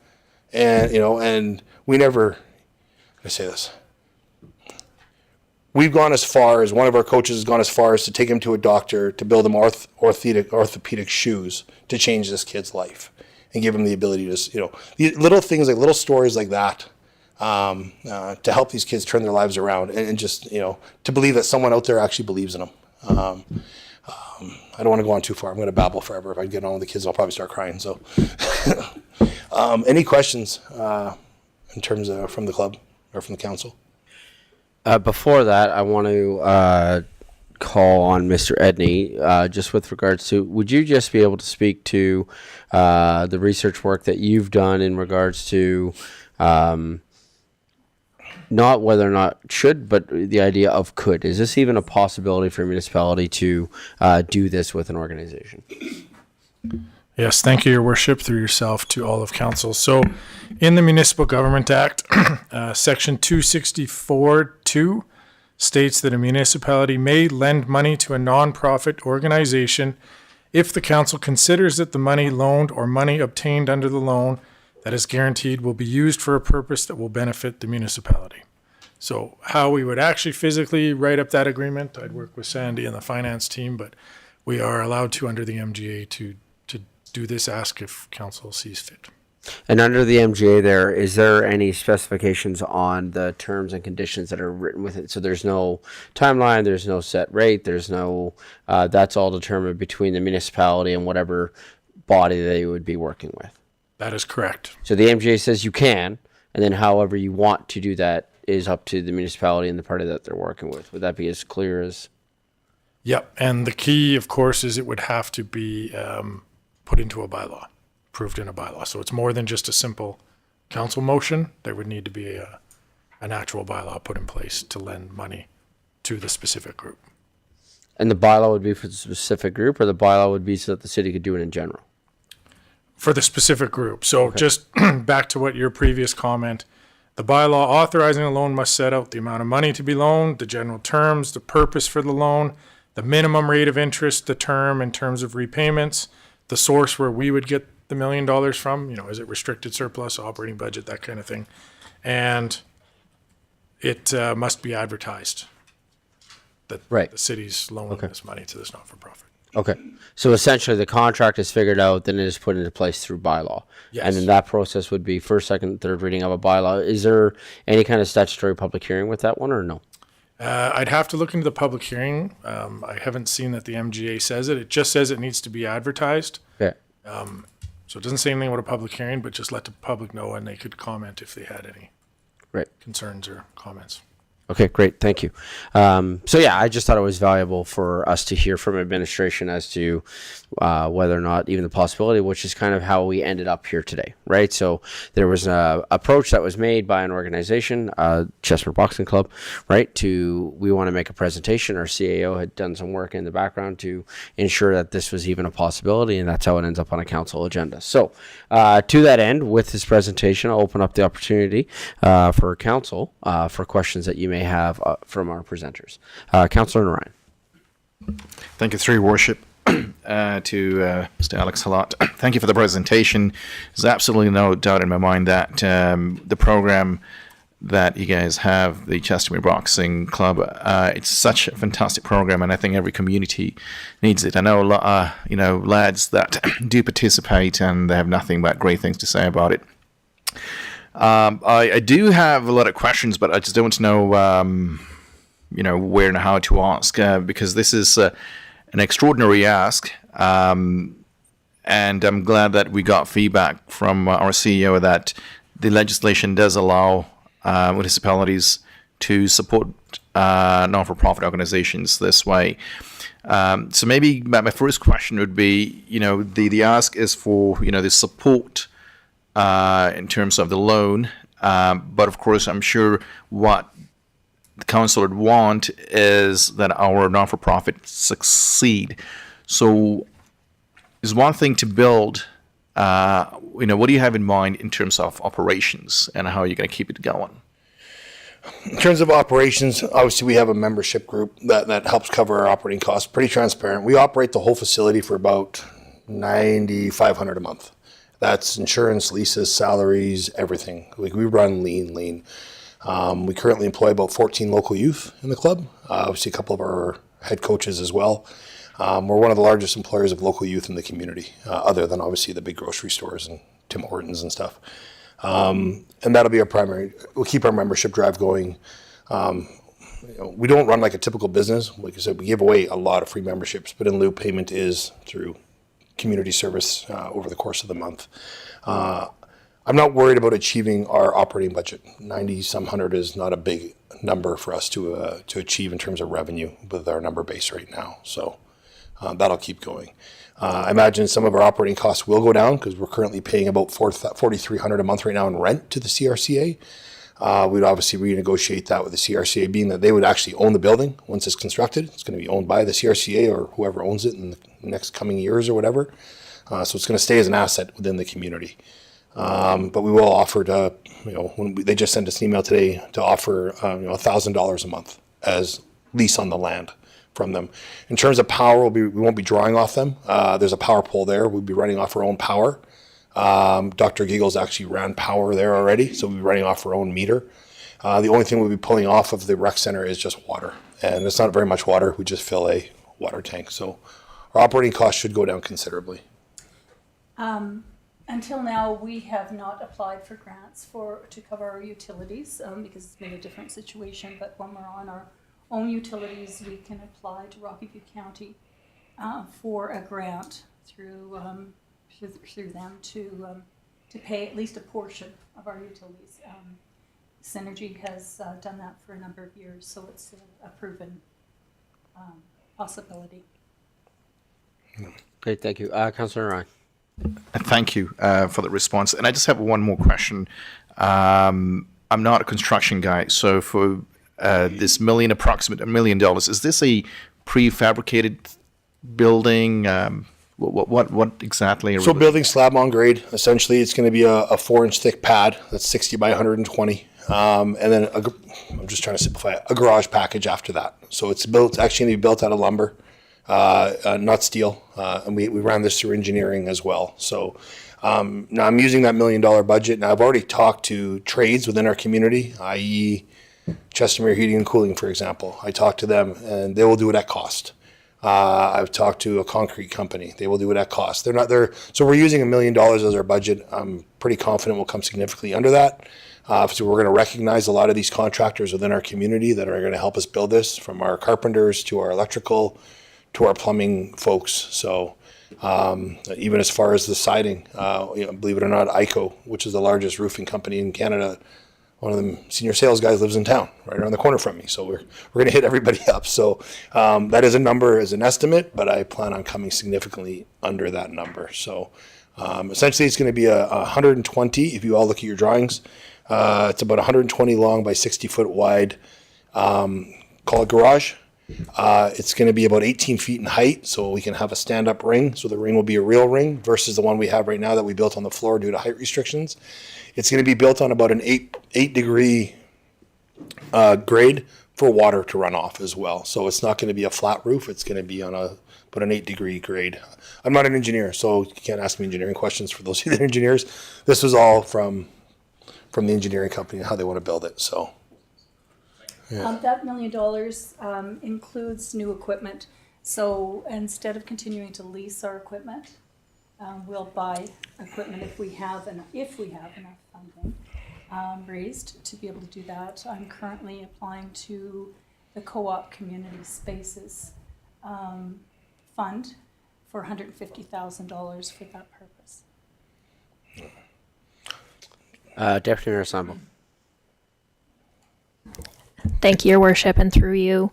and we never. I say this. We've gone as far as one of our coaches has gone as far as to take him to a doctor to build him orthopedic shoes to change this kid's life and give him the ability to, little things like little stories like that to help these kids turn their lives around and just, to believe that someone out there actually believes in them. I don't want to go on too far. I'm going to babble forever. If I get on with the kids, I'll probably start crying. So any questions in terms of from the club or from the council? Before that, I want to call on Mr. Edney, just with regards to, would you just be able to speak to the research work that you've done in regards to not whether or not should, but the idea of could? Is this even a possibility for a municipality to do this with an organization? Yes, thank you, Your Worship, through yourself to all of council. So in the Municipal Government Act, Section 264(2) states that a municipality may lend money to a nonprofit organization if the council considers that the money loaned or money obtained under the loan that is guaranteed will be used for a purpose that will benefit the municipality. So how we would actually physically write up that agreement, I'd work with Sandy and the finance team, but we are allowed to, under the MGA, to do this ask if council sees fit. And under the MGA is there any specifications on the terms and conditions that are written with it? So there's no timeline, there's no set rate, there's no, that's all determined between the municipality and whatever body they would be working with. That is correct. So the MGA says you can, and then however you want to do that is up to the municipality and the party that they're working with. Would that be as clear as? Yep, and the key, of course, is it would have to be put into a bylaw, approved in a bylaw. So it's more than just a simple council motion. There would need to be an actual bylaw put in place to lend money to the specific group. And the bylaw would be for the specific group, or the bylaw would be so that the city could do it in general? For the specific group. So just back to what your previous comment, the bylaw authorizing a loan must set out the amount of money to be loaned, the general terms, the purpose for the loan, the minimum rate of interest, the term in terms of repayments, the source where we would get the $1 million from, is it restricted surplus, operating budget, that kind of thing. And it must be advertised that the city's loaning this money to this not-for-profit. Okay. So essentially the contract is figured out, then it is put into place through bylaw. Yes. And then that process would be first, second, third reading of a bylaw. Is there any kind of statutory public hearing with that one or no? I'd have to look into the public hearing. I haven't seen that the MGA says it. It just says it needs to be advertised. Okay. So it doesn't say anything about a public hearing, but just let the public know and they could comment if they had any concerns or comments. Okay, great. Thank you. So yeah, I just thought it was valuable for us to hear from administration as to whether or not even the possibility, which is kind of how we ended up here today, right? So there was an approach that was made by an organization, Chester Boxing Club, right? We want to make a presentation. Our CAO had done some work in the background to ensure that this was even a possibility, and that's how it ends up on a council agenda. So to that end, with this presentation, I'll open up the opportunity for council for questions that you may have from our presenters. Councillor Ryan. Thank you, through your worship. Mr. Alex Halott. Thank you for the presentation. There's absolutely no doubt in my mind that the program that you guys have, the Chestermere Boxing Club, it's such a fantastic program, and I think every community needs it. I know a lot, lads that do participate, and they have nothing but great things to say about it. I do have a lot of questions, but I just don't know, where and how to ask, because this is an extraordinary ask, and I'm glad that we got feedback from our CEO that the legislation does allow municipalities to support non-for-profit organizations this way. So maybe my first question would be, the ask is for, the support in terms of the loan, but of course I'm sure what the council would want is that our non-for-profit succeed. So is one thing to build, what do you have in mind in terms of operations and how you're going to keep it going? In terms of operations, obviously we have a membership group that helps cover our operating costs. Pretty transparent. We operate the whole facility for about $9,500 a month. That's insurance, leases, salaries, everything. We run lean. We currently employ about 14 local youth in the club. Obviously a couple of our head coaches as well. We're one of the largest employers of local youth in the community, other than obviously the big grocery stores and Tim Hortons and stuff. And that'll be our primary. We'll keep our membership drive going. We don't run like a typical business. Like I said, we give away a lot of free memberships, but in lieu payment is through community service over the course of the month. I'm not worried about achieving our operating budget. 90-some hundred is not a big number for us to achieve in terms of revenue with our number base right now. So that'll keep going. I imagine some of our operating costs will go down because we're currently paying about $4,300 a month right now in rent to the CRCA. We'd obviously renegotiate that with the CRCA, being that they would actually own the building once it's constructed. It's going to be owned by the CRCA or whoever owns it in the next coming years or whatever. So it's going to stay as an asset within the community. But we will offer to, they just sent us an email today to offer, $1,000 a month as lease on the land from them. In terms of power, we won't be drawing off them. There's a power pole there. We'll be running off our own power. Dr. Giggles actually ran power there already, so we'll be running off our own meter. The only thing we'll be pulling off of the rec center is just water. And it's not very much water. We just fill a water tank. So our operating costs should go down considerably. Until now, we have not applied for grants to cover our utilities because it's been a different situation. But when we're on our own utilities, we can apply to Rocky View County for a grant through them to pay at least a portion of our utilities. Synergy has done that for a number of years, so it's a proven possibility. Great, thank you. Councillor Ryan. Thank you for the response. And I just have one more question. I'm not a construction guy, so for this approximate $1 million, is this a prefabricated building? What exactly? So building slab on grade. Essentially, it's going to be a 4-inch thick pad that's 60 by 120. And then I'm just trying to simplify it, a garage package after that. So it's actually going to be built out of lumber. Not steel, and we ran this through engineering as well. So now I'm using that $1 million budget. Now I've already talked to trades within our community, i.e. Chestermere Heating and Cooling, for example. I talked to them, and they will do it at cost. I've talked to a concrete company. They will do it at cost. They're not there. So we're using $1 million as our budget. I'm pretty confident we'll come significantly under that. So we're going to recognize a lot of these contractors within our community that are going to help us build this, from our carpenters to our electrical to our plumbing folks. So even as far as the siding, believe it or not, ICO, which is the largest roofing company in Canada, one of them senior sales guys lives in town, right around the corner from me. So we're going to hit everybody up. So that is a number, as an estimate, but I plan on coming significantly under that number. So essentially, it's going to be a 120. If you all look at your drawings, it's about 120 long by 60 foot wide. Call it garage. It's going to be about 18 feet in height, so we can have a stand-up ring. So the ring will be a real ring versus the one we have right now that we built on the floor due to height restrictions. It's going to be built on about an 8 degree grade for water to run off as well. So it's not going to be a flat roof. It's going to be on about an 8-degree grade. I'm not an engineer, so you can't ask me engineering questions for those of you that are engineers. This was all from the engineering company and how they want to build it. So that $1 million includes new equipment. So instead of continuing to lease our equipment, we'll buy equipment if we have enough funding raised to be able to do that. I'm currently applying to the Co-op Community Spaces Fund for $150,000 for that purpose. Deputy Mayor Sandboe. Thank you, Your Worship, and through you.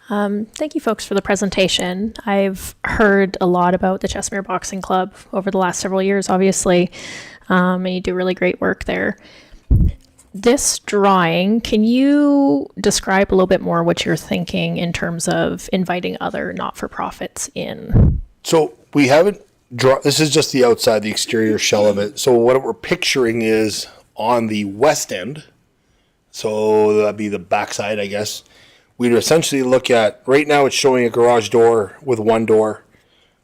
Thank you, folks, for the presentation. I've heard a lot about the Chesmere Boxing Club over the last several years, obviously, and you do really great work there. This drawing, can you describe a little bit more what you're thinking in terms of inviting other not-for-profits in? So we haven't drawn, this is just the outside, the exterior shell of it. So what we're picturing is on the west end, so that'd be the backside, I guess. We'd essentially look at, right now it's showing a garage door with one door.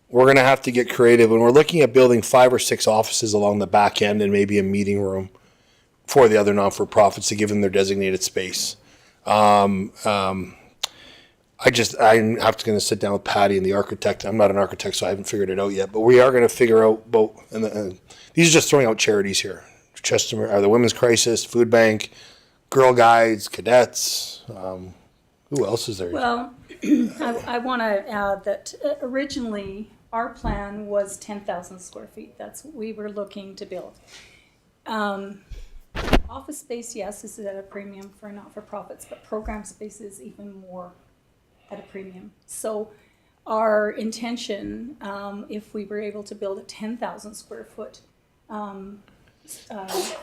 We're going to have to get creative, and we're looking at building 5 or 6 offices along the back end and maybe a meeting room for the other non-for-profits to give them their designated space. I have to going to sit down with Patty and the architect. I'm not an architect, so I haven't figured it out yet. But we are going to figure out both. And these are just throwing out charities here: Chester, the Women's Crisis, Food Bank, Girl Guides, Cadets. Who else is there? Well, I want to add that originally our plan was 10,000 square feet. That's what we were looking to build. Office space, yes, is at a premium for not-for-profits, but program space is even more at a premium. So our intention, if we were able to build a 10,000 square foot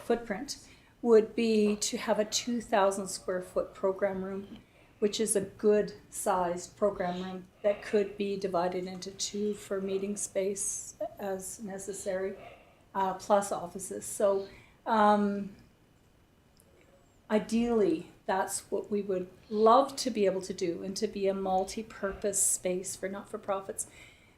footprint, would be to have a 2,000 square foot program room, which is a good sized program room that could be divided into 2 for meeting space as necessary, plus offices. So ideally, that's what we would love to be able to do, and to be a multi-purpose space for not-for-profits.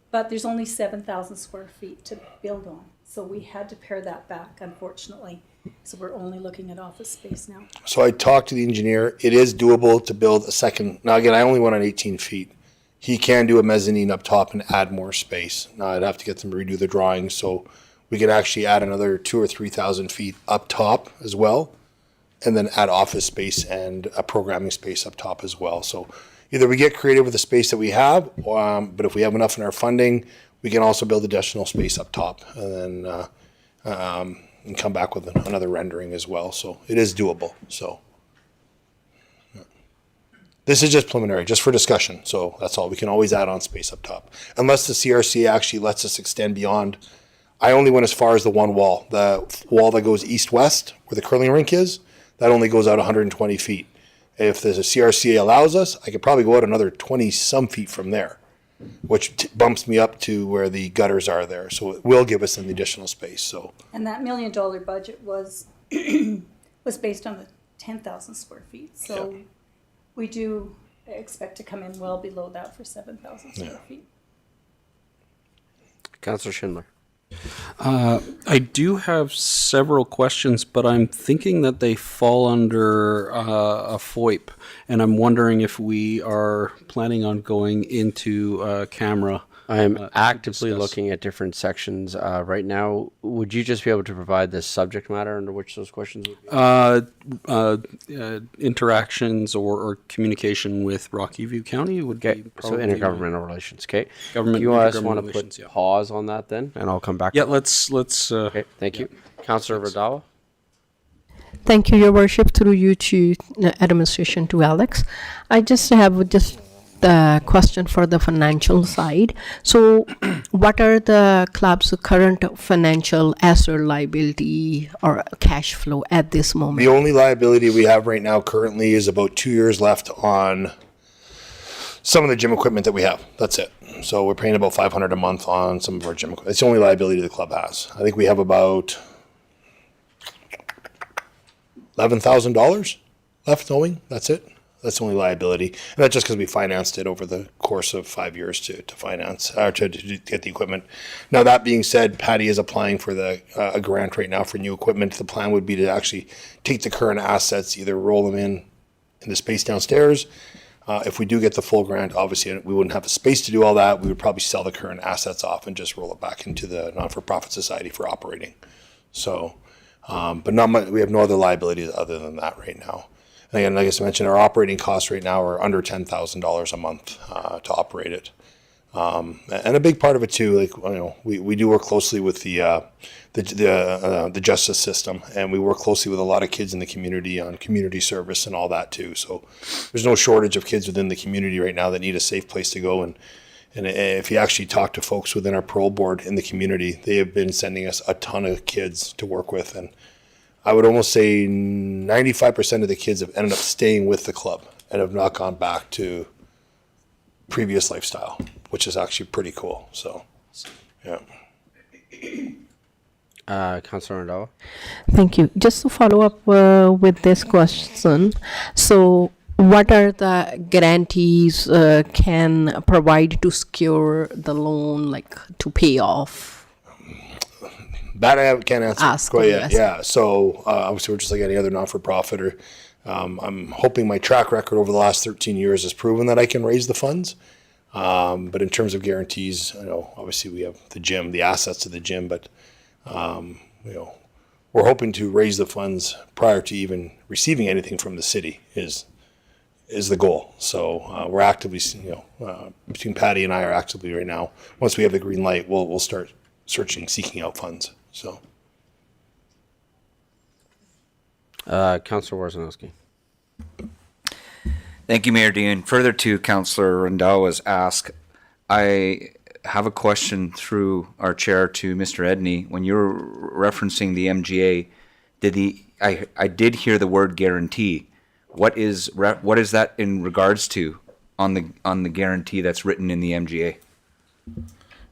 But there's only 7,000 square feet to build on. So we had to pare that back, unfortunately. So we're only looking at office space now. So I talked to the engineer. It is doable to build a second. Now, again, I only went on 18 feet. He can do a mezzanine up top and add more space. Now, I'd have to get them to redo the drawings. So we could actually add another 2,000 or 3,000 feet up top as well, and then add office space and a programming space up top as well. So either we get creative with the space that we have, but if we have enough in our funding, we can also build additional space up top, and then and come back with another rendering as well. So it is doable. So yeah. This is just preliminary, just for discussion. So that's all. We can always add on space up top, unless the CRC actually lets us extend beyond. I only went as far as the one wall, the wall that goes east-west where the curling rink is. That only goes out 120 feet. If there's a CRCA allows us, I could probably go out another 20-some feet from there, which bumps me up to where the gutters are there. So it will give us an additional space. So. And that $1 million budget was was based on the 10,000 square feet. So yeah. We do expect to come in well below that for 7,000 square feet. Councillor Schindler. I do have several questions, but I'm thinking that they fall under a FOIP, and I'm wondering if we are planning on going into camera. I'm actively looking at different sections right now. Would you just be able to provide the subject matter under which those questions would be? Interactions or communication with Rocky View County would be so intergovernmental relations. Okay. Government. You guys want to put pause on that then, and I'll come back. Yeah, let's. Okay. Thank you, Councillor Radawa. Thank you, Your Worship, through you to administration to Alex. I just have the question for the financial side. So what are the club's current financial asset liability or cash flow at this moment? The only liability we have right now currently is about 2 years left on some of the gym equipment that we have. That's it. So we're paying about $500 a month on some of our gym equipment. It's the only liability the club has. I think we have about $11,000 left owing. That's it. That's the only liability. And that's just because we financed it over the course of 5 years to finance, or to get the equipment. Now, that being said, Patty is applying for a grant right now for new equipment. The plan would be to actually take the current assets, either roll them in the space downstairs. If we do get the full grant, obviously we wouldn't have the space to do all that. We would probably sell the current assets off and just roll it back into the non-for-profit society for operating. So, but not much, we have no other liabilities other than that right now. And again, like I mentioned, our operating costs right now are under $10,000 a month to operate it. And a big part of it too, like, you know, we do work closely with the justice system, and we work closely with a lot of kids in the community on community service and all that too. So there's no shortage of kids within the community right now that need a safe place to go. And if you actually talk to folks within our parole board in the community, they have been sending us a ton of kids to work with. And I would almost say 95% of the kids have ended up staying with the club and have not gone back to previous lifestyle, which is actually pretty cool. So, yeah. Councillor Janelle. Thank you. Just to follow up with this question, so what are the guarantees can provide to secure the loan, like to pay off? That I can't answer. Ask, quite yet. yes. Yeah. So obviously we're just like any other non-for-profit. Or I'm hoping my track record over the last 13 years has proven that I can raise the funds. But in terms of guarantees, you know, obviously we have the gym, the assets of the gym, but you know, we're hoping to raise the funds prior to even receiving anything from the city is the goal. So we're actively, you know, between Patty and I are actively right now. Once we have the green light, we'll start seeking out funds. So, Councillor Warzanowski. Thank you, Mayor Dean. Further to Councillor Randall ask, I have a question through our chair to Mr. Edney. When you were referencing the MGA, I did hear the word guarantee. What is that in regards to on the guarantee that's written in the MGA?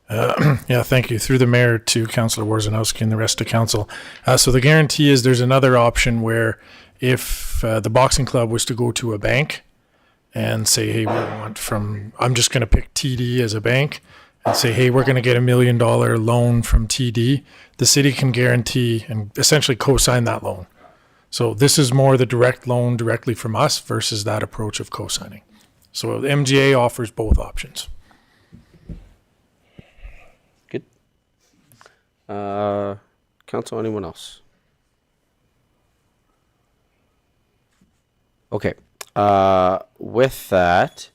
Yeah, thank you. Through the mayor to Councillor Warzanowski and the rest of council. So the guarantee is there's another option where if the boxing club was to go to a bank and say, hey, we want I'm just going to pick TD as a bank and say, hey, we're going to get $1 million loan from TD, the city can guarantee and essentially co-sign that loan. So this is more the direct loan directly from us versus that approach of co-signing. So the MGA offers both options. Good. Council, anyone else? Okay. With that,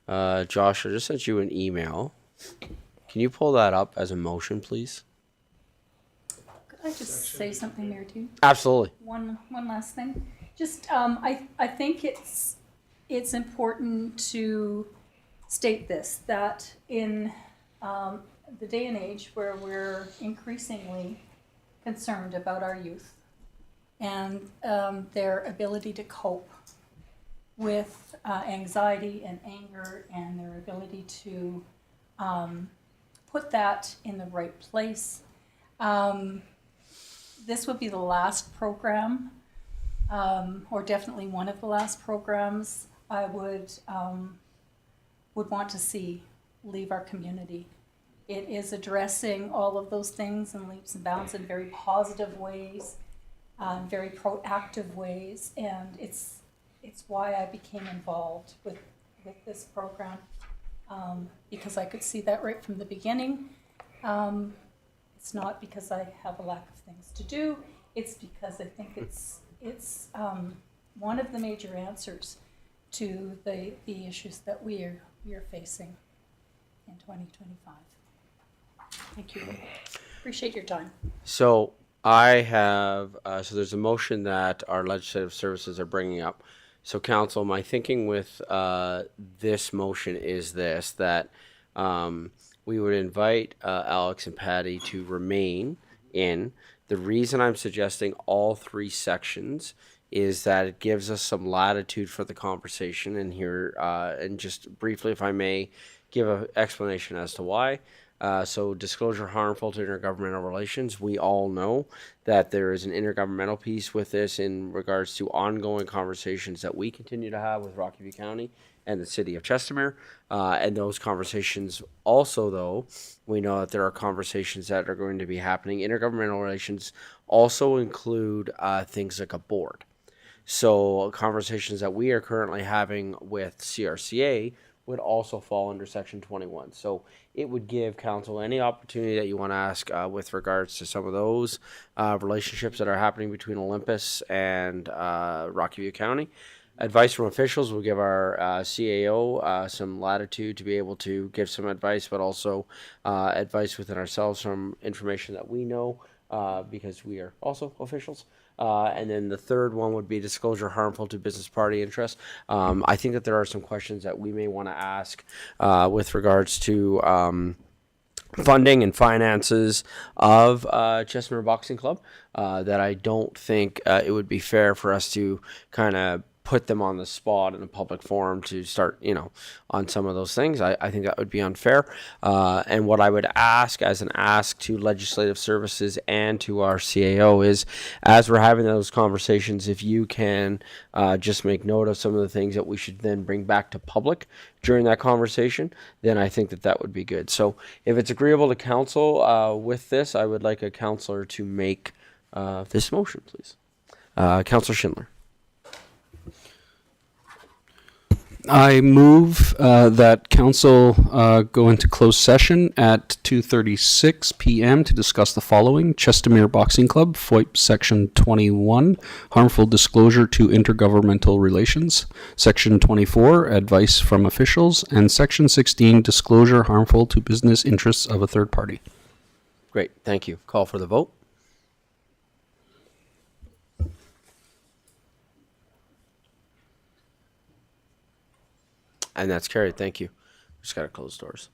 Josh, I just sent you an email. Can you pull that up as a motion, please? Could I just say something there too? Absolutely. One last thing. Just I think it's important to state this, that in the day and age where we're increasingly concerned about our youth and their ability to cope with anxiety and anger and their ability to put that in the right place. This would be the last program, or definitely one of the last programs I would want to see leave our community. It is addressing all of those things in leaps and bounds in very positive ways, very proactive ways, and it's why I became involved with this program, because I could see that right from the beginning. It's not because I have a lack of things to do, it's because I think it's one of the major answers to the issues that we are facing in 2025. Thank you. Appreciate your time. So I have, so there's a motion that our legislative services are bringing up. So council, my thinking with this motion is this, that we would invite Alex and Patty to remain in. The reason I'm suggesting all three sections is that it gives us some latitude for the conversation, and here, and just briefly, if I may, give an explanation as to why. So disclosure harmful to intergovernmental relations. We all know that there is an intergovernmental piece with this in regards to ongoing conversations that we continue to have with Rocky View County and the city of Chestermere. And those conversations also, though, we know that there are conversations that are going to be happening. Intergovernmental relations also include things like a board. So conversations that we are currently having with CRCA would also fall under Section 21. So it would give council any opportunity that you want to ask with regards to some of those relationships that are happening between Olympus and Rocky View County. Advice from officials will give our CAO some latitude to be able to give some advice, but also advice within ourselves from information that we know because we are also officials. And then the third one would be disclosure harmful to business party interests. I think that there are some questions that we may want to ask with regards to funding and finances of Chestermere Boxing Club that I don't think it would be fair for us to kind of put them on the spot in a public forum to start, on some of those things. I think that would be unfair. And what I would ask as an ask to legislative services and to our CAO is, as we're having those conversations, if you can just make note of some of the things that we should then bring back to public during that conversation, then I think that that would be good. So if it's agreeable to council with this, I would like a councillor to make this motion, please. Councillor Schindler. I move that council go into closed session at 2:36 p.m. to discuss the following: Chestermere Boxing Club, FOIP Section 21, harmful disclosure to intergovernmental relations; Section 24, advice from officials; and Section 16, disclosure harmful to business interests of a third party. Great, thank you. Call for the vote. And that's carried. Thank you. Just got to close doors.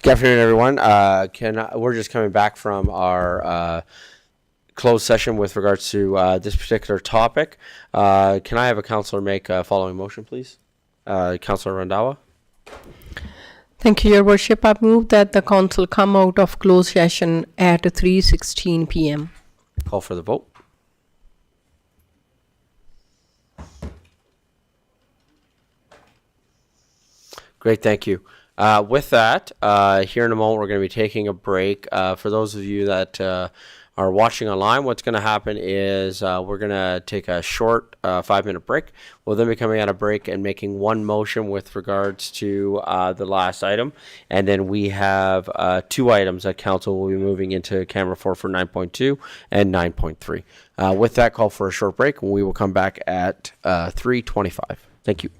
Good afternoon, everyone. We're just coming back from our closed session with regards to this particular topic. Can I have a councillor make a following motion, please? Councillor Randawa. Thank you, Your Worship. I move that the council come out of closed session at 3:16 p.m. Call for the vote. Great, thank you. With that, here in a moment, we're going to be taking a break. For those of you that are watching online, what's going to happen is we're going to take a short 5-minute break. We'll then be coming out of break and making one motion with regards to the last item. And then we have 2 items that council will be moving into camera for 9.2 and 9.3. With that, call for a short break, and we will come back at 3:25. Thank you.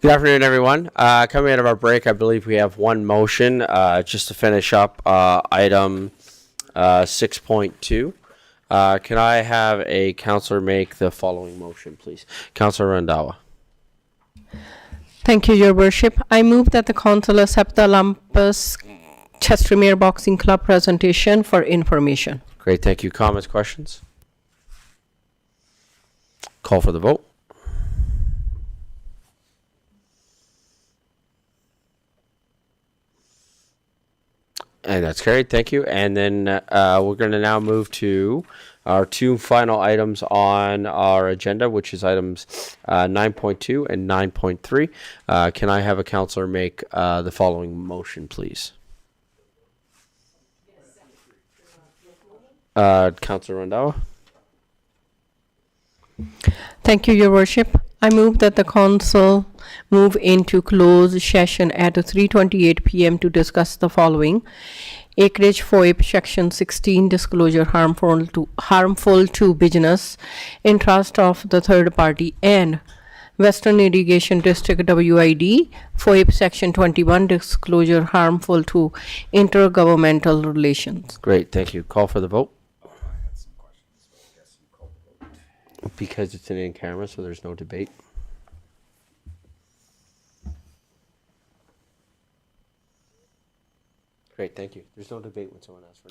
Good afternoon, everyone. Coming out of our break, I believe we have one motion just to finish up item 6.2. Can I have a counselor make the following motion, please? Counselor Randawa. Thank you, Your Worship. I move that the council accept the Olympus Chester Mere Boxing Club presentation for information. Great, thank you. Comments, questions? Call for the vote. And that's carried. Thank you. And then we're going to now move to our two final items on our agenda, which is items 9.2 and 9.3. Can I have a counselor make the following motion, please? Counselor Randawa. Thank you, Your Worship. I move that the council move into closed session at 3:28 p.m. to discuss the following: acreage FOIP section 16 disclosure harmful to business interest of the third party, and Western Irrigation District WID FOIP section 21 disclosure harmful to intergovernmental relations. Great, thank you. Call for the vote. Because it's an in camera, so there's no debate. Great, thank you. There's no debate when someone asks for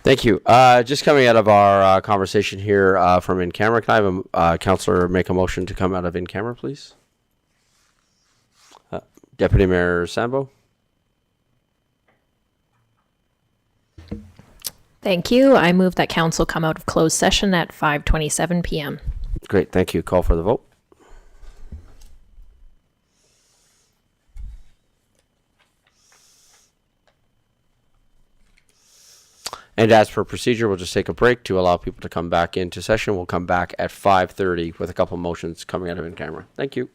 Thank you. Just coming out of our conversation here from in camera, can I have a counselor make a motion to come out of in camera, please? Deputy Mayor Sandboe. Thank you. I move that council come out of closed session at 5:27 p.m. Great, thank you. Call for the vote. And as per procedure, we'll just take a break to allow people to come back into session. We'll come back at 5:30 with a couple motions coming out of in camera. Thank you.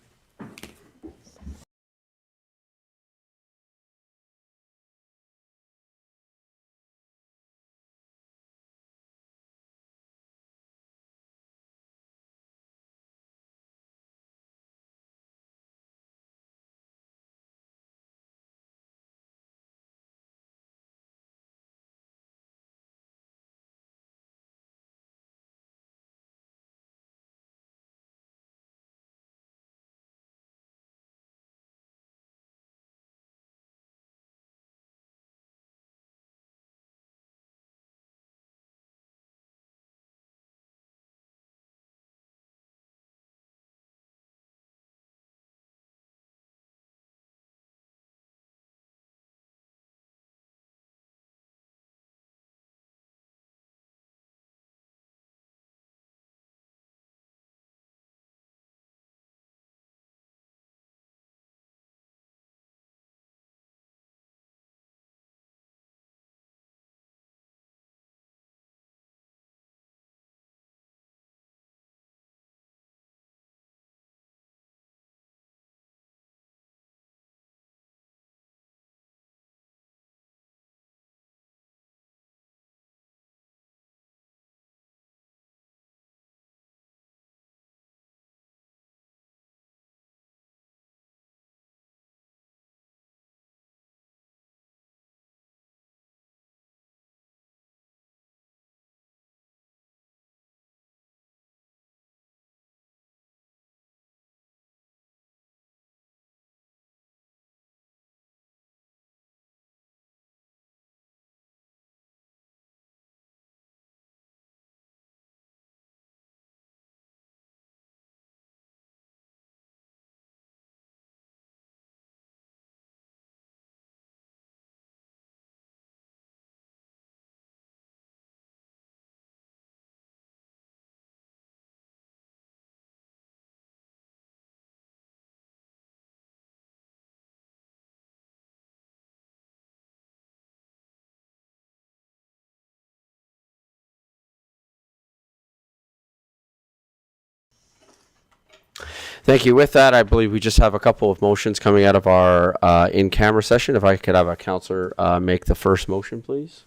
Thank you. With that, I believe we just have a couple of motions coming out of our in-camera session. If I could have a counselor make the first motion, please.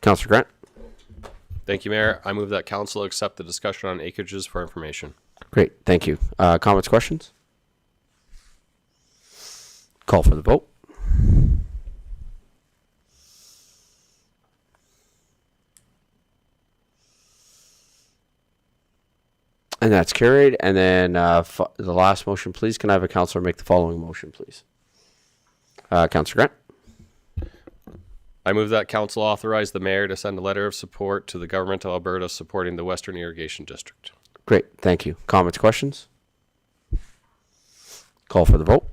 Counselor Grant. Thank you, Mayor. I move that council accept the discussion on acreages for information. Great. Thank you. Comments, questions? Call for the vote. And that's carried. And then the last motion, please. Can I have a counselor make the following motion, please? Counselor Grant. I move that council authorize the mayor to send a letter of support to the government of Alberta supporting the Western Irrigation District. Great. Thank you. Comments, questions? Call for the vote.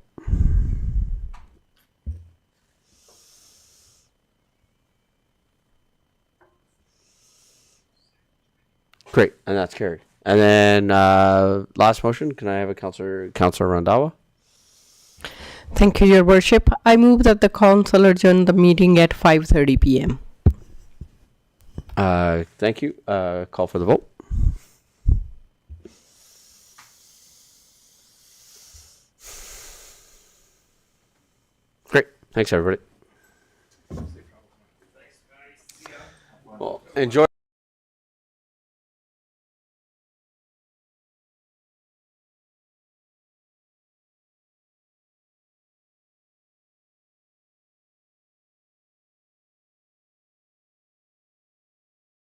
Great. And that's carried. And then last motion, can I have a Councillor Randhawa? Thank you, Your Worship. I move that the council adjourn the meeting at 5:30 p.m. Thank you. Call for the vote. Great. Thanks, everybody. Well, enjoy.